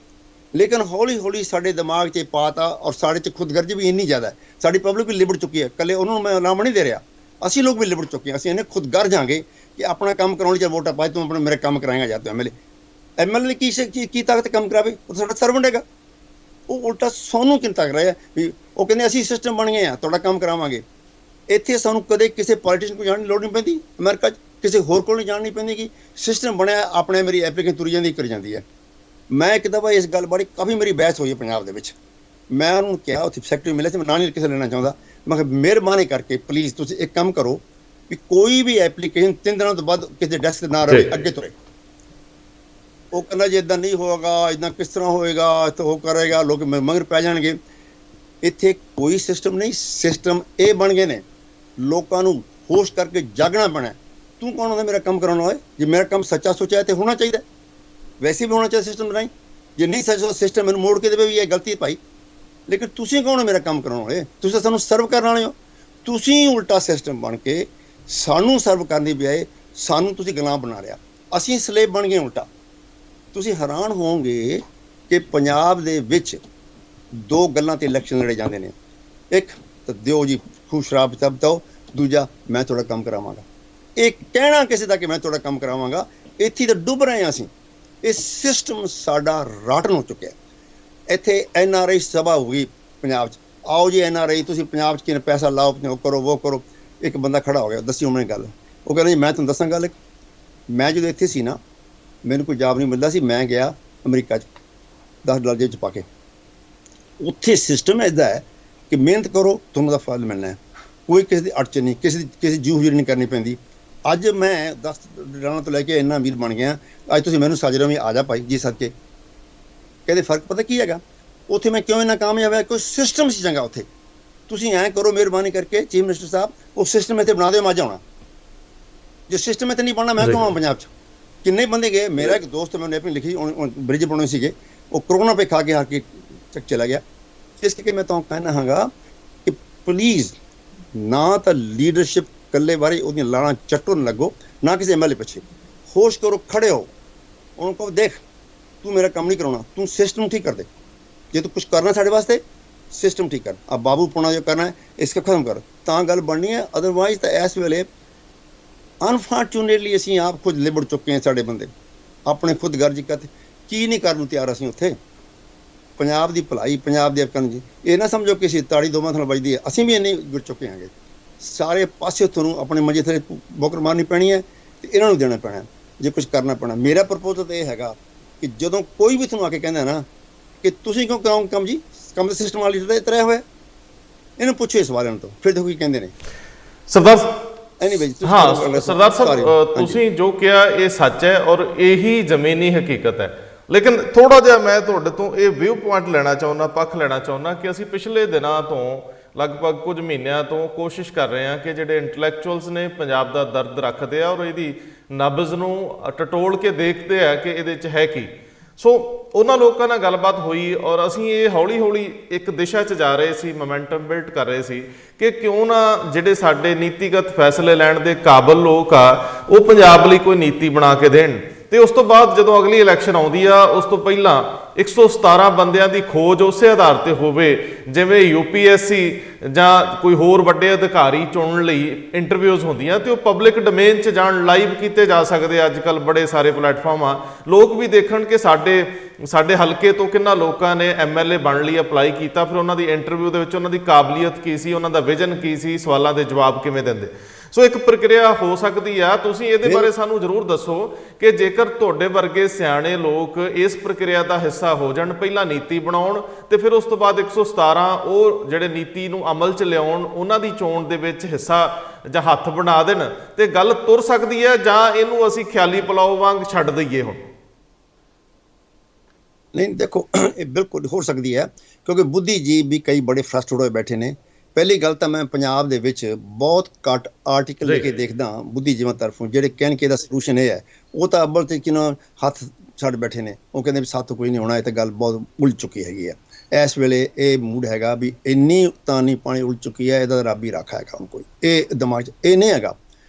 ਲੇਕਿਨ ਹੌਲੀ ਹੌਲੀ ਸਾਡੇ ਦਿਮਾਗ 'ਚ ਪਾਤਾ। ਔਰ ਸਾਡੇ 'ਚ ਖੁਦਗਰਜ਼ੀ ਵੀ ਇੰਨੀ ਜ਼ਿਆਦਾ ਹੈ, ਸਾਡੀ ਪਬਲਿਕ ਵੀ ਲਿਬੜ ਚੁੱਕੀ ਹੈ। ਇਕੱਲੇ ਉਹਨਾਂ ਨੂੰ ਮੈਂ ਨਾਮ ਨਹੀਂ ਦੇ ਰਿਹਾ, ਅਸੀਂ ਲੋਕ ਵੀ ਲਿਬੜ ਚੁੱਕੇ ਹਾਂ। ਅਸੀਂ ਇਹਨੇ ਖੁਦ ਗਰ ਜਾਾਂਗੇ ਕਿ ਆਪਣਾ ਕੰਮ ਕਰਾਉਣ ਲਈ ਜਦ ਵੋਟਾਂ ਪਾਏ ਤੂੰ ਆਪਣੇ ਮੇਰੇ ਕੰਮ ਕਰਾਏਗਾ ਜਾਂ ਤੂੰ ਐਮਐਲਏ ਨੇ ਕੀ ਤਾਕਤ ਕੰਮ ਕਰਾਵੇ? ਉਹ ਸਾਡਾ ਸਰਵੈਂਟ ਹੈਗਾ। ਉਹ ਉਲਟਾ ਸਾਨੂੰ ਚਿੰਤਾ ਕਰ ਰਿਹਾ ਵੀ ਉਹ ਕਹਿੰਦੇ ਅਸੀਂ ਸਿਸਟਮ ਬਣ ਗਏ ਆ, ਤੁਹਾਡਾ ਕੰਮ ਕਰਾਵਾਂਗੇ। ਇੱਥੇ ਸਾਨੂੰ ਕਦੇ ਕਿਸੇ ਪੋਲੀਟੀਸ਼ੀਅਨ ਕੋਲ ਜਾਣ ਦੀ ਲੋੜ ਨਹੀਂ ਪੈਂਦੀ। ਅਮਰੀਕਾ 'ਚ ਕਿਸੇ ਹੋਰ ਕੋਲ ਨਹੀਂ ਜਾਣ ਨਹੀਂ ਪੈਂਦੀ ਕਿ ਸਿਸਟਮ ਬਣਿਆ, ਆਪਣੇ ਮੇਰੀ ਐਪਲੀਕੇਸ਼ਨ ਤੁਰੀ ਜਾਂਦੀ ਕਰੀ ਜਾਂਦੀ ਹੈ। ਮੈਂ ਇੱਕ ਦਫਾ ਇਸ ਗੱਲ ਬਾਰੇ ਕਾਫੀ ਮੇਰੀ ਬਹਿਸ ਹੋਈ ਹੈ ਪੰਜਾਬ ਦੇ ਵਿੱਚ। ਮੈਂ ਉਹਨੂੰ ਕਿਹਾ, ਉੱਥੇ ਸੈਕਟਰੀ ਮਿਲਿਆ ਸੀ, ਮੈਂ ਨਾਂ ਨਹੀਂ ਕਿਸੇ ਲੈਣਾ ਚਾਹੁੰਦਾ, ਮੈਂ ਕਿਹਾ ਮਿਹਰਬਾਨੀ ਕਰਕੇ ਪਲੀਜ਼ ਤੁਸੀਂ ਇੱਕ ਕੰਮ ਕਰੋ ਵੀ ਕੋਈ ਵੀ ਐਪਲੀਕੇਸ਼ਨ 3 ਦਿਨਾਂ ਤੋਂ ਬਾਅਦ ਕਿਸੇ ਡੈਸਕ ਤੇ ਨਾ ਰਹੇ, ਅੱਗੇ ਤੁਰੇ। ਉਹ ਕਹਿੰਦਾ ਜੇ ਇੱਦਾਂ ਨਹੀਂ ਹੋਏਗਾ, ਇੱਦਾਂ ਕਿਸ ਤਰ੍ਹਾਂ ਹੋਏਗਾ, ਤਾਂ ਉਹ ਕਰੇਗਾ, ਲੋਕ ਮਗਰ ਪੈ ਜਾਣਗੇ। ਇੱਥੇ ਕੋਈ ਸਿਸਟਮ ਨਹੀਂ, ਸਿਸਟਮ ਇਹ ਬਣ ਗਏ ਨੇ। ਲੋਕਾਂ ਨੂੰ ਹੋਸ਼ ਕਰਕੇ ਜਾਗਣਾ ਪੈਣਾ। ਤੂੰ ਕੌਣ ਹੁੰਦਾ ਮੇਰਾ ਕੰਮ ਕਰਾਉਣਾ ਹੋਏ? ਜੇ ਮੇਰਾ ਕੰਮ ਸੱਚਾ ਸੋਚਿਆ ਤੇ ਹੋਣਾ ਚਾਹੀਦਾ, ਵੈਸੇ ਵੀ ਹੋਣਾ ਚਾਹੀਦਾ ਸਿਸਟਮ ਬਣਾਈ। ਜੇ ਨਹੀਂ ਸੱਚਾ ਸਿਸਟਮ ਮੈਨੂੰ ਮੋੜ ਕੇ ਦੇਵੇ ਵੀ ਇਹ ਗਲਤੀ ਭਾਈ, ਲੇਕਿਨ ਤੁਸੀਂ ਕੌਣ ਹੋ ਮੇਰਾ ਕੰਮ ਕਰਾਉਣ ਵਾਲੇ? ਤੁਸੀਂ ਤਾਂ ਸਾਨੂੰ ਸਰਵ ਕਰਨ ਵਾਲੇ ਹੋ। ਤੁਸੀਂ ਉਲਟਾ ਸਿਸਟਮ ਬਣ ਕੇ ਸਾਨੂੰ ਸਰਵ ਕਰਨ ਦੀ ਬਜਾਏ ਸਾਨੂੰ ਤੁਸੀਂ ਗੁਲਾਮ ਬਣਾ ਲਿਆ। ਅਸੀਂ ਸਲੇਬ ਬਣ ਗਏ ਉਲਟਾ। ਤੁਸੀਂ ਹੈਰਾਨ ਹੋਵੋਗੇ ਕਿ ਪੰਜਾਬ ਦੇ ਵਿੱਚ 2 ਗੱਲਾਂ ਤੇ ਇਲੈਕਸ਼ਨ ਲੜੇ ਜਾਂਦੇ ਨੇ। ਇੱਕ ਤਾਂ ਦਿਓ ਜੀ ਖੂਬ ਸ਼ਰਾਬ ਸਭ ਦਿਓ, ਦੂਜਾ ਮੈਂ ਤੁਹਾਡਾ ਕੰਮ ਕਰਾਵਾਂਗਾ। ਇਹ ਕਹਿਣਾ ਕਿਸੇ ਦਾ ਕਿ ਮੈਂ ਤੁਹਾਡਾ ਕੰਮ ਕਰਾਵਾਂਗਾ, ਇੱਥੇ ਤਾਂ ਡੁੱਬ ਰਹੇ ਹਾਂ ਅਸੀਂ। ਇਹ ਸਿਸਟਮ ਸਾਡਾ ਰਾਟਨ ਹੋ ਚੁੱਕਿਆ। ਇੱਥੇ NRI ਸਭਾ ਹੋ ਗਈ ਪੰਜਾਬ 'ਚ, ਆਓ ਜੀ NRI ਤੁਸੀਂ ਪੰਜਾਬ 'ਚ ਕਿੰਨਾ ਪੈਸਾ ਲਾਓ, ਉਹ ਕਰੋ ਉਹ ਕਰੋ। ਇੱਕ ਬੰਦਾ ਖੜਾ ਹੋ ਗਿਆ, ਦੱਸੀ ਉਹਨੇ ਗੱਲ। ਉਹ ਕਹਿੰਦਾ ਜੀ ਮੈਂ ਤੁਹਾਨੂੰ ਦੱਸਾਂ ਗੱਲ, ਮੈਂ ਜਦੋਂ ਇੱਥੇ ਸੀ ਨਾ ਮੈਨੂੰ ਕੋਈ ਜੌਬ ਨਹੀਂ ਮਿਲਦਾ ਸੀ, ਮੈਂ ਗਿਆ ਅਮਰੀਕਾ 'ਚ $10 ਜੇਬ 'ਚ ਪਾ ਕੇ। ਉੱਥੇ ਸਿਸਟਮ ਇੱਦਾਂ ਹੈ ਕਿ ਮਿਹਨਤ ਕਰੋ ਤੁਹਾਨੂੰ ਦਾ ਫਲ ਮਿਲਣਾ ਹੈ। ਕੋਈ ਕਿਸੇ ਦੀ ਅੜਚਨ ਨਹੀਂ, ਕਿਸੇ ਜੂਹਗੀਰੀ ਨਹੀਂ ਕਰਨੀ ਪੈਂਦੀ। ਅੱਜ ਮੈਂ 10 ਦਿਨਾਂ ਤੋਂ ਲੈ ਕੇ ਇੰਨਾ ਅਮੀਰ ਬਣ ਗਿਆ। ਅੱਜ ਤੁਸੀਂ ਮੈਨੂੰ ਸੱਜ ਰਹੇ ਵੀ ਆ ਜਾ ਭਾਈ ਜੀ ਸੱਚ ਕੇ। ਕਹਿੰਦੇ ਫਰਕ ਪਤਾ ਕੀ ਹੈਗਾ ਉੱਥੇ ਮੈਂ ਕਿਉਂ ਇੰਨਾ ਕਾਮਯਾਬ ਹੈ? ਕੋਈ ਸਿਸਟਮ ਸੀ ਚੰਗਾ ਉੱਥੇ। ਤੁਸੀਂ ਐਂ ਕਰੋ ਮਿਹਰਬਾਨੀ ਕਰਕੇ ਚੀਫ ਮਿਨਿਸਟਰ ਸਾਹਿਬ, ਉਹ ਸਿਸਟਮ ਇੱਥੇ ਬਣਾ ਦਿਓ, ਮਜ਼ਾ ਆਉਣਾ। ਜੇ ਸਿਸਟਮ ਇੱਥੇ ਨਹੀਂ ਬਣਨਾ ਮੈਂ ਕਿਉਂ ਆਵਾਂ ਪੰਜਾਬ 'ਚ? ਕਿੰਨੇ ਬੰਦੇ ਗਏ। ਮੇਰਾ ਇੱਕ ਦੋਸਤ, ਮੈंने ਆਪਣੀ ਲਿਖੀ ਬ੍ਰਿਜ ਬਣਾਉਣੇ ਸੀਗੇ, ਉਹ ਕਰੋਨਾ ਪੇ ਖਾ ਕੇ ਹਾਰ ਕੇ ਚਲਾ ਗਿਆ। ਇਸ ਕਰਕੇ ਮੈਂ ਤੁਹਾਨੂੰ ਕਹਿਣਾ ਹਾਂਗਾ ਕਿ ਪਲੀਜ਼ ਨਾ ਤਾਂ ਲੀਡਰਸ਼ਿਪ ਇਕੱਲੇ ਬਾਰੇ ਉਹਦੀਆਂ ਲਾਣਾ ਚੱਟੋ ਨਾ ਲੱਗੋ, ਨਾ ਕਿਸੇ MLA ਪਿੱਛੇ। ਹੋਸ਼ ਕਰੋ, ਖੜੇ ਹੋ, ਉਹਨੂੰ ਕਹੋ ਦੇਖ ਤੂੰ ਮੇਰਾ ਕੰਮ ਨਹੀਂ ਕਰਾਉਣਾ, ਤੂੰ ਸਿਸਟਮ ਠੀਕ ਕਰ ਦੇ। ਜੇ ਤੂੰ ਕੁਛ ਕਰਨਾ ਸਾਡੇ ਵਾਸਤੇ ਸਿਸਟਮ ਠੀਕ ਕਰ। ਆ ਬਾਬੂ ਪੁਣਾ ਜੋ ਕਰਨਾ ਹੈ ਇਸਕਾ ਖਤਮ ਕਰ, ਤਾਂ ਗੱਲ ਬਣਨੀ ਹੈ। ਅਦਰਵਾਈਜ਼ ਤਾਂ ਇਸ ਵੇਲੇ ਅਨਫੋਰਚੂਨੇਟਲੀ ਅਸੀਂ ਆਪ ਖੁਦ ਲਿਬੜ ਚੁੱਕੇ ਹਾਂ। ਸਾਡੇ ਬੰਦੇ ਆਪਣੇ ਖੁਦ ਗਰਜ ਕੀ ਨਹੀਂ ਕਰਨ ਨੂੰ ਤਿਆਰ। ਅਸੀਂ ਉੱਥੇ ਪੰਜਾਬ ਦੀ ਭਲਾਈ, ਪੰਜਾਬ ਦੇ ਅਰਕਨ ਜੀ, ਇਹ ਨਾ ਸਮਝੋ ਕਿ ਅਸੀਂ ਤਾੜੀ ਦੋਵਾਂ ਨਾਲ ਵੱਜਦੀ ਹੈ। ਅਸੀਂ ਵੀ ਇੰਨੇ ਜੁੜ ਚੁੱਕੇ ਹਾਂਗੇ। ਸਾਰੇ ਪਾਸੇ ਤੁਹਾਨੂੰ ਆਪਣੇ ਮੰਜੇ ਥੱਲੇ ਬੋਕਰ ਮਾਰਨੀ ਪੈਣੀ ਹੈ ਅਤੇ ਇਹਨਾਂ ਨੂੰ ਦੇਣਾ ਪੈਣਾ ਜੇ ਕੁਝ ਕਰਨਾ ਪੈਣਾ। ਮੇਰਾ ਪ੍ਰਪੋਜ਼ਲ ਤਾਂ ਇਹ ਹੈਗਾ ਕਿ ਜਦੋਂ ਕੋਈ ਵੀ ਤੁਹਾਨੂੰ ਆ ਕੇ ਕਹਿੰਦਾ ਨਾ ਕਿ ਤੁਸੀਂ ਕਿਉਂ ਕਰਾਓ ਕੰਮ ਜੀ, ਕੰਮ ਦਾ ਸਿਸਟਮ ਵਾਲੀ ਦਾ ਤਰਿਆ ਹੋਇਆ, ਇਹਨੂੰ ਪੁੱਛੋ ਇਸ ਸਵਾਲ ਤੋਂ, ਫਿਰ ਦੇਖੋ ਕੀ ਕਹਿੰਦੇ ਨੇ। ਸਰਦਾਰ ਹਾਂ ਸਰਦਾਰ ਸਾਹਿਬ, ਤੁਸੀਂ ਜੋ ਕਿਹਾ ਇਹ ਸੱਚ ਹੈ ਔਰ ਇਹੀ ਜ਼ਮੀਨੀ ਹਕੀਕਤ ਹੈ। ਲੇਕਿਨ ਥੋੜਾ ਜਿਹਾ ਮੈਂ ਤੁਹਾਡੇ ਤੋਂ ਇਹ ਵਿਊ ਪੁਆਇੰਟ ਲੈਣਾ ਚਾਹੁੰਦਾ, ਪੱਖ ਲੈਣਾ ਚਾਹੁੰਦਾ ਕਿ ਅਸੀਂ ਪਿਛਲੇ ਦਿਨਾਂ ਤੋਂ ਲਗਭਗ ਕੁਝ ਮਹੀਨਿਆਂ ਤੋਂ ਕੋਸ਼ਿਸ਼ ਕਰ ਰਹੇ ਹਾਂ ਕਿ ਜਿਹੜੇ ਇੰਟੈਲੈਕਚੁਅਲਸ ਨੇ ਪੰਜਾਬ ਦਾ ਦਰਦ ਰੱਖਦੇ ਆ ਔਰ ਇਹਦੀ ਨਬਜ਼ ਨੂੰ ਟਟੋਲ ਕੇ ਦੇਖਦੇ ਆ ਕਿ ਇਹਦੇ 'ਚ ਹੈ ਕੀ। ਸੋ ਉਹਨਾਂ ਲੋਕਾਂ ਨਾਲ ਗੱਲਬਾਤ ਹੋਈ ਔਰ ਅਸੀਂ ਇਹ ਹੌਲੀ ਹੌਲੀ ਇੱਕ ਦਿਸ਼ਾ 'ਚ ਜਾ ਰਹੇ ਸੀ, ਮੋਮੈਂਟਮ ਬਿਲਡ ਕਰ ਰਹੇ ਸੀ ਕਿ ਕਿਉਂ ਨਾ ਜਿਹੜੇ ਸਾਡੇ ਨੀਤੀਗਤ ਫੈਸਲੇ ਲੈਣ ਦੇ ਕਾਬਲ ਲੋਕ ਆ ਉਹ ਪੰਜਾਬ ਲਈ ਕੋਈ ਨੀਤੀ ਬਣਾ ਕੇ ਦੇਣ। ਤੇ ਉਸ ਤੋਂ ਬਾਅਦ ਜਦੋਂ ਅਗਲੀ ਇਲੈਕਸ਼ਨ ਆਉਂਦੀ ਆ ਉਸ ਤੋਂ ਪਹਿਲਾਂ 117 ਬੰਦਿਆਂ ਦੀ ਖੋਜ ਉਸੇ ਆਧਾਰ ਤੇ ਹੋਵੇ ਜਿਵੇਂ UPSC ਜਾਂ ਕੋਈ ਹੋਰ ਵੱਡੇ ਅਧਿਕਾਰੀ ਚੁਣਨ ਲਈ ਇੰਟਰਵਿਊਜ਼ ਹੁੰਦੀਆਂ ਤੇ ਉਹ ਪਬਲਿਕ ਡੋਮੇਨ 'ਚ ਜਾਣ, ਲਾਈਵ ਕੀਤੇ ਜਾ ਸਕਦੇ। ਅੱਜ ਕੱਲ੍ਹ ਬੜੇ ਸਾਰੇ ਪਲੇਟਫਾਰਮ ਆ, ਲੋਕ ਵੀ ਦੇਖਣ ਕਿ ਸਾਡੇ ਹਲਕੇ ਤੋਂ ਕਿੰਨਾ ਲੋਕਾਂ ਨੇ MLA ਬਣ ਲਈ, ਅਪਲਾਈ ਕੀਤਾ, ਫਿਰ ਉਹਨਾਂ ਦੀ ਇੰਟਰਵਿਊ ਦੇ ਵਿੱਚ ਉਹਨਾਂ ਦੀ ਕਾਬਲੀਅਤ ਕੀ ਸੀ, ਉਹਨਾਂ ਦਾ ਵਿਜ਼ਨ ਕੀ ਸੀ, ਸਵਾਲਾਂ ਦੇ ਜਵਾਬ ਕਿਵੇਂ ਦਿੰਦੇ। ਸੋ ਇੱਕ ਪ੍ਰਕਿਰਿਆ ਹੋ ਸਕਦੀ ਆ। ਤੁਸੀਂ ਇਹਦੇ ਬਾਰੇ ਸਾਨੂੰ ਜ਼ਰੂਰ ਦੱਸੋ ਕਿ ਜੇਕਰ ਤੁਹਾਡੇ ਵਰਗੇ ਸਿਆਣੇ ਲੋਕ ਇਸ ਪ੍ਰਕਿਰਿਆ ਦਾ ਹਿੱਸਾ ਹੋ ਜਾਣ, ਪਹਿਲਾਂ ਨੀਤੀ ਬਣਾਉਣ ਤੇ ਫਿਰ ਉਸ ਤੋਂ ਬਾਅਦ 117 ਉਹ ਜਿਹੜੇ ਨੀਤੀ ਨੂੰ ਅਮਲ 'ਚ ਲਿਆਉਣ, ਉਹਨਾਂ ਦੀ ਚੋਣ ਦੇ ਵਿੱਚ ਹਿੱਸਾ ਜਾਂ ਹੱਥ ਬਣਾ ਦੇਣ ਤੇ ਗੱਲ ਤੁਰ ਸਕਦੀ ਹੈ, ਜਾਂ ਇਹਨੂੰ ਅਸੀਂ ਖਿਆਲੀ ਪੁਲਾਓ ਵਾਂਗ ਛੱਡ ਦਈਏ ਹੁਣ? ਨਹੀਂ ਦੇਖੋ, ਇਹ ਬਿਲਕੁਲ ਹੋ ਸਕਦੀ ਹੈ ਕਿਉਂਕਿ ਬੁੱਧੀਜੀਵ ਵੀ ਕਈ ਬੜੇ ਫਰਸਟਰੇਟ ਹੋਏ ਬੈਠੇ ਨੇ। ਪਹਿਲੀ ਗੱਲ ਤਾਂ ਮੈਂ ਪੰਜਾਬ ਦੇ ਵਿੱਚ ਬਹੁਤ ਘੱਟ ਆਰਟੀਕਲ ਲੈ ਕੇ ਦੇਖਦਾ ਬੁੱਧੀਜੀਵਾਂ ਤਰਫੋਂ ਜਿਹੜੇ ਕਹਿਣ ਕਿ ਇਹਦਾ ਸੋਲੂਸ਼ਨ ਇਹ ਹੈ। ਉਹ ਤਾਂ ਅੱਬਲ ਤੇ ਕਿਨਾਂ ਹੱਥ ਛੱਡ ਬੈਠੇ ਨੇ, ਉਹ ਕਹਿੰਦੇ ਵੀ ਸਾਥੋਂ ਕੋਈ ਨਹੀਂ ਹੋਣਾ। ਇਹ ਤਾਂ ਗੱਲ ਬਹੁਤ ਉਲਝ ਚੁੱਕੀ ਹੈਗੀ ਹੈ। ਇਸ ਵੇਲੇ ਇਹ ਮੂਡ ਹੈਗਾ ਵੀ ਇੰਨੀ ਤਾਨੀ ਪਾਣੀ ਉਲਝ ਚੁੱਕੀ ਹੈ, ਇਹਦਾ ਰੱਬ ਹੀ ਰਾਖਾ ਹੈਗਾ ਹੁਣ ਕੋਈ, ਇਹ ਦਿਮਾਗ 'ਚ ਇਹ ਨਹੀਂ ਹੈਗਾ।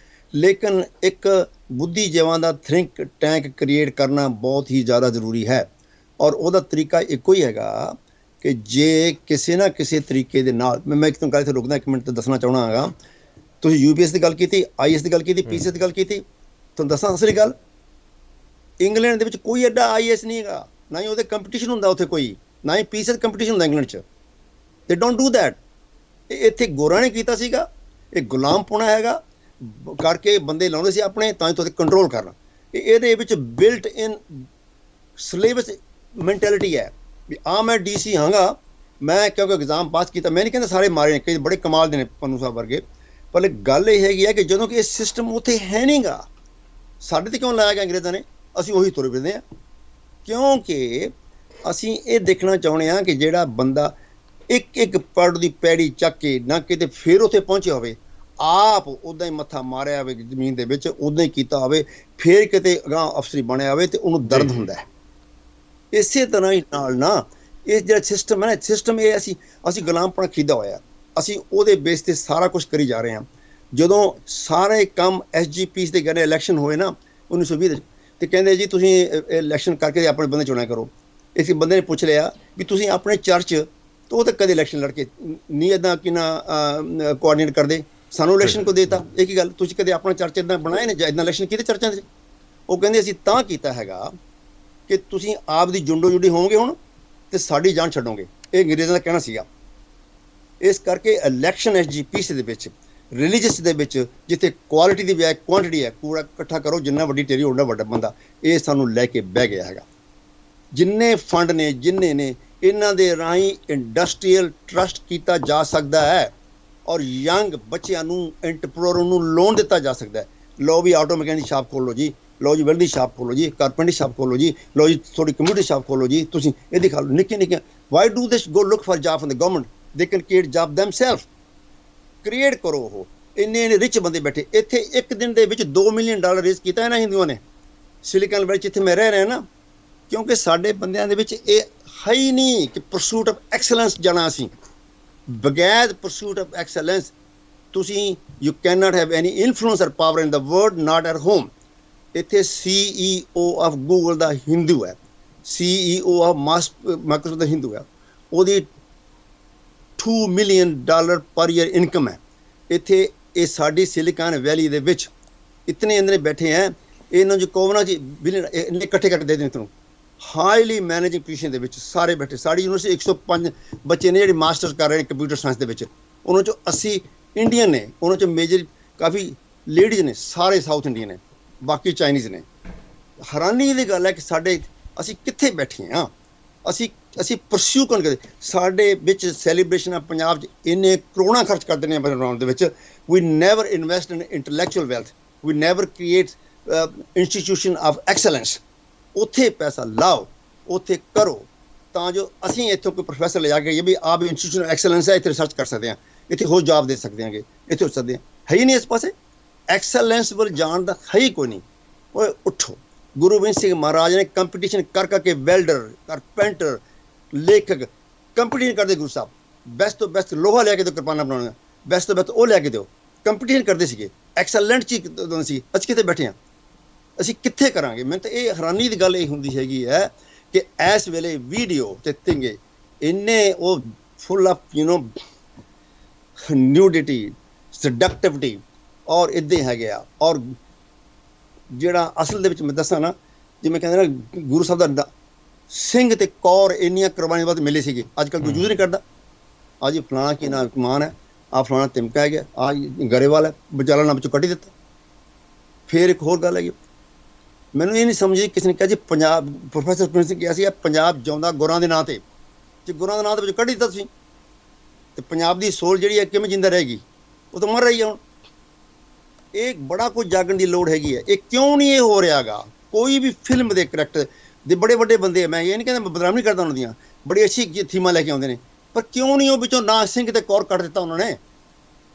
ਲੇਕਿਨ ਇੱਕ ਬੁੱਧੀਜੀਵਾਂ ਦਾ ਥਿੰਕ ਟੈਂਕ ਕ੍ਰੀਏਟ ਕਰਨਾ ਬਹੁਤ ਹੀ ਜ਼ਿਆਦਾ ਜ਼ਰੂਰੀ ਹੈ ਔਰ ਉਹਦਾ ਤਰੀਕਾ ਇੱਕੋ ਹੀ ਹੈਗਾ ਕਿ ਜੇ ਕਿਸੇ ਨਾ ਕਿਸੇ ਤਰੀਕੇ ਦੇ ਨਾਲ, ਮੈਂ ਇੱਕ ਤੋਂ ਗੱਲ ਇੱਥੇ ਰੁਕਦਾ, 1 ਮਿੰਟ ਤੇ ਦੱਸਣਾ ਚਾਹੁੰਦਾ ਹੈਗਾ। ਤੁਸੀਂ UPS ਦੀ ਗੱਲ ਕੀਤੀ, IAS ਦੀ ਗੱਲ ਕੀਤੀ, PCS ਦੀ ਗੱਲ ਕੀਤੀ। ਤੁਹਾਨੂੰ ਦੱਸਾਂ ਅਸਲੀ ਗੱਲ, ਇੰਗਲੈਂਡ ਦੇ ਵਿੱਚ ਕੋਈ ਐਡਾ IAS ਨਹੀਂ ਹੈਗਾ, ਨਾ ਹੀ ਉਹਦੇ ਕੰਪੀਟੀਸ਼ਨ ਹੁੰਦਾ ਉੱਥੇ ਕੋਈ, ਨਾ ਹੀ PCS ਕੰਪੀਟੀਸ਼ਨ ਹੁੰਦਾ ਇੰਗਲੈਂਡ 'ਚ। ਦੇ ਡੋਂਟ ਡੂ ਦੈਟ। ਇੱਥੇ ਗੋਰਾ ਨੇ ਕੀਤਾ ਸੀਗਾ, ਇਹ ਗੁਲਾਮਪੁਣਾ ਹੈਗਾ, ਕਰਕੇ ਬੰਦੇ ਲਾਉਂਦੇ ਸੀ ਆਪਣੇ ਤਾਂ ਹੀ ਤੁਸੀਂ ਕੰਟਰੋਲ ਕਰਨਾ। ਇਹਦੇ ਵਿੱਚ ਬਿਲਟ ਇਨ ਸਿਲੇਬਸ ਮੈਂਟੈਲਿਟੀ ਹੈ ਵੀ ਮੈਂ DC ਹਾਂਗਾ, ਮੈਂ ਕਿਉਂਕਿ ਐਗਜ਼ਾਮ ਪਾਸ ਕੀਤਾ। ਮੈਂ ਨਹੀਂ ਕਹਿੰਦਾ ਸਾਰੇ ਮਾਰੇ ਨੇ, ਕਈ ਬੜੇ ਕਮਾਲ ਦੇ ਨੇ ਪੰਨੂ ਸਾਹਿਬ ਵਰਗੇ, ਪਰ ਗੱਲ ਇਹ ਹੈਗੀ ਹੈ ਕਿ ਜਦੋਂ ਕਿ ਇਹ ਸਿਸਟਮ ਉੱਥੇ ਹੈ ਨਹੀਂ ਗਾ, ਸਾਡੇ 'ਤੇ ਕਿਉਂ ਲਾਇਆ ਗਿਆ ਅੰਗਰੇਜ਼ਾਂ ਨੇ? ਅਸੀਂ ਉਹੀ ਤੁਰੇ ਫਿਰਦੇ ਹਾਂ, ਕਿਉਂਕਿ ਅਸੀਂ ਇਹ ਦੇਖਣਾ ਚਾਹੁੰਦੇ ਹਾਂ ਕਿ ਜਿਹੜਾ ਬੰਦਾ ਇੱਕ ਪਰਡ ਦੀ ਪੈੜੀ ਚੱਕ ਕੇ ਨਾ ਕਿਤੇ ਫਿਰ ਉੱਥੇ ਪਹੁੰਚਿਆ ਹੋਵੇ, ਆਪ ਉੱਦਾਂ ਹੀ ਮੱਥਾ ਮਾਰਿਆ ਹੋਵੇ ਜ਼ਮੀਨ ਦੇ ਵਿੱਚ, ਉੱਦਾਂ ਹੀ ਕੀਤਾ ਹੋਵੇ, ਫਿਰ ਕਿਤੇ ਅਗਾਂਹ ਅਫਸਰੀ ਬਣਿਆ ਹੋਵੇ ਤੇ ਉਹਨੂੰ ਦਰਦ ਹੁੰਦਾ ਹੈ। ਇਸੇ ਤਰ੍ਹਾਂ ਹੀ ਨਾਲ ਨਾ ਇਹ ਜਿਹੜਾ ਸਿਸਟਮ ਹੈ ਨਾ, ਸਿਸਟਮ ਇਹ ਅਸੀਂ ਗੁਲਾਮਪਣਾ ਖਰੀਦਾ ਹੋਇਆ, ਅਸੀਂ ਉਹਦੇ ਬੇਸ 'ਤੇ ਸਾਰਾ ਕੁਛ ਕਰੀ ਜਾ ਰਹੇ ਹਾਂ। ਜਦੋਂ ਸਾਰੇ ਕੰਮ SGPs ਦੇ ਕਹਿੰਦੇ ਇਲੈਕਸ਼ਨ ਹੋਏ ਨਾ 1920 ਦੇ, ਤੇ ਕਹਿੰਦੇ ਜੀ ਤੁਸੀਂ ਇਲੈਕਸ਼ਨ ਕਰਕੇ ਆਪਣੇ ਬੰਦੇ ਚੁਣਿਆ ਕਰੋ। ਇਸ ਬੰਦੇ ਨੇ ਪੁੱਛ ਲਿਆ ਵੀ ਤੁਸੀਂ ਆਪਣੇ ਚਰਚ ਤੋਂ ਉਹ ਤਾਂ ਕਦੇ ਇਲੈਕਸ਼ਨ ਲੜ ਕੇ ਨਹੀਂ ਇੱਦਾਂ ਕਿ ਨਾ ਕੋਆਰਡੀਨੇਟ ਕਰਦੇ, ਸਾਨੂੰ ਇਲੈਕਸ਼ਨ ਕੋ ਦੇਤਾ। ਇਹ ਕੀ ਗੱਲ, ਤੁਸੀਂ ਕਦੇ ਆਪਣਾ ਚਰਚ ਇੱਦਾਂ ਬਣਾਏ ਨੇ ਜਾਂ ਇੱਦਾਂ ਇਲੈਕਸ਼ਨ ਕੀਤੇ ਚਰਚਾਂ ਦੇ? ਉਹ ਕਹਿੰਦੇ ਅਸੀਂ ਤਾਂ ਕੀਤਾ ਹੈਗਾ ਕਿ ਤੁਸੀਂ ਆਪ ਦੀ ਜੁੰਡੋ ਜੁਡੀ ਹੋਵੋਗੇ ਹੁਣ ਤੇ ਸਾਡੀ ਜਾਨ ਛੱਡੋਗੇ। ਇਹ ਅੰਗਰੇਜ਼ਾਂ ਦਾ ਕਹਿਣਾ ਸੀਗਾ। ਇਸ ਕਰਕੇ ਇਲੈਕਸ਼ਨ SGPC ਦੇ ਵਿੱਚ, ਰਿਲੀਜੀਅਸ ਦੇ ਵਿੱਚ, ਜਿੱਥੇ ਕੁਆਲਿਟੀ ਦੀ ਬਜਾਏ ਕੁਆਂਟੀਟੀ ਹੈ, ਪੂਰਾ ਇਕੱਠਾ ਕਰੋ, ਜਿੰਨਾ ਵੱਡੀ ਢੇਰੀ ਓਨਾ ਵੱਡਾ ਬੰਦਾ। ਇਹ ਸਾਨੂੰ ਲੈ ਕੇ ਬਹਿ ਗਿਆ ਹੈਗਾ। ਜਿੰਨੇ ਫੰਡ ਨੇ, ਜਿੰਨੇ ਨੇ, ਇਹਨਾਂ ਦੇ ਰਾਹੀਂ ਇੰਡਸਟਰੀਅਲ ਟਰਸਟ ਕੀਤਾ ਜਾ ਸਕਦਾ ਹੈ ਔਰ ਯੰਗ ਬੱਚਿਆਂ ਨੂੰ, ਐਂਟਰਪ੍ਰੋਨਰ ਨੂੰ ਲੋਨ ਦਿੱਤਾ ਜਾ ਸਕਦਾ ਹੈ। ਲਓ ਵੀ ਆਟੋ ਮਕੈਨਿਕ ਦੀ ਸ਼ਾਪ ਖੋਲ੍ਹੋ ਜੀ, ਲਓ ਜੀ ਵੈਲਡੀ ਸ਼ਾਪ ਖੋਲ੍ਹੋ ਜੀ, ਕਾਰਪੈਂਟਰੀ ਸ਼ਾਪ ਖੋਲ੍ਹੋ ਜੀ, ਲਓ ਜੀ ਤੁਹਾਡੀ ਕਮਿਊਨਿਟੀ ਸ਼ਾਪ ਖੋਲ੍ਹੋ ਜੀ, ਤੁਸੀਂ ਇਹ ਦਿਖਾ ਲਓ ਨਿੱਕੀਆਂ ਨਿੱਕੀਆਂ। Why do this go look for job from the government, they can create job themselves. Create ਕਰੋ। ਉਹ ਇੰਨੇ ਰਿਚ ਬੰਦੇ ਬੈਠੇ ਇੱਥੇ, ਇੱਕ ਦਿਨ ਦੇ ਵਿੱਚ $2 ਮਿਲੀਅਨ ਰੇਜ਼ ਕੀਤਾ ਇਹਨਾਂ ਹਿੰਦੂਆਂ ਨੇ ਸਿਲੀਕਨ ਵੈਲੀ 'ਚ, ਜਿੱਥੇ ਮੈਂ ਰਹਿ ਰਿਹਾ ਨਾ। ਕਿਉਂਕਿ ਸਾਡੇ ਬੰਦਿਆਂ ਦੇ ਵਿੱਚ ਇਹ ਹੈ ਹੀ ਨਹੀਂ ਕਿ ਪਰਸੂਟ ਆਫ ਐਕਸਲੈਂਸ ਜਾਣਾ। ਅਸੀਂ ਬਗੈਰ ਪਰਸੂਟ ਆਫ ਐਕਸਲੈਂਸ ਤੁਸੀਂ you can not have any influence or power in the world, not at home. ਇੱਥੇ CEO ਆਫ ਗੂਗਲ ਦਾ ਹਿੰਦੂ ਹੈ, CEO ਆਫ ਮਾਈਕਰੋਸਾਫਟ ਦਾ ਹਿੰਦੂ ਹੈ, ਉਹਦੀ $2 ਮਿਲੀਅਨ ਪਰ ਈਅਰ ਇਨਕਮ ਹੈ। ਇੱਥੇ ਇਹ ਸਾਡੀ ਸਿਲੀਕਾਨ ਵੈਲੀ ਦੇ ਵਿੱਚ ਇਤਨੇ ਅੰਦਰ ਬੈਠੇ ਹੈ, ਇਹਨਾਂ ਜੋ ਕੋਵਨਾ ਜੀ ਬਿਲੀਅਨ ਇੰਨੇ ਇਕੱਠੇ ਕਰਕੇ ਦੇ ਦੇਣ ਤੁਹਾਨੂੰ। ਹਾਈਲੀ ਮੈਨੇਜਿੰਗ ਪੋਜੀਸ਼ਨ ਦੇ ਵਿੱਚ ਸਾਰੇ ਬੈਠੇ। ਸਾਡੀ ਯੂਨੀਵਰਸਿਟੀ 105 ਬੱਚੇ ਨੇ ਜਿਹੜੇ ਮਾਸਟਰਸ ਕਰ ਰਹੇ ਨੇ ਕੰਪਿਊਟਰ ਸਾਇੰਸ ਦੇ ਵਿੱਚ, ਉਹਨਾਂ 'ਚੋਂ 80 ਇੰਡੀਅਨ ਨੇ, ਉਹਨਾਂ 'ਚੋਂ ਮੇਜਰ ਕਾਫੀ ਲੇਡੀਜ਼ ਨੇ, ਸਾਰੇ ਸਾਊਥ ਇੰਡੀਅਨ ਨੇ, ਬਾਕੀ ਚਾਈਨੀਜ਼ ਨੇ। ਹੈਰਾਨੀ ਦੀ ਗੱਲ ਹੈ ਕਿ ਅਸੀਂ ਕਿੱਥੇ ਬੈਠੇ ਹਾਂ। ਅਸੀਂ ਪਰਸਿਊ ਕਰਨ ਕਰਦੇ। ਸਾਡੇ ਵਿੱਚ ਸੈਲੀਬ੍ਰੇਸ਼ਨ ਆਫ ਪੰਜਾਬ 'ਚ ਇੰਨੇ ਕਰੋੜਾਂ ਖਰਚ ਕਰ ਦਿੰਦੇ ਆ ਰਾਉਂਡ ਦੇ ਵਿੱਚ। We never invest in intellectual wealth, we never create institution of excellence. ਉੱਥੇ ਪੈਸਾ ਲਾਓ, ਉੱਥੇ ਕਰੋ, ਤਾਂ ਜੋ ਅਸੀਂ ਇੱਥੋਂ ਕੋਈ ਪ੍ਰੋਫੈਸਰ ਲਿਜਾ ਕੇ ਵੀ ਆਪ ਇੰਸਟੀਟਿਊਸ਼ਨ ਐਕਸਲੈਂਸ ਹੈ, ਇੱਥੇ ਰਿਸਰਚ ਕਰ ਸਕਦੇ ਹਾਂ, ਇੱਥੇ ਹੋਰ ਜੌਬ ਦੇ ਸਕਦੇ ਹਾਂਗੇ, ਇੱਥੇ ਹੋ ਸਕਦੇ ਹਾਂ। ਹੈ ਹੀ ਨਹੀਂ ਇਸ ਪਾਸੇ ਐਕਸਲੈਂਸ ਵੱਲ ਜਾਣ ਦਾ, ਹੈ ਹੀ ਕੋਈ ਨਹੀਂ। ਓਏ ਉੱਠੋ। ਗੁਰੂ ਗੋਬਿੰਦ ਸਿੰਘ ਮਹਾਰਾਜ ਨੇ ਕੰਪੀਟੀਸ਼ਨ ਕਰ ਕਰਕੇ ਵੈਲਡਰ, ਕਾਰਪੈਂਟਰ, ਲੇਖਕ ਕੰਪੀਟੀਸ਼ਨ ਕਰਦੇ। ਗੁਰੂ ਸਾਹਿਬ ਬੈਸਟ ਤੋਂ ਬੈਸਟ ਲੋਹਾ ਲਿਆ ਕੇ ਦਿਓ, ਕਿਰਪਾਨਾਂ ਬਣਾਉਣੀਆਂ ਬੈਸਟ ਤੋਂ ਬੈਸਟ ਉਹ ਲਿਆ ਕੇ ਦਿਓ। ਕੰਪੀਟੀਸ਼ਨ ਕਰਦੇ ਸੀਗੇ, ਐਕਸਲੈਂਟ ਚੀਜ਼ ਸੀ। ਅਸੀਂ ਕਿੱਥੇ ਬੈਠੇ ਹਾਂ, ਅਸੀਂ ਕਿੱਥੇ ਕਰਾਂਗੇ? ਮੈਨੂੰ ਤਾਂ ਇਹ ਹੈਰਾਨੀ ਦੀ ਗੱਲ ਇਹ ਹੁੰਦੀ ਹੈਗੀ ਹੈ ਕਿ ਇਸ ਵੇਲੇ ਵੀਡੀਓ ਤੇ ਥਿੰਗੇ ਇੰਨੇ ਉਹ ਫੁੱਲ ਆਫ ਨਿਊਡਿਟੀ, ਸਡਕਟਿਵਿਟੀ ਔਰ ਇੱਦਾਂ ਹੈਗੇ ਆ। ਔਰ ਜਿਹੜਾ ਅਸਲ ਦੇ ਵਿੱਚ ਮੈਂ ਦੱਸਾਂ ਨਾ, ਜਿਵੇਂ ਕਹਿੰਦੇ ਨਾ ਗੁਰੂ ਸਾਹਿਬ ਦਾ ਸਿੰਘ ਤੇ ਕੌਰ ਇੰਨੀਆਂ ਕੁਰਬਾਨੀਆਂ ਬਾਅਦ ਮਿਲੇ ਸੀਗੇ, ਅੱਜ ਕੱਲ੍ਹ ਕੋਈ ਯੂਜ਼ ਨਹੀਂ ਕਰਦਾ। ਅੱਜ ਫਲਾਣਾ ਕੀ ਨਾਮ ਕਮਾਨ ਹੈ, ਆਹ ਫਲਾਣਾ ਤਿਮਕਾ ਹੈ ਗਿਆ, ਆਹ ਗਰੇਵਾਲ ਹੈ, ਵਿਚਾਲਾ ਨਾਮ 'ਚੋਂ ਕੱਢ ਹੀ ਦਿੱਤਾ। ਫਿਰ ਇੱਕ ਹੋਰ ਗੱਲ ਹੈਗੀ, ਮੈਨੂੰ ਇਹ ਨਹੀਂ ਸਮਝੀ ਕਿਸੇ ਨੇ ਕਿਹਾ ਜੀ ਪੰਜਾਬ, ਪ੍ਰੋਫੈਸਰ ਪ੍ਰਿੰਸ ਨੇ ਕਿਹਾ ਸੀ ਪੰਜਾਬ ਜਿਉਂਦਾ ਗੁਰਾਂ ਦੇ ਨਾਂ 'ਤੇ, ਜੇ ਗੁਰਾਂ ਦੇ ਨਾਂ ਦੇ ਵਿੱਚ ਕੱਢ ਦਿੱਤਾ ਤੁਸੀਂ, ਅਤੇ ਪੰਜਾਬ ਦੀ ਸੋਲ ਜਿਹੜੀ ਹੈ ਕਿਵੇਂ ਜਿੰਦਾ ਰਹੇਗੀ? ਉਹ ਤਾਂ ਮਰ ਰਹੀ ਹੈ ਹੁਣ। ਇਹ ਬੜਾ ਕੁਝ ਜਾਗਣ ਦੀ ਲੋੜ ਹੈਗੀ ਹੈ। ਇਹ ਕਿਉਂ ਨਹੀਂ ਇਹ ਹੋ ਰਿਹਾ ਗਾ? ਕੋਈ ਵੀ ਫਿਲਮ ਦੇ ਕਰੈਕਟਰ ਦੇ ਬੜੇ ਵੱਡੇ ਬੰਦੇ, ਮੈਂ ਇਹ ਨਹੀਂ ਕਹਿੰਦਾ, ਬਦਨਾਮ ਨਹੀਂ ਕਰਦਾ ਉਹਨਾਂ ਦੀਆਂ, ਬੜੀ ਅੱਛੀ ਥੀਮਾਂ ਲੈ ਕੇ ਆਉਂਦੇ ਨੇ, ਪਰ ਕਿਉਂ ਨਹੀਂ ਉਹ ਵਿੱਚੋਂ ਨਾ ਸਿੰਘ ਤੇ ਕੌਰ ਕੱਢ ਦਿੱਤਾ ਉਹਨਾਂ ਨੇ?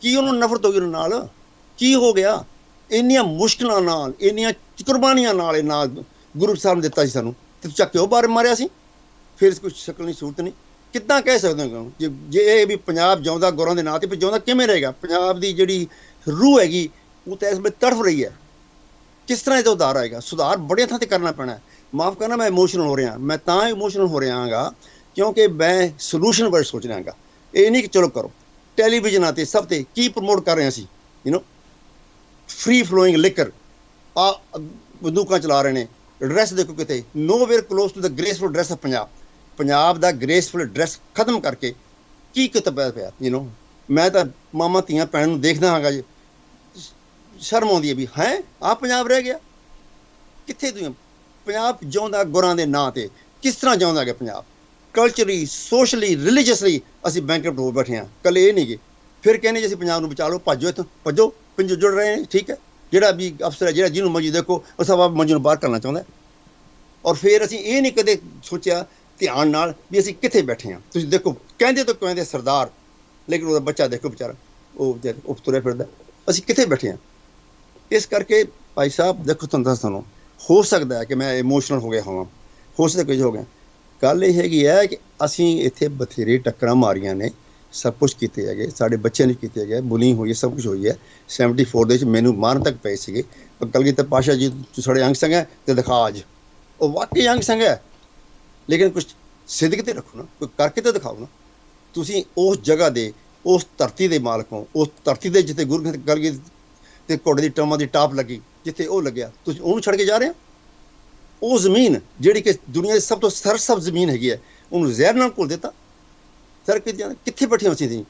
ਕੀ ਉਹਨਾਂ ਨੂੰ ਨਫ਼ਰਤ ਹੋ ਗਈ ਉਹਨਾਂ ਨਾਲ? ਕੀ ਹੋ ਗਿਆ? ਇੰਨੀਆਂ ਮੁਸ਼ਕਿਲਾਂ ਨਾਲ, ਇੰਨੀਆਂ ਕੁਰਬਾਨੀਆਂ ਨਾਲ ਇਹ ਨਾਲ ਗੁਰੂ ਸਾਹਿਬ ਨੇ ਦਿੱਤਾ ਸੀ ਸਾਨੂੰ, ਅਤੇ ਚੱਕ ਕੇ ਉਹ ਬਾਹਰ ਮਾਰਿਆ ਸੀ। ਫਿਰ ਇਸ ਕੋਈ ਸ਼ਕਲ ਨਹੀਂ, ਸੂਰਤ ਨਹੀਂ। ਕਿੱਦਾਂ ਕਹਿ ਸਕਦੇ ਹੋ ਜੇ ਇਹ ਵੀ ਪੰਜਾਬ ਜਿਉਂਦਾ ਗੁਰਾਂ ਦੇ ਨਾਂ 'ਤੇ, ਜਿਉਂਦਾ ਕਿਵੇਂ ਰਹੇਗਾ? ਪੰਜਾਬ ਦੀ ਜਿਹੜੀ ਰੂਹ ਹੈਗੀ ਉਹ ਤਾਂ ਇਸ ਵੇਲੇ ਤੜਫ ਰਹੀ ਹੈ। ਕਿਸ ਤਰ੍ਹਾਂ ਇਹਦਾ ਉਧਾਰ ਆਏਗਾ? ਸੁਧਾਰ ਬੜੀਆਂ ਥਾਂ 'ਤੇ ਕਰਨਾ ਪੈਣਾ। ਮਾਫ਼ ਕਰਨਾ, ਮੈਂ ਇਮੋਸ਼ਨਲ ਹੋ ਰਿਹਾ। ਮੈਂ ਤਾਂ ਇਮੋਸ਼ਨਲ ਹੋ ਰਿਹਾ ਹਾਂ ਕਿਉਂਕਿ ਮੈਂ ਸੋਲੂਸ਼ਨ ਬਾਰੇ ਸੋਚ ਰਿਹਾ ਹਾਂ। ਇਹ ਨਹੀਂ ਕਿ ਚਲੋ ਕਰੋ। ਟੈਲੀਵਿਜ਼ਨਾਂ 'ਤੇ ਸਭ 'ਤੇ ਕੀ ਪ੍ਰਮੋਟ ਕਰ ਰਹੇ ਹਾਂ ਅਸੀਂ? नो फ्री फ्लोइंग लिकर आ बंदूकां चला रहे हैं ड्रैस देखो कितने nowhere close to the graceful dress of Punjab Punjab का ग्रेसफुल ड्रैस खत्म करके की कितना पिया मैं तो मामा ਧੀਆਂ ਭੈਣ ਨੂੰ देखदा हांगा जी शर्म आउंदी है भी हैं आ पंजाब रह गया कित्थे तुम पंजाब जिउंदा गुरां दे नां ते किस तरह जिउंदा गया पंजाब कल्चरली सोशली रिलीजियसली ਅਸੀਂ ਬੈਂਕਰਪਟ ਹੋ ਬੈਠੇ ਹਾਂ ਕੱਲੇ ਇਹ ਨਹੀਂ ਗੇ ਫਿਰ ਕਹਿੰਦੇ ਜੀ ਅਸੀਂ ਪੰਜਾਬ ਨੂੰ ਬਚਾ ਲਓ ਭੱਜੋ ਇੱਥੋਂ ਭੱਜੋ ਪਿੰਜ ਜੁੜ ਰਹੇ ਨੇ ਠੀਕ ਹੈ ਜਿਹੜਾ ਵੀ ਅਫਸਰ ਹੈ ਜਿਹੜਾ ਜਿਹਨੂੰ ਮਰਜ਼ੀ ਦੇਖੋ ਉਹ ਸਭ ਆਪ ਮੰਜੂ ਨੂੰ ਬਾਹਰ ਕਰਨਾ ਚਾਹੁੰਦਾ ਔਰ ਫਿਰ ਅਸੀਂ ਇਹ ਨਹੀਂ ਕਦੇ ਸੋਚਿਆ ਧਿਆਨ ਨਾਲ ਵੀ ਅਸੀਂ ਕਿੱਥੇ ਬੈਠੇ ਹਾਂ ਤੁਸੀਂ ਦੇਖੋ ਕਹਿੰਦੇ ਤਾਂ ਕਹਿੰਦੇ ਸਰਦਾਰ ਲੇਕਿਨ ਉਹਦਾ ਬੱਚਾ ਦੇਖੋ ਵਿਚਾਰਾ ਉਹ ਤੁਰਿਆ ਫਿਰਦਾ ਅਸੀਂ ਕਿੱਥੇ ਬੈਠੇ ਹਾਂ ਇਸ ਕਰਕੇ ਭਾਈ ਸਾਹਿਬ ਦੇਖੋ ਤੁਹਾਨੂੰ ਦੱਸ ਤੁਹਾਨੂੰ ਹੋ ਸਕਦਾ ਹੈ ਕਿ ਮੈਂ ਇਮੋਸ਼ਨਲ ਹੋ ਗਿਆ ਹੋਵਾਂ ਹੋ ਸਕਦਾ ਕੁਝ ਹੋ ਗਿਆ ਗੱਲ ਇਹ ਹੈਗੀ ਹੈ ਕਿ ਅਸੀਂ ਇੱਥੇ ਬਥੇਰੇ ਟੱਕਰਾਂ ਮਾਰੀਆਂ ਨੇ ਸਭ ਕੁਛ ਕੀਤੇ ਹੈਗੇ ਸਾਡੇ ਬੱਚਿਆਂ ਨੇ ਕੀਤੇ ਹੈਗੇ ਬੁਲਿੰਗ ਹੋਈ ਹੈ ਸਭ ਕੁਛ ਹੋਈ ਹੈ 74 ਦੇ ਵਿੱਚ ਮੈਨੂੰ ਮਾਰਨ ਤੱਕ ਪਏ ਸੀਗੇ ਪਰ ਕਲਗੀਧਰ ਪਾਸ਼ਾ ਜੀ ਸਾਡੇ ਅੰਗ ਸੰਗ ਹੈ ਤੇ ਦਿਖਾ ਅੱਜ ਉਹ ਵਾਕਈ ਅੰਗ ਸੰਗ ਹੈ ਲੇਕਿਨ ਕੁਛ ਸਿੱਧਕ ਤੇ ਰੱਖੋ ਨਾ ਕੋਈ ਕਰਕੇ ਤਾਂ ਦਿਖਾਓ ਨਾ ਤੁਸੀਂ ਉਸ ਜਗ੍ਹਾ ਦੇ ਉਸ ਧਰਤੀ ਦੇ ਮਾਲਕ ਹੋ ਉਸ ਧਰਤੀ ਦੇ ਜਿੱਥੇ ਗੁਰੂ ਕਲਗੀਧਰ ਤੇ ਘੋੜੇ ਦੀ ਟਮਾਂ ਦੀ ਟਾਪ ਲੱਗੀ ਜਿੱਥੇ ਉਹ ਲੱਗਿਆ ਤੁਸੀਂ ਉਹਨੂੰ ਛੱਡ ਕੇ ਜਾ ਰਹੇ ਹੋ ਉਹ ਜ਼ਮੀਨ ਜਿਹੜੀ ਕਿ ਦੁਨੀਆ ਦੀ ਸਭ ਤੋਂ ਸਰਸਬਜ਼ ਜ਼ਮੀਨ ਹੈਗੀ ਹੈ ਉਹਨੂੰ ਜ਼ਹਿਰ ਨਾਲ ਘੋਲ ਦਿੱਤਾ ਸਰ ਕਿੱਥੇ ਬੈਠੇ ਹੋ ਅਸੀਂ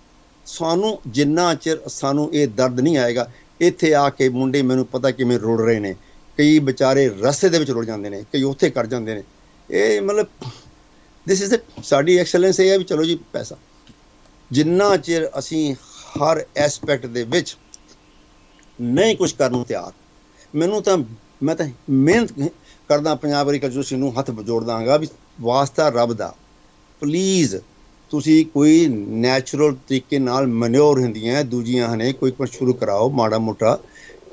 ਸਾਨੂੰ ਜਿੰਨਾ ਚਿਰ ਸਾਨੂੰ ਇਹ ਦਰਦ ਨਹੀਂ ਆਏਗਾ ਇੱਥੇ ਆ ਕੇ ਮੁੰਡੇ ਮੈਨੂੰ ਪਤਾ ਕਿਵੇਂ ਰੁੜ ਰਹੇ ਨੇ ਕਈ ਵਿਚਾਰੇ ਰਸਤੇ ਦੇ ਵਿੱਚ ਰੁੜ ਜਾਂਦੇ ਨੇ ਕਈ ਉੱਥੇ ਕਰ ਜਾਂਦੇ ਨੇ ਇਹ ਮਤਲਬ ਦਿਸ ਇਜ਼ ਸਾਡੀ ਐਕਸਲੈਂਸ ਇਹ ਹੈ ਵੀ ਚਲੋ ਜੀ ਪੈਸਾ ਜਿੰਨਾ ਚਿਰ ਅਸੀਂ ਹਰ ਐਸਪੈਕਟ ਦੇ ਵਿੱਚ ਨਹੀਂ ਕੁਛ ਕਰਨ ਨੂੰ ਤਿਆਰ ਮੈਨੂੰ ਤਾਂ ਮੈਂ ਤਾਂ ਮਿਹਨਤ ਕਰਦਾ ਪੰਜਾਬ ਐਗਰੀਕਲਚਰ ਨੂੰ ਹੱਥ ਜੋੜਦਾ ਹਾਂਗਾ ਵੀ ਵਾਸਤਾ ਰੱਬ ਦਾ ਪਲੀਜ਼ ਤੁਸੀਂ ਕੋਈ ਨੈਚੁਰਲ ਤਰੀਕੇ ਨਾਲ ਮਨਿਓਰ ਹੁੰਦੀਆਂ ਦੂਜੀਆਂ ਨੇ ਕੋਈ ਕੁਛ ਸ਼ੁਰੂ ਕਰਾਓ ਮਾੜਾ ਮੋਟਾ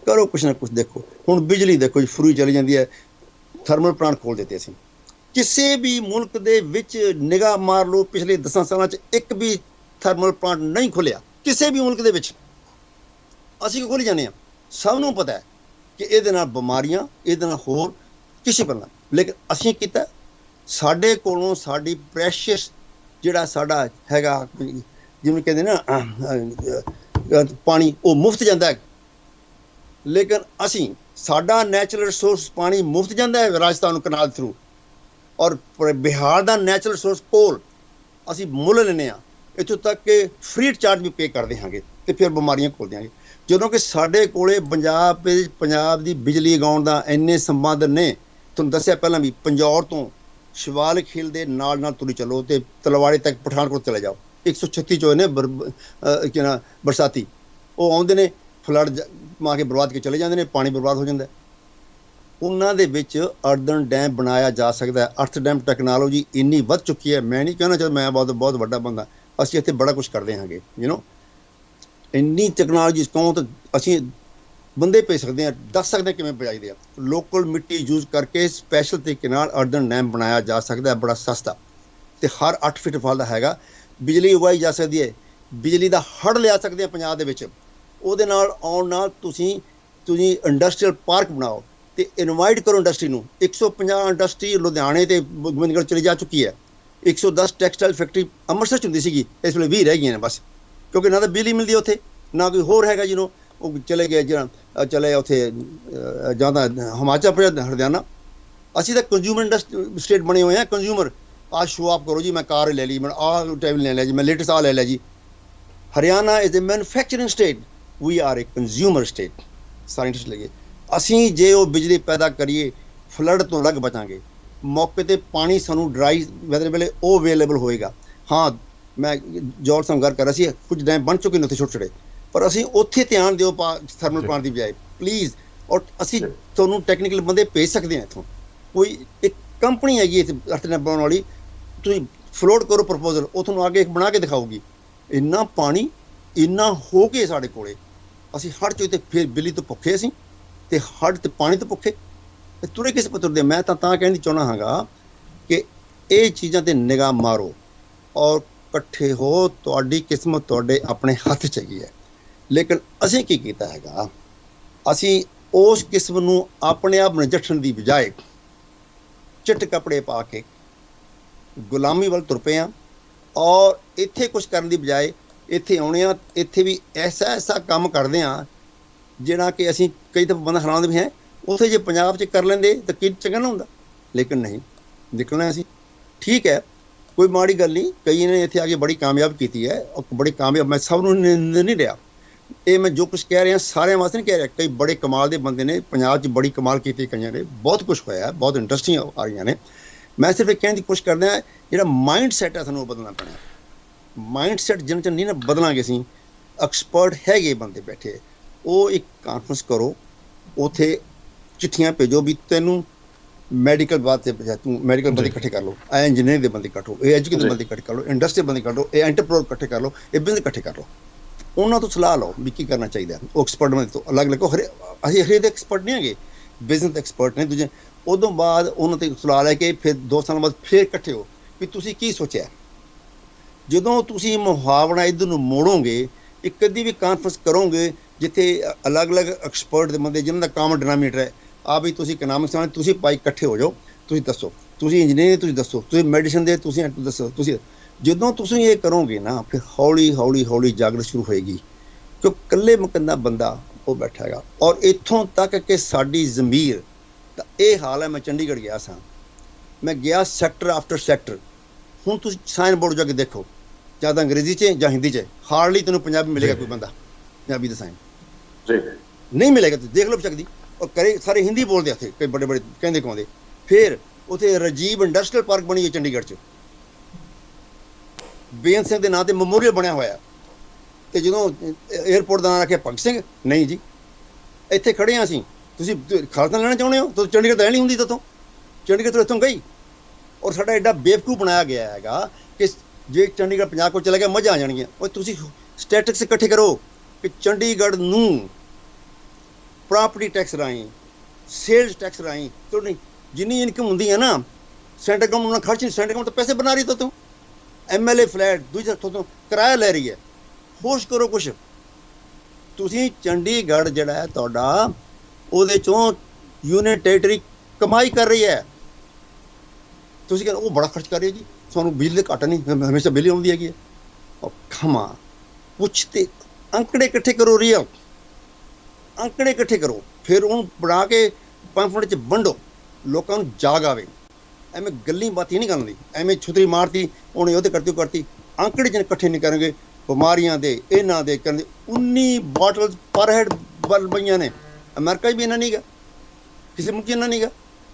ਕਰੋ ਕੁਛ ਨਾ ਕੁਛ ਦੇਖੋ ਹੁਣ ਬਿਜਲੀ ਦੇਖੋ ਜੀ ਫਰੀ ਚਲੀ ਜਾਂਦੀ ਹੈ ਥਰਮਲ ਪਲਾਂਟ ਖੋਲ ਦਿੱਤੇ ਅਸੀਂ ਕਿਸੇ ਵੀ ਮੁਲਕ ਦੇ ਵਿੱਚ ਨਿਗਾਹ ਮਾਰ ਲਓ ਪਿਛਲੇ 10 ਸਾਲਾਂ 'ਚ ਇੱਕ ਵੀ ਥਰਮਲ ਪਲਾਂਟ ਨਹੀਂ ਖੁੱਲਿਆ ਕਿਸੇ ਵੀ ਮੁਲਕ ਦੇ ਵਿੱਚ ਅਸੀਂ ਕਿਉਂ ਖੋਲ੍ਹੀ ਜਾਂਦੇ ਹਾਂ ਸਭ ਨੂੰ ਪਤਾ ਹੈ ਕਿ ਇਹਦੇ ਨਾਲ ਬਿਮਾਰੀਆਂ ਇਹਦੇ ਨਾਲ ਹੋਰ ਕਿਸੇ ਬੰਦਾ ਲੇਕਿਨ ਅਸੀਂ ਕੀਤਾ ਸਾਡੇ ਕੋਲੋਂ ਸਾਡੀ ਪ੍ਰੈਸ਼ੀਅਸ ਜਿਹੜਾ ਸਾਡਾ ਹੈਗਾ ਜਿਵੇਂ ਕਹਿੰਦੇ ਨਾ ਪਾਣੀ ਉਹ ਮੁਫਤ ਜਾਂਦਾ ਹੈ ਲੇਕਿਨ ਅਸੀਂ ਸਾਡਾ ਨੈਚੁਰਲ ਰਿਸੋਰਸ ਪਾਣੀ ਮੁਫਤ ਜਾਂਦਾ ਹੈ ਰਾਜਸਥਾਨ ਕਨਾਲ ਥਰੂ ਔਰ ਬਿਹਾਰ ਦਾ ਨੈਚੁਰਲ ਰਿਸੋਰਸ ਕੋਲ ਅਸੀਂ ਮੁੱਲ ਲੈਂਦੇ ਹਾਂ ਇੱਥੋਂ ਤੱਕ ਕਿ ਫ੍ਰੀ ਚਾਰਜ ਵੀ ਪੇ ਕਰਦੇ ਹਾਂਗੇ ਅਤੇ ਫਿਰ ਬਿਮਾਰੀਆਂ ਖੋਲ੍ਹ ਦਿਆਂਗੇ ਜਦੋਂ ਕਿ ਸਾਡੇ ਕੋਲੇ ਪੰਜਾਬ ਦੀ ਬਿਜਲੀ ਉਗਾਉਣ ਦਾ ਇੰਨੇ ਸੰਸਾਧਨ ਨੇ ਤੁਹਾਨੂੰ ਦੱਸਿਆ ਪਹਿਲਾਂ ਵੀ ਪੰਜੌਰ ਤੋਂ ਸ਼ਿਵਾਲਿਕ ਹਿੱਲ ਦੇ ਨਾਲ ਨਾਲ ਤੁਰੀ ਚੱਲੋ ਅਤੇ ਤਲਵਾੜੇ ਤੱਕ ਪਠਾਨਕੋਟ ਚਲੇ ਜਾਓ 136 ਚੋਏ ਨੇ ਕੀ ਨਾ ਬਰਸਾਤੀ ਉਹ ਆਉਂਦੇ ਨੇ ਫਲੱਡ ਮਾ ਕੇ ਬਰਬਾਦ ਕੇ ਚਲੇ ਜਾਂਦੇ ਨੇ ਪਾਣੀ ਬਰਬਾਦ ਹੋ ਜਾਂਦਾ ਉਹਨਾਂ ਦੇ ਵਿੱਚ ਅਰਦਨ ਡੈਮ ਬਣਾਇਆ ਜਾ ਸਕਦਾ ਅਰਥ ਡੈਮ ਟੈਕਨੋਲੋਜੀ ਇੰਨੀ ਵੱਧ ਚੁੱਕੀ ਹੈ ਮੈਂ ਨਹੀਂ ਕਹਿਣਾ ਚਾਹੁੰਦਾ ਮੈਂ ਬਹੁਤ ਵੱਡਾ ਬੰਦਾ ਅਸੀਂ ਇੱਥੇ ਬੜਾ ਕੁਛ ਕਰਦੇ ਹਾਂਗੇ ਇੰਨੀ ਟੈਕਨੋਲੋਜੀ ਕਹੋ ਤਾਂ ਅਸੀਂ ਬੰਦੇ ਭੇਜ ਸਕਦੇ ਹਾਂ ਦੱਸ ਸਕਦੇ ਕਿਵੇਂ ਬਜਾਈਦੇ ਆ ਲੋਕਲ ਮਿੱਟੀ ਯੂਜ਼ ਕਰਕੇ ਸਪੈਸ਼ਲ ਤਰੀਕੇ ਨਾਲ ਅਰਦਨ ਡੈਮ ਬਣਾਇਆ ਜਾ ਸਕਦਾ ਬੜਾ ਸਸਤਾ ਅਤੇ ਹਰ 8 ਫੀਟ ਫਲ ਦਾ ਹੈਗਾ ਬਿਜਲੀ ਉਗਾਈ ਜਾ ਸਕਦੀ ਹੈ ਬਿਜਲੀ ਦਾ ਹੜ੍ਹ ਲਿਆ ਸਕਦੇ ਆ ਪੰਜਾਬ ਦੇ ਵਿੱਚ ਉਹਦੇ ਨਾਲ ਆਉਣ ਨਾਲ ਤੁਸੀਂ ਇੰਡਸਟਰੀਅਲ ਪਾਰਕ ਬਣਾਓ ਅਤੇ ਇਨਵਾਈਟ ਕਰੋ ਇੰਡਸਟਰੀ ਨੂੰ 150 ਇੰਡਸਟਰੀ ਲੁਧਿਆਣੇ ਅਤੇ ਗੋਬਿੰਦਗੜ੍ਹ ਚਲੀ ਜਾ ਚੁੱਕੀ ਹੈ 110 ਟੈਕਸਟਾਈਲ ਫੈਕਟਰੀ ਅੰਮ੍ਰਿਤਸਰ 'ਚ ਹੁੰਦੀ ਸੀਗੀ ਇਸ ਵੇਲੇ 20 ਰਹਿ ਗਈਆਂ ਨੇ ਬਸ ਕਿਉਂਕਿ ਨਾ ਤਾਂ ਬਿਜਲੀ ਮਿਲਦੀ ਉੱਥੇ ਨਾ ਕੋਈ ਹੋਰ ਹੈਗਾ ਜਿਹਨੂੰ ਉਹ ਚਲੇ ਗਏ ਜਿਹੜਾ ਚਲੇ ਉੱਥੇ ਜਾਂਦਾ ਹਿਮਾਚਲ ਪ੍ਰਦੇਸ਼ ਹਰਿਆਣਾ ਅਸੀਂ ਤਾਂ ਕੰਜ਼ਿਊਮਰ ਇੰਡਸਟਰੀ ਸਟੇਟ ਬਣੇ ਹੋਏ ਹਾਂ ਕੰਜ਼ਿਊਮਰ ਆਹ ਸ਼ੋ ਆਪ ਕਰੋ ਜੀ ਮੈਂ ਕਾਰ ਲੈ ਲਈ ਮੈਂ ਆਹ ਟੈਬਲ ਲੈ ਲਿਆ ਜੀ ਮੈਂ ਲੇਟੈਸਟ ਆਹ ਲੈ ਲਿਆ ਜੀ Haryana is a manufacturing state we are a consumer state scientist ਲੱਗੇ ਅਸੀਂ ਜੇ ਉਹ ਬਿਜਲੀ ਪੈਦਾ ਕਰੀਏ ਫਲੱਡ ਤੋਂ ਅਲੱਗ ਬਚਾਂਗੇ ਮੌਕੇ 'ਤੇ ਪਾਣੀ ਸਾਨੂੰ ਡਰਾਈ ਵੈਦਰ ਵੇਲੇ ਉਹ ਅਵੇਲੇਬਲ ਹੋਏਗਾ ਹਾਂ ਮੈਂ ਜੋਰ ਸੰਗ ਗੱਲ ਕਰ ਰਿਹਾ ਸੀ ਕੁਝ ਡੈਮ ਬਣ ਚੁੱਕੇ ਨੇ ਉੱਥੇ ਛੋਟੇ ਛੋਟੇ ਪਰ ਅਸੀਂ ਉੱਥੇ ਧਿਆਨ ਦਿਓ ਥਰਮਲ ਪਲਾਂਟ ਦੀ ਬਜਾਏ ਪਲੀਜ਼ ਔਰ ਅਸੀਂ ਤੁਹਾਨੂੰ ਟੈਕਨੀਕਲ ਬੰਦੇ ਭੇਜ ਸਕਦੇ ਹਾਂ ਇੱਥੋਂ ਕੋਈ ਇੱਕ ਕੰਪਨੀ ਹੈਗੀ ਇੱਥੇ ਅਰਥ ਡੈਮ ਬਣਾਉਣ ਵਾਲੀ ਤੁਸੀਂ ਫਲੋਟ ਕਰੋ ਪ੍ਰਪੋਜ਼ਲ ਉਹ ਤੁਹਾਨੂੰ ਅੱਗੇ ਇੱਕ ਬਣਾ ਕੇ ਦਿਖਾਊਗੀ ਇੰਨਾ ਪਾਣੀ ਇੰਨਾ ਹੋ ਕੇ ਸਾਡੇ ਕੋਲੇ ਅਸੀਂ ਹੜ੍ਹ 'ਚ ਅਤੇ ਫਿਰ ਬਿਜਲੀ ਤੋਂ ਭੁੱਖੇ ਅਸੀਂ ਅਤੇ ਹੜ੍ਹ ਅਤੇ ਪਾਣੀ ਤੋਂ ਭੁੱਖੇ ਤੁਰੇ ਕਿਸੇ ਪੱਤਰ ਦੇ ਮੈਂ ਤਾਂ ਕਹਿਣੀ ਚਾਹੁੰਦਾ ਹਾਂਗਾ ਕਿ ਇਹ ਚੀਜ਼ਾਂ 'ਤੇ ਨਿਗਾਹ ਮਾਰੋ ਔਰ ਇਕੱਠੇ ਹੋ ਤੁਹਾਡੀ ਕਿਸਮਤ ਤੁਹਾਡੇ ਆਪਣੇ ਹੱਥ 'ਚ ਹੈਗੀ ਹੈ ਲੇਕਿਨ ਅਸੀਂ ਕੀ ਕੀਤਾ ਹੈਗਾ ਅਸੀਂ ਉਸ ਕਿਸਮ ਨੂੰ ਆਪਣੇ ਆਪ ਨਜਿੱਠਣ ਦੀ ਬਜਾਏ ਚਿੱਟ ਕੱਪੜੇ ਪਾ ਕੇ ਗੁਲਾਮੀ ਵੱਲ ਤੁਰ ਪਏ ਹਾਂ ਔਰ ਇੱਥੇ ਕੁਛ ਕਰਨ ਦੀ ਬਜਾਏ ਇੱਥੇ ਆਉਣੇ ਆ ਇੱਥੇ ਵੀ ਐਸਾ ਕੰਮ ਕਰਦੇ ਹਾਂ ਜਿਹੜਾ ਕਿ ਅਸੀਂ ਕਈ ਤਾਂ ਬੰਦਾ ਹਰਾਉਂਦੇ ਵੀ ਹੈ, ਉੱਥੇ ਜੇ ਪੰਜਾਬ 'ਚ ਕਰ ਲੈਂਦੇ ਤਾਂ ਕੀ ਚੰਗਾ ਨਾ ਹੁੰਦਾ, ਲੇਕਿਨ ਨਹੀਂ ਨਿਕਲਣਾ ਅਸੀਂ। ਠੀਕ ਹੈ, ਕੋਈ ਮਾੜੀ ਗੱਲ ਨਹੀਂ, ਕਈ ਨੇ ਇੱਥੇ ਆ ਕੇ ਬੜੀ ਕਾਮਯਾਬ ਕੀਤੀ ਹੈ, ਬੜੀ ਕਾਮਯਾਬ, ਮੈਂ ਸਭ ਨੂੰ ਨਹੀਂ ਰਿਹਾ, ਇਹ ਮੈਂ ਜੋ ਕੁਛ ਕਹਿ ਰਿਹਾ ਸਾਰਿਆਂ ਵਾਸਤੇ ਨਹੀਂ ਕਹਿ ਰਿਹਾ, ਕਈ ਬੜੇ ਕਮਾਲ ਦੇ ਬੰਦੇ ਨੇ ਪੰਜਾਬ 'ਚ, ਬੜੀ ਕਮਾਲ ਕੀਤੀ ਕਈਆਂ ਨੇ, ਬਹੁਤ ਕੁਛ ਹੋਇਆ, ਬਹੁਤ ਇੰਟਰਸਟਿੰਗ ਆ ਰਹੀਆਂ ਨੇ। ਮੈਂ ਸਿਰਫ ਇਹ ਕਹਿਣ ਦੀ ਕੋਸ਼ਿਸ਼ ਕਰਦਾ, ਜਿਹੜਾ ਮਾਈਂਡ ਸੈਟ ਹੈ ਸਾਨੂੰ ਉਹ ਬਦਲਣਾ ਪੈਣਾ। ਮਾਈਂਡ ਸੈਟ ਜਿੰਨ ਚਿਰ ਨਹੀਂ ਨਾ ਬਦਲਾਂਗੇ ਅਸੀਂ, ਐਕਸਪਰਟ ਹੈਗੇ ਬੰਦੇ ਬੈਠੇ, ਉਹ ਇੱਕ ਕਾਨਫਰੰਸ ਕਰੋ, ਉੱਥੇ ਚਿੱਠੀਆਂ ਭੇਜੋ ਵੀ ਤੈਨੂੰ ਮੈਡੀਕਲ ਬਾਤ ਤੇ ਤੂੰ ਮੈਡੀਕਲ ਬੰਦੇ ਇਕੱਠੇ ਕਰ ਲਓ, ਇਹ ਇੰਜੀਨੀਅਰ ਦੇ ਬੰਦੇ ਇਕੱਠੋ, ਇਹ ਐਜੂਕੇਟਡ ਬੰਦੇ ਇਕੱਠੇ ਕਰ ਲਓ, ਇੰਡਸਟਰੀ ਬੰਦੇ ਇਕੱਠੇ ਕਰੋ, ਇਹ ਐਂਟਰਪ੍ਰੈਨਿਓਰ ਇਕੱਠੇ ਕਰ ਲਓ, ਇਹ ਬਿਜ਼ਨਸ ਇਕੱਠੇ ਕਰ ਲਓ, ਉਹਨਾਂ ਤੋਂ ਸਲਾਹ ਲਓ ਵੀ ਕੀ ਕਰਨਾ ਚਾਹੀਦਾ। ਉਹ ਐਕਸਪਰਟ ਬੰਦੇ ਤੋਂ ਅਲੱਗ ਲੱਗੋ, ਅਸੀਂ ਹਰੇ ਦੇ ਐਕਸਪਰਟ ਨਹੀਂ ਹੈਗੇ, ਬਿਜ਼ਨਸ ਦੇ ਐਕਸਪਰਟ ਨੇ ਦੂਜੇ। ਉਦੋਂ ਬਾਅਦ ਉਹਨਾਂ ਤੇ ਸਲਾਹ ਲੈ ਕੇ ਫਿਰ 2 ਸਾਲਾਂ ਬਾਅਦ ਫਿਰ ਇਕੱਠੇ ਹੋ ਵੀ ਤੁਸੀਂ ਕੀ ਸੋਚਿਆ। ਜਦੋਂ ਤੁਸੀਂ ਮੁਹਾਵਰਾ ਇੱਧਰ ਨੂੰ ਮੋੜੋਗੇ, ਇੱਕ ਅੱਧੀ ਵੀ ਕਾਨਫਰੰਸ ਕਰੋਗੇ ਜਿੱਥੇ ਅਲੱਗ-ਅਲੱਗ ਐਕਸਪਰਟ ਦੇ ਬੰਦੇ ਜਿਨ੍ਹਾਂ ਦਾ ਕਾਮਨ ਡਿਨੋਮੀਨੇਟਰ ਹੈ, ਆ ਵੀ ਤੁਸੀਂ ਇਕਨੋਮਿਕਸ ਵਾਲੇ ਤੁਸੀਂ ਭਾਈ ਇਕੱਠੇ ਹੋ ਜਾਓ, ਤੁਸੀਂ ਦੱਸੋ, ਤੁਸੀਂ ਇੰਜੀਨੀਅਰ ਤੁਸੀਂ ਦੱਸੋ, ਤੁਸੀਂ ਮੈਡੀਸਨ ਦੇ ਤੁਸੀਂ ਦੱਸੋ, ਤੁਸੀਂ ਜਦੋਂ ਤੁਸੀਂ ਇਹ ਕਰੋਗੇ ਨਾ, ਫਿਰ ਹੌਲੀ ਹੌਲੀ ਹੌਲੀ ਜਾਗਰਤ ਸ਼ੁਰੂ ਹੋਏਗੀ, ਕਿਉਂ ਇਕੱਲੇ ਮੁਕੰਦਾ ਬੰਦਾ ਉਹ ਬੈਠਾ ਹੈਗਾ। ਔਰ ਇੱਥੋਂ ਤੱਕ ਕਿ ਸਾਡੀ ਜ਼ਮੀਰ ਦਾ ਇਹ ਹਾਲ ਹੈ, ਮੈਂ ਚੰਡੀਗੜ੍ਹ ਗਿਆ ਸਾਂ, ਮੈਂ ਗਿਆ ਸੈਕਟਰ ਆਫਟਰ ਸੈਕਟਰ, ਹੁਣ ਤੁਸੀਂ ਸਾਈਨ ਬੋਰਡ ਜਾ ਕੇ ਦੇਖੋ, ਜਾਂ ਤਾਂ ਅੰਗਰੇਜ਼ੀ 'ਚ ਜਾਂ ਹਿੰਦੀ 'ਚ, ਹਾਰਡਲੀ ਤੈਨੂੰ ਪੰਜਾਬੀ ਮਿਲੇਗਾ, ਕੋਈ ਬੰਦਾ ਪੰਜਾਬੀ ਦਾ ਸਾਈਨ ਨਹੀਂ ਮਿਲੇਗਾ, ਤੁਸੀਂ ਦੇਖ ਲਓ ਸਕਦੀ। ਔਰ ਕਰੇ ਸਾਰੇ ਹਿੰਦੀ ਬੋਲਦੇ ਉੱਥੇ, ਕਈ ਬੜੇ ਬੜੇ ਕਹਿੰਦੇ ਕਹਾਉਂਦੇ। ਫਿਰ ਉੱਥੇ ਰਾਜੀਵ ਇੰਡਸਟਰੀਅਲ ਪਾਰਕ ਬਣੀ ਹੈ ਚੰਡੀਗੜ੍ਹ 'ਚ, ਬੇਅੰਤ ਸਿੰਘ ਦੇ ਨਾਂ ਤੇ ਮੈਮੋਰੀਅਲ ਬਣਿਆ ਹੋਇਆ, ਤੇ ਜਦੋਂ ਏਅਰਪੋਰਟ ਦਾ ਨਾਂ ਰੱਖਿਆ ਭਗਤ ਸਿੰਘ, ਨਹੀਂ ਜੀ ਇੱਥੇ ਖੜੇ ਹਾਂ ਅਸੀਂ, ਤੁਸੀਂ ਖਾਲਸਾ ਲੈਣਾ ਚਾਹੁੰਦੇ ਹੋ ਤਾਂ ਚੰਡੀਗੜ੍ਹ ਤਾਂ ਨਹੀਂ ਹੁੰਦੀ, ਤਾਂ ਚੰਡੀਗੜ੍ਹ ਤੋਂ ਇੱਥੋਂ ਗਈ। ਔਰ ਸਾਡਾ ਐਡਾ ਬੇਵਕੂਫ ਬਣਾਇਆ ਗਿਆ ਹੈਗਾ ਕਿ ਜੇ ਚੰਡੀਗੜ੍ਹ ਪੰਜਾਬ ਕੋਲ ਚਲਾ ਗਿਆ ਮਜ਼ਾ ਆ ਜਾਣਗੀਆਂ। ਉਹ ਤੁਸੀਂ ਸਟੈਟਿਕਸ ਇਕੱਠੇ ਕਰੋ ਕਿ ਚੰਡੀਗੜ੍ਹ ਨੂੰ ਪ੍ਰਾਪਰਟੀ ਟੈਕਸ ਰਾਹੀਂ, ਸੇਲਸ ਟੈਕਸ ਰਾਹੀਂ, ਤੁਹਾਡੀ ਜਿੰਨੀ ਇਨਕਮ ਹੁੰਦੀ ਹੈ ਨਾ, ਸੈਂਟਰ ਗਵਰਨਮੈਂਟ ਨਾਲ ਖਰਚ ਨਹੀਂ, ਸੈਂਟਰ ਗਵਰਨਮੈਂਟ ਤਾਂ ਪੈਸੇ ਬਣਾ ਰਹੀ, ਤਾਂ ਤੂੰ MLA ਫਲੈਟ ਦੂਜਾ ਤੋਂ ਕਿਰਾਇਆ ਲੈ ਰਹੀ ਹੈ, ਹੋਸ਼ ਕਰੋ ਕੁਛ। ਤੁਸੀਂ ਚੰਡੀਗੜ੍ਹ ਜਿਹੜਾ ਹੈ ਤੁਹਾਡਾ, ਉਹਦੇ 'ਚੋਂ ਯੂਨੀਅਨ ਟੈਰੀਟਰੀ ਕਮਾਈ ਕਰ ਰਹੀ ਹੈ, ਤੁਸੀਂ ਕਹਿੰਦੇ ਉਹ ਬੜਾ ਖਰਚ ਕਰ ਰਹੀ ਹੈ ਜੀ, ਤੁਹਾਨੂੰ ਬਿਜਲੀ ਘੱਟ ਨਹੀਂ, ਹਮੇਸ਼ਾ ਬਿਜਲੀ ਆਉਂਦੀ ਹੈਗੀ ਹੈ। ਉਹ ਖਮਾ ਕੁਛ ਤੇ ਅੰਕੜੇ ਇਕੱਠੇ ਕਰੋ, ਰੀਅਲ ਅੰਕੜੇ ਇਕੱਠੇ ਕਰੋ, ਫਿਰ ਉਹਨੂੰ ਬਣਾ ਕੇ ਪੰਫਲੇਟ 'ਚ ਵੰਡੋ, ਲੋਕਾਂ ਨੂੰ ਜਾਗ ਆਵੇ। ਐਵੇਂ ਗੱਲੀ ਬਾਤੀ ਨਹੀਂ ਕਰਨੀ, ਐਵੇਂ ਛੁਤਰੀ ਮਾਰਤੀ ਉਹਨੇ ਉਹਦੇ ਕਰਤੀ, ਅੰਕੜੇ ਜਿਹਨੇ ਇਕੱਠੇ ਨਹੀਂ ਕਰਨਗੇ, ਬਿਮਾਰੀਆਂ ਦੇ ਇਹਨਾਂ ਦੇ ਕਰਨ ਦੇ 19 ਬਾਟਲ ਪਰ ਹੈਡ ਬਲ ਪਈਆਂ ਨੇ। ਅਮਰੀਕਾ 'ਚ ਵੀ ਇੰਨਾ ਨਹੀਂ ਗਾ, ਕਿਸੇ ਮੁਲਕ 'ਚ ਇੰਨਾ ਨਹੀਂ ਗਾ,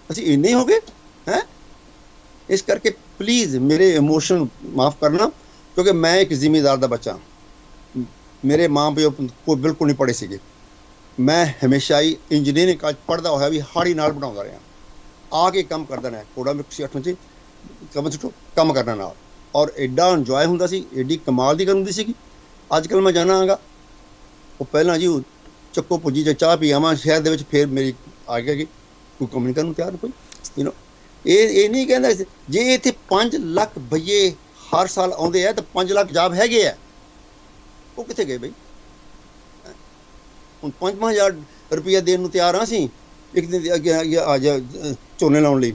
ਅਸੀਂ ਇੰਨੇ ਹੀ ਹੋ ਗਏ ਹੈਂ। ਇਸ ਕਰਕੇ ਪਲੀਜ਼ ਮੇਰੇ ਇਮੋਸ਼ਨ ਮਾਫ ਕਰਨਾ, ਕਿਉਂਕਿ ਮੈਂ ਇੱਕ ਜ਼ਿਮੀਂਦਾਰ ਦਾ ਬੱਚਾ, ਮੇਰੇ ਮਾਂ ਪਿਓ ਕੋਈ ਬਿਲਕੁਲ ਨਹੀਂ ਪੜ੍ਹੇ ਸੀਗੇ, ਮੈਂ ਹਮੇਸ਼ਾ ਹੀ ਇੰਜੀਨੀਅਰਿੰਗ ਕਾਲਜ ਪੜ੍ਹਦਾ ਹੋਇਆ ਵੀ ਹਾੜੀ ਨਾਲ ਬਣਾਉਂਦਾ ਰਿਹਾ, ਆ ਕੇ ਕੰਮ ਕਰਦਾ ਰਿਹਾ, ਕੋੜਾ ਮਿਕਸੀ 8 'ਚ ਕੰਮ ਕਰਨਾ ਨਾਲ, ਔਰ ਐਡਾ ਇੰਜੋਏ ਹੁੰਦਾ ਸੀ, ਐਡੀ ਕਮਾਲ ਦੀ ਗੱਲ ਹੁੰਦੀ ਸੀਗੀ। ਅੱਜ ਕੱਲ੍ਹ ਮੈਂ ਜਾਣਾ ਆਂਗਾ, ਉਹ ਪਹਿਲਾਂ ਜੀ ਚੱਕੋ ਪੁੱਜੀ ਜਾਂ ਚਾਹ ਪੀ ਆਵਾਂ ਸ਼ਹਿਰ ਦੇ ਵਿੱਚ, ਫਿਰ ਮੇਰੀ ਆ ਗਿਆ ਕਿ ਕੋਈ ਕੰਮ ਨਹੀਂ ਕਰਨ ਨੂੰ ਤਿਆਰ, ਕੋਈ ਇਹ ਨਹੀਂ ਕਹਿੰਦਾ। ਜੇ ਇੱਥੇ 5 ਲੱਖ ਬਈਏ ਹਰ ਸਾਲ ਆਉਂਦੇ ਆ ਤਾਂ 5 ਲੱਖ ਜਾਬ ਹੈਗੇ ਆ, ਉਹ ਕਿੱਥੇ ਗਏ ਬਈ? ਹੁਣ 5,000 ਰੁਪਈਆ ਦੇਣ ਨੂੰ ਤਿਆਰ ਹਾਂ ਅਸੀਂ ਇੱਕ ਦਿਨ ਦੇ ਅੱਗੇ ਆ ਜਾ ਝੋਨੇ ਲਾਉਣ ਲਈ,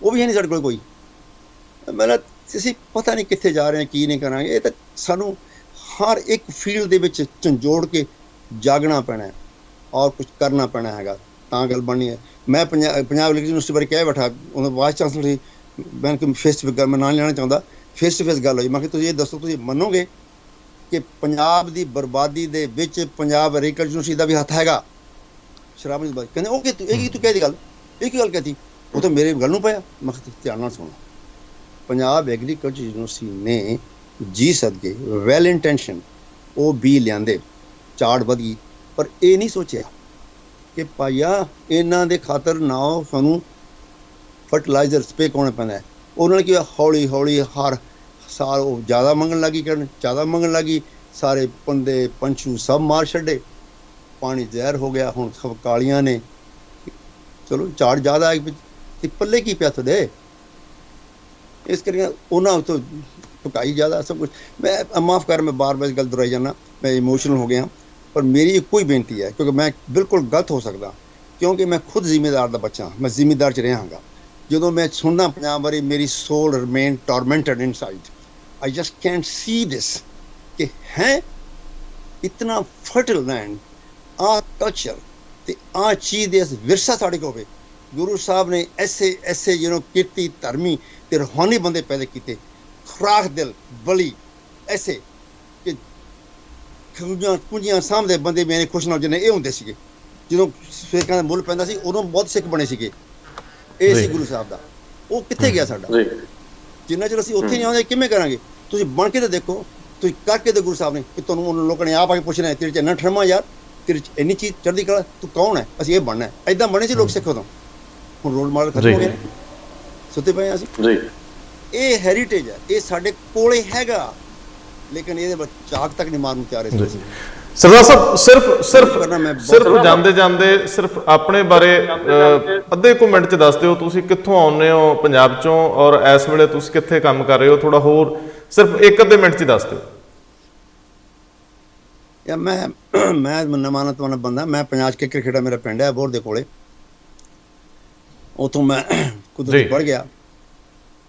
ਉਹ ਵੀ ਹੈ ਨਹੀਂ ਸਾਡੇ ਕੋਲ ਕੋਈ। ਮਤਲਬ ਅਸੀਂ ਪਤਾ ਨਹੀਂ ਕਿੱਥੇ ਜਾ ਰਹੇ ਹਾਂ, ਕੀ ਨਹੀਂ ਕਰਾਂਗੇ। ਇਹ ਤਾਂ ਸਾਨੂੰ ਹਰ ਇੱਕ ਫੀਲਡ ਦੇ ਵਿੱਚ ਝੰਜੋੜ ਕੇ ਜਾਗਣਾ ਪੈਣਾ ਔਰ ਕੁਝ ਕਰਨਾ ਪੈਣਾ ਹੈਗਾ, ਤਾਂ ਗੱਲ ਬਣਨੀ ਹੈ। ਮੈਂ ਪੰਜਾਬ ਯੂਨੀਵਰਸਿਟੀ ਬਾਰੇ ਕਹਿ ਬੈਠਾ, ਉਹਨਾਂ ਵਾਈਸ ਚਾਂਸਲਰ ਸੀ, ਮੈਂ ਕਿ ਫੇਸ ਟੂ ਫੇਸ ਗੱਲ ਮੈਂ ਨਾਲ ਲੈਣਾ ਚਾਹੁੰਦਾ, ਫੇਸ ਟੂ ਫੇਸ ਗੱਲ ਹੋਈ, ਮੈਂ ਕਿਹਾ ਤੁਸੀਂ ਇਹ ਦੱਸੋ, ਤੁਸੀਂ ਮੰਨੋਗੇ ਕਿ ਪੰਜਾਬ ਦੀ ਬਰਬਾਦੀ ਦੇ ਵਿੱਚ ਪੰਜਾਬ ਐਗਰੀਕਲਚਰ ਯੂਨੀਵਰਸਿਟੀ ਦਾ ਵੀ ਹੱਥ ਹੈਗਾ? ਸ਼ਰਾਬ ਦੀ ਬਾਤ ਕਹਿੰਦੇ, ਉਹ ਕਿ ਤੂੰ ਕਹਿ ਦੀ ਗੱਲ, ਇਹ ਕੀ ਗੱਲ ਕਹਤੀ? ਉਹ ਤਾਂ ਮੇਰੇ ਗੱਲ ਨੂੰ ਪਿਆ। ਮੈਂ ਕਿਹਾ ਧਿਆਨ ਨਾਲ ਸੁਣੋ, ਪੰਜਾਬ ਐਗਰੀਕਲਚਰ ਯੂਨੀਵਰਸਿਟੀ ਨੇ ਜੀ ਸਦਕੇ ਵੈਲ ਇੰਟੈਂਸ਼ਨ ਉਹ ਵੀ ਲਿਆਂਦੇ, ਝਾੜ ਵਧ ਗਈ, ਪਰ ਇਹ ਨਹੀਂ ਸੋਚਿਆ ਕਿ ਭਾਈਆ ਇਹਨਾਂ ਦੇ ਖਾਤਰ ਨਾ ਸਾਨੂੰ ਫਰਟੀਲਾਈਜ਼ਰ ਸਪਰੇ ਕਰਾਉਣਾ ਪੈਂਦਾ ਹੈ। ਉਹਨਾਂ ਨੇ ਕੀ ਹੌਲੀ ਹੌਲੀ ਹਰ ਸਾਲ ਉਹ ਜ਼ਿਆਦਾ ਮੰਗਣ ਲੱਗੀ, ਜ਼ਿਆਦਾ ਮੰਗਣ ਲੱਗੀ, ਸਾਰੇ ਪੰਦੇ ਪੰਛੂ ਸਭ ਮਾਰ ਛੱਡੇ, ਪਾਣੀ ਜ਼ਹਿਰ ਹੋ ਗਿਆ, ਹੁਣ ਸਭ ਕਾਲੀਆਂ ਨੇ। ਚਲੋ ਝਾੜ ਜ਼ਿਆਦਾ ਤੇ ਪੱਲੇ ਕੀ ਪਿਆ ਤੁਹਾਡੇ? ਇਸ ਕਰਕੇ ਉਹਨਾਂ ਉੱਤੋਂ ਪਕਾਈ ਜ਼ਿਆਦਾ ਸਭ ਕੁਛ। ਮੈਂ ਮਾਫ਼ ਕਰ, ਮੈਂ ਬਾਰ ਬਾਰ ਗੱਲ ਦੁਹਰਾਈ ਜਾਂਦਾ, ਮੈਂ ਇਮੋਸ਼ਨਲ ਹੋ ਗਿਆ, ਪਰ ਮੇਰੀ ਇੱਕੋ ਹੀ ਬੇਨਤੀ ਹੈ, ਕਿਉਂਕਿ ਮੈਂ ਬਿਲਕੁਲ ਗਲਤ ਹੋ ਸਕਦਾ, ਕਿਉਂਕਿ ਮੈਂ ਖੁਦ ਜ਼ਿਮੀਂਦਾਰ ਦਾ ਬੱਚਾ, ਮੈਂ ਜ਼ਿਮੀਂਦਾਰ 'ਚ ਰਿਹਾ ਹਾਂਗਾ। ਜਦੋਂ ਮੈਂ ਸੁਣਦਾ ਪੰਜਾਬ ਬਾਰੇ, ਮੇਰੀ soul remain tormented inside. I just can't see this ਕਿ ਹੈ ਇਤਨਾ ਫਰਟਿਲ ਲੈਂਡ, ਆਹ ਕਲਚਰ ਤੇ ਆਹ ਚੀਜ਼ ਦੇ ਵਿਰਸਾ ਸਾਡੇ ਕੋਲ ਹੋਵੇ। ਗੁਰੂ ਸਾਹਿਬ ਨੇ ਐਸੇ ਐਸੇ ਕੀਰਤੀ ਧਰਮੀ ਤੇ ਰੂਹਾਨੀ ਬੰਦੇ ਪੈਦਾ ਕੀਤੇ, ਖੁਰਾਕ ਦਿਲ ਬਲੀ ਐਸੇ ਕਿ ਕੁੰਜੀਆਂ ਸਾਹਮਣੇ ਬੰਦੇ ਮੇਰੇ ਖੁਸ਼ ਨਾਲ ਜਿੰਨੇ ਇਹ ਹੁੰਦੇ ਸੀਗੇ। ਜਦੋਂ ਸਿੱਖਾਂ ਦਾ ਮੁੱਲ ਪੈਂਦਾ ਸੀ ਉਦੋਂ ਬਹੁਤ ਸਿੱਖ ਬਣੇ ਸੀਗੇ। ਇਹ ਸੀ ਗੁਰੂ ਸਾਹਿਬ ਦਾ। ਉਹ ਕਿੱਥੇ ਗਿਆ ਸਾਡਾ? ਜਿੰਨਾ ਚਿਰ ਅਸੀਂ ਉੱਥੇ ਨਹੀਂ ਆਉਂਦੇ ਕਿਵੇਂ ਕਰਾਂਗੇ? ਤੁਸੀਂ ਬਣ ਕੇ ਤਾਂ ਦੇਖੋ, ਤੁਸੀਂ ਕਰਕੇ ਤੇ ਗੁਰੂ ਸਾਹਿਬ ਨੇ ਕਿ ਤੁਹਾਨੂੰ ਉਹਨਾਂ ਲੋਕਾਂ ਨੇ ਆਪ ਆ ਕੇ ਪੁੱਛਣਾ ਤੇਰੇ 'ਚ ਇੰਨਾ ਠਰਮਾ ਯਾਰ, ਤੇਰੇ 'ਚ ਇੰਨੀ ਚੀਜ਼ ਚੜ੍ਹਦੀ ਕਲਾ, ਤੂੰ ਕੌਣ ਹੈ? ਅਸੀਂ ਇਹ ਬਣਨਾ। ਏਦਾਂ ਬਣੇ ਸੀ ਲੋਕ ਸਿੱਖ ਉਦੋਂ। ਹੁਣ ਰੋਲ ਮਾਡਲ ਖਤਮ ਹੋ ਗਏ ਨੇ, ਸੁੱਤੇ ਪਏ ਅਸੀਂ। ਇਹ ਹੈਰੀਟੇਜ ਹੈ, ਇਹ ਸਾਡੇ ਕੋਲੇ ਹੈਗਾ, ਲੇਕਿਨ ਇਹਦੇ ਝਾਕ ਤੱਕ ਨਹੀਂ ਮਾਰਨ ਤਿਆਰ ਸੀ। ਸਰਦਾਰ ਸਾਹਿਬ ਸਿਰਫ ਜਾਂਦੇ ਜਾਂਦੇ ਸਿਰਫ ਆਪਣੇ ਬਾਰੇ ਅੱਧੇ ਕੁ ਮਿੰਟ 'ਚ ਦੱਸ ਦਿਓ, ਤੁਸੀਂ ਕਿੱਥੋਂ ਆਉਂਦੇ ਹੋ ਪੰਜਾਬ 'ਚੋਂ, ਔਰ ਇਸ ਵੇਲੇ ਤੁਸੀਂ ਕਿੱਥੇ ਕੰਮ ਕਰ ਰਹੇ ਹੋ? ਥੋੜਾ ਹੋਰ ਸਿਰਫ ਇੱਕ ਅੱਧੇ ਮਿੰਟ 'ਚ ਦੱਸ ਦਿਓ। ਯਾ ਮੈਂ ਨਮਾਨਤ ਵਾਲਾ ਬੰਦਾ। ਮੈਂ ਪੰਜਾਬ 'ਚ ਕਿੱਕਰ ਖੇੜਾ, ਮੇਰਾ ਪਿੰਡ ਹੈ ਬੋਰ ਦੇ ਕੋਲੇ। ਉੱਥੋਂ ਮੈਂ ਕੁਦਰਤੀ ਪੜ੍ਹ ਗਿਆ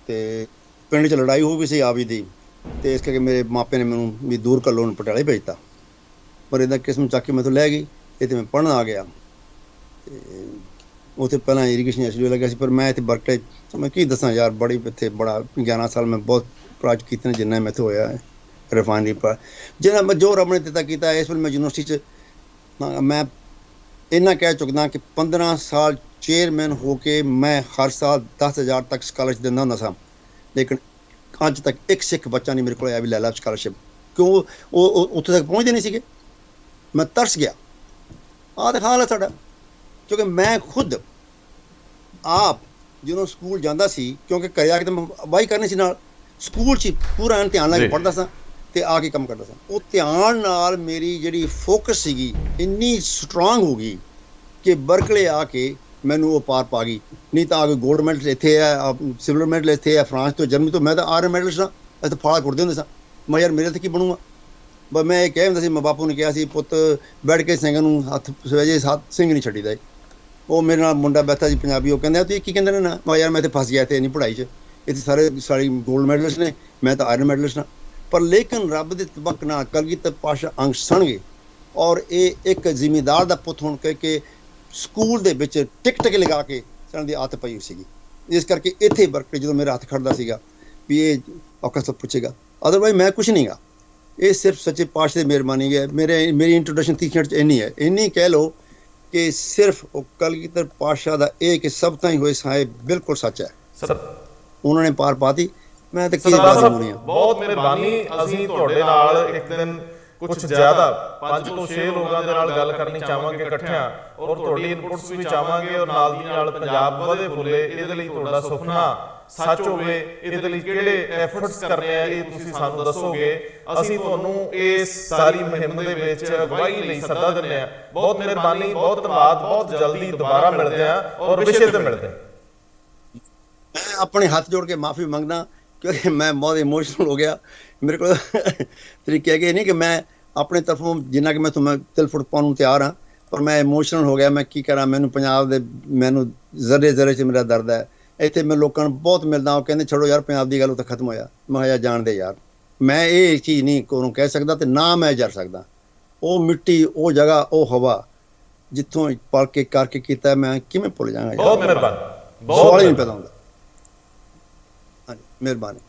ਤੇ ਪਿੰਡ 'ਚ ਲੜਾਈ ਹੋ ਗਈ ਸੀ ਆਪ ਹੀ ਦੀ, ਤੇ ਇਸ ਕਰਕੇ ਮੇਰੇ ਮਾਪੇ ਨੇ ਮੈਨੂੰ ਵੀ ਦੂਰ ਘੱਲੋ, ਨੂੰ ਪਟਿਆਲੇ ਭੇਜਤਾ। ਪਰ ਇਹਦਾ ਕਿਸਮ ਚੱਕ ਕੇ ਮੈਥੋਂ ਲੈ ਗਈ, ਇਹ ਤੇ ਮੈਂ ਪੜ੍ਹਨ ਆ ਗਿਆ। ਤੇ ਉੱਥੇ ਪਹਿਲਾਂ ਇਰੀਗੇਸ਼ਨ ਐਸਡੀਓ ਲੱਗਿਆ ਸੀ, ਪਰ ਮੈਂ ਇੱਥੇ ਬਰਕਲੇ, ਮੈਂ ਕੀ ਦੱਸਾਂ ਯਾਰ, ਬੜੀ ਇੱਥੇ ਬੜਾ 11 ਸਾਲ ਮੈਂ ਬਹੁਤ ਪ੍ਰਾਜ ਕੀਤੇ ਨੇ, ਜਿੰਨਾ ਮੈਥੋਂ ਹੋਇਆ ਹੈ ਰਿਫਾਇਨਰੀ ਪਰ ਜਿੰਨਾ ਮੈਂ ਜੋ ਰੱਬ ਨੇ ਦਿੱਤਾ ਕੀਤਾ। ਇਸ ਵੇਲੇ ਮੈਂ ਯੂਨੀਵਰਸਿਟੀ 'ਚ ਮੈਂ ਇੰਨਾ ਕਹਿ ਚੁੱਕਦਾ ਕਿ 15 ਸਾਲ ਚੇਅਰਮੈਨ ਹੋ ਕੇ ਮੈਂ ਹਰ ਸਾਲ 10,000 ਤੱਕ ਸਕਾਲਰਸ਼ਿਪ ਦਿੰਦਾ ਹੁੰਦਾ ਸਾਂ, ਲੇਕਿਨ ਅੱਜ ਤੱਕ ਇੱਕ ਸਿੱਖ ਬੱਚਾ ਨਹੀਂ ਮੇਰੇ ਕੋਲ ਆਇਆ ਵੀ ਲੈ ਲਾ ਸਕਾਲਰਸ਼ਿਪ। ਕਿਉਂ? ਉਹ ਉੱਥੇ ਤੱਕ ਪਹੁੰਚਦੇ ਨਹੀਂ ਸੀਗੇ। ਮੈਂ ਤਰਸ ਗਿਆ। ਆਹ ਤਾਂ ਹਾਲ ਹੈ ਸਾਡਾ। ਕਿਉਂਕਿ ਮੈਂ ਖੁਦ ਆਪ ਜਦੋਂ ਸਕੂਲ ਜਾਂਦਾ ਸੀ, ਕਿਉਂਕਿ ਘਰੇ ਆ ਕੇ ਤਾਂ ਮੈਂ ਵਾਹੀ ਕਰਨੀ ਸੀ ਨਾਲ, ਸਕੂਲ 'ਚ ਪੂਰਾ ਧਿਆਨ ਲਾ ਕੇ ਪੜ੍ਹਦਾ ਸਾਂ ਤੇ ਆ ਕੇ ਕੰਮ ਕਰਦਾ ਸਾਂ। ਉਹ ਧਿਆਨ ਨਾਲ ਮੇਰੀ ਜਿਹੜੀ ਫੋਕਸ ਸੀਗੀ ਇੰਨੀ ਸਟਰੋਂਗ ਹੋ ਗਈ ਕਿ ਬਰਕਲੇ ਆ ਕੇ ਮੈਨੂੰ ਉਹ ਪਾਰ ਪਾ ਗਈ। ਨਹੀਂ ਤਾਂ ਆ ਕੇ ਗੋਲਡ ਮੈਡਲ ਇੱਥੇ ਹੈ, ਸਿਲਵਰ ਮੈਡਲ ਇੱਥੇ ਹੈ, ਫਰਾਂਸ ਤੋਂ, ਜਰਮਨੀ ਤੋਂ। ਮੈਂ ਤਾਂ ਆਇਰਨ ਮੈਡਲਿਸਟ ਹਾਂ। ਅਸੀਂ ਤਾਂ ਫਾਲਾ ਕੁੱਟਦੇ ਹੁੰਦੇ ਸਾਂ। ਮੈਂ ਯਾਰ ਮੇਰੇ ਤੇ ਕੀ ਬਣੂਗਾ? ਬਸ ਮੈਂ ਇਹ ਕਹਿ ਹੁੰਦਾ ਸੀ, ਮੈਂ ਬਾਪੂ ਨੇ ਕਿਹਾ ਸੀ, ਪੁੱਤ ਬੈਠ ਕੇ ਸਿੰਘ ਨੂੰ ਹੱਥ ਸਵੇਜੇ ਸਿੰਘ ਨਹੀਂ ਛੱਡੀਦਾ। ਉਹ ਮੇਰੇ ਨਾਲ ਮੁੰਡਾ ਬੈਠਾ ਸੀ ਪੰਜਾਬੀ, ਉਹ ਕਹਿੰਦਾ ਤੁਸੀਂ ਕੀ ਕਹਿੰਦੇ ਨੇ ਨਾ? ਮੈਂ ਯਾਰ ਮੈਂ ਇੱਥੇ ਫਸ ਗਿਆ, ਇੱਥੇ ਨਹੀਂ ਪੜ੍ਹਾਈ 'ਚ, ਇੱਥੇ ਸਾਰੀ ਗੋਲਡ ਮੈਡਲਿਸਟ ਨੇ, ਮੈਂ ਤਾਂ ਆਇਰਨ ਮੈਡਲਿਸਟ ਹਾਂ। ਪਰ ਲੇਕਿਨ ਰੱਬ ਦੇ ਤਬਕ ਨਾਲ ਕਲਗੀਧਰ ਪਾਤਸ਼ਾਹ ਅੰਗ ਸਣਗੇ, ਔਰ ਇਹ ਇੱਕ ਜ਼ਿਮੀਂਦਾਰ ਦਾ ਪੁੱਤ ਹੋਣ ਕਰਕੇ ਸਕੂਲ ਦੇ ਵਿੱਚ ਟਿਕ ਲਗਾ ਕੇ ਸਣ ਦੀ ਆਦਤ ਪਈ ਸੀਗੀ। ਇਸ ਕਰਕੇ ਇੱਥੇ ਬਰਕਲੇ ਜਦੋਂ ਮੇਰਾ ਹੱਥ ਖੜਦਾ ਸੀਗਾ ਵੀ ਇਹ ਔਖਾ ਸਭ ਪੁੱਛੇਗਾ, ਅਦਰਵਾਈਜ਼ ਮੈਂ ਕੁਛ ਨਹੀਂ ਗਾ। ਇਹ ਸਿਰਫ ਸੱਚੇ ਪਾਤਸ਼ਾਹ ਦੀ ਮਿਹਰਬਾਨੀ ਹੈ। ਮੇਰੀ ਇੰਟਰੋਡਕਸ਼ਨ 30 ਮਿੰਟ 'ਚ ਇੰਨੀ ਕਹਿ ਲਓ ਕਿ ਸਿਰਫ ਉਹ ਕਲਗੀਧਰ ਪਾਤਸ਼ਾਹ ਦਾ ਇਹ ਕਿ ਸਭ ਤਾਂ ਹੀ ਹੋਏ ਸਾਹਿਬ ਬਿਲਕੁਲ ਸੱਚ ਹੈ। ਉਹਨਾਂ ਨੇ ਪਾਰ ਪਾਤੀ। ਮੈਂ ਤਾਂ ਕੀ ਬਾਤ ਹੋਣੀ ਆ। ਬਹੁਤ ਮਿਹਰਬਾਨੀ। ਅਸੀਂ ਤੁਹਾਡੇ ਨਾਲ ਇੱਕ ਦਿਨ ਕੁਝ ਜ਼ਿਆਦਾ 5 ਤੋਂ 6 ਲੋਕਾਂ ਦੇ ਨਾਲ ਗੱਲ ਕਰਨੀ ਚਾਹਾਂਗੇ ਇਕੱਠਿਆਂ, ਔਰ ਤੁਹਾਡੀ ਇਨਪੁਟਸ ਵੀ ਚਾਹਾਂਗੇ, ਔਰ ਨਾਲ ਦੀ ਨਾਲ ਪੰਜਾਬ ਵਧੇ ਫੁੱਲੇ, ਇਹਦੇ ਲਈ ਤੁਹਾਡਾ ਸੁਪਨਾ ਸੱਚ ਹੋਵੇ, ਇਹਦੇ ਲਈ ਕਿਹੜੇ ਐਫਰਟਸ ਕਰਨੇ ਆ ਇਹ ਤੁਸੀਂ ਸਾਨੂੰ ਦੱਸੋਗੇ। ਅਸੀਂ ਤੁਹਾਨੂੰ ਇਸ ਸਾਰੀ ਮੁਹਿੰਮ ਦੇ ਵਿੱਚ ਅਗਵਾਈ ਲਈ ਸੱਦਾ ਦਿੰਦੇ ਆ। ਬਹੁਤ ਮਿਹਰਬਾਨੀ, ਬਹੁਤ ਧੰਨਵਾਦ। ਬਹੁਤ ਜਲਦੀ ਦੁਬਾਰਾ ਮਿਲਦੇ ਆ ਔਰ ਵਿਸ਼ੇ ਤੇ ਮਿਲਦੇ ਆ। ਮੈਂ ਆਪਣੇ ਹੱਥ ਜੋੜ ਕੇ ਮਾਫੀ ਮੰਗਦਾ ਕਿਉਂਕਿ ਮੈਂ ਬਹੁਤ ਇਮੋਸ਼ਨਲ ਹੋ ਗਿਆ। ਮੇਰੇ ਕੋਲ ਤਰੀਕੇ ਹੈਗੇ ਨਹੀਂ ਕਿ ਮੈਂ ਆਪਣੇ ਤਰਫੋਂ ਜਿੰਨਾ ਕਿ ਮੈਂ ਤੁਹਾਨੂੰ ਤਿਲ ਫੁੱਟ ਪਾਉਣ ਨੂੰ ਤਿਆਰ ਹਾਂ, ਪਰ ਮੈਂ ਇਮੋਸ਼ਨਲ ਹੋ ਗਿਆ। ਮੈਂ ਕੀ ਕਰਾਂ? ਮੈਨੂੰ ਪੰਜਾਬ ਦੇ ਮੈਨੂੰ ਜ਼ਰੇ 'ਚ ਮੇਰਾ ਦਰਦ ਹੈ। ਇੱਥੇ ਮੈਂ ਲੋਕਾਂ ਨੂੰ ਬਹੁਤ ਮਿਲਦਾ, ਉਹ ਕਹਿੰਦੇ ਛੱਡੋ ਯਾਰ ਪੰਜਾਬ ਦੀ ਗੱਲ, ਉਹ ਤਾਂ ਖਤਮ ਹੋਇਆ। ਮੈਂ ਕਿਹਾ ਜਾਣਦੇ ਯਾਰ, ਮੈਂ ਇਹ ਚੀਜ਼ ਨਹੀਂ ਕੋਲੋਂ ਕਹਿ ਸਕਦਾ ਤੇ ਨਾ ਮੈਂ ਜਰ ਸਕਦਾ। ਉਹ ਮਿੱਟੀ, ਉਹ ਜਗ੍ਹਾ, ਉਹ ਹਵਾ ਜਿੱਥੋਂ ਪਲ ਕੇ ਕਰਕੇ ਕੀਤਾ, ਮੈਂ ਕਿਵੇਂ ਭੁੱਲ ਜਾਵਾਂਗਾ? ਬਹੁਤ ਮਿਹਰਬਾਨੀ। ਸਵਾਲ ਹੀ ਨਹੀਂ ਪੈਦਾ ਹੁੰਦਾ। ਹਾਂਜੀ, ਮਿਹਰਬਾਨੀ।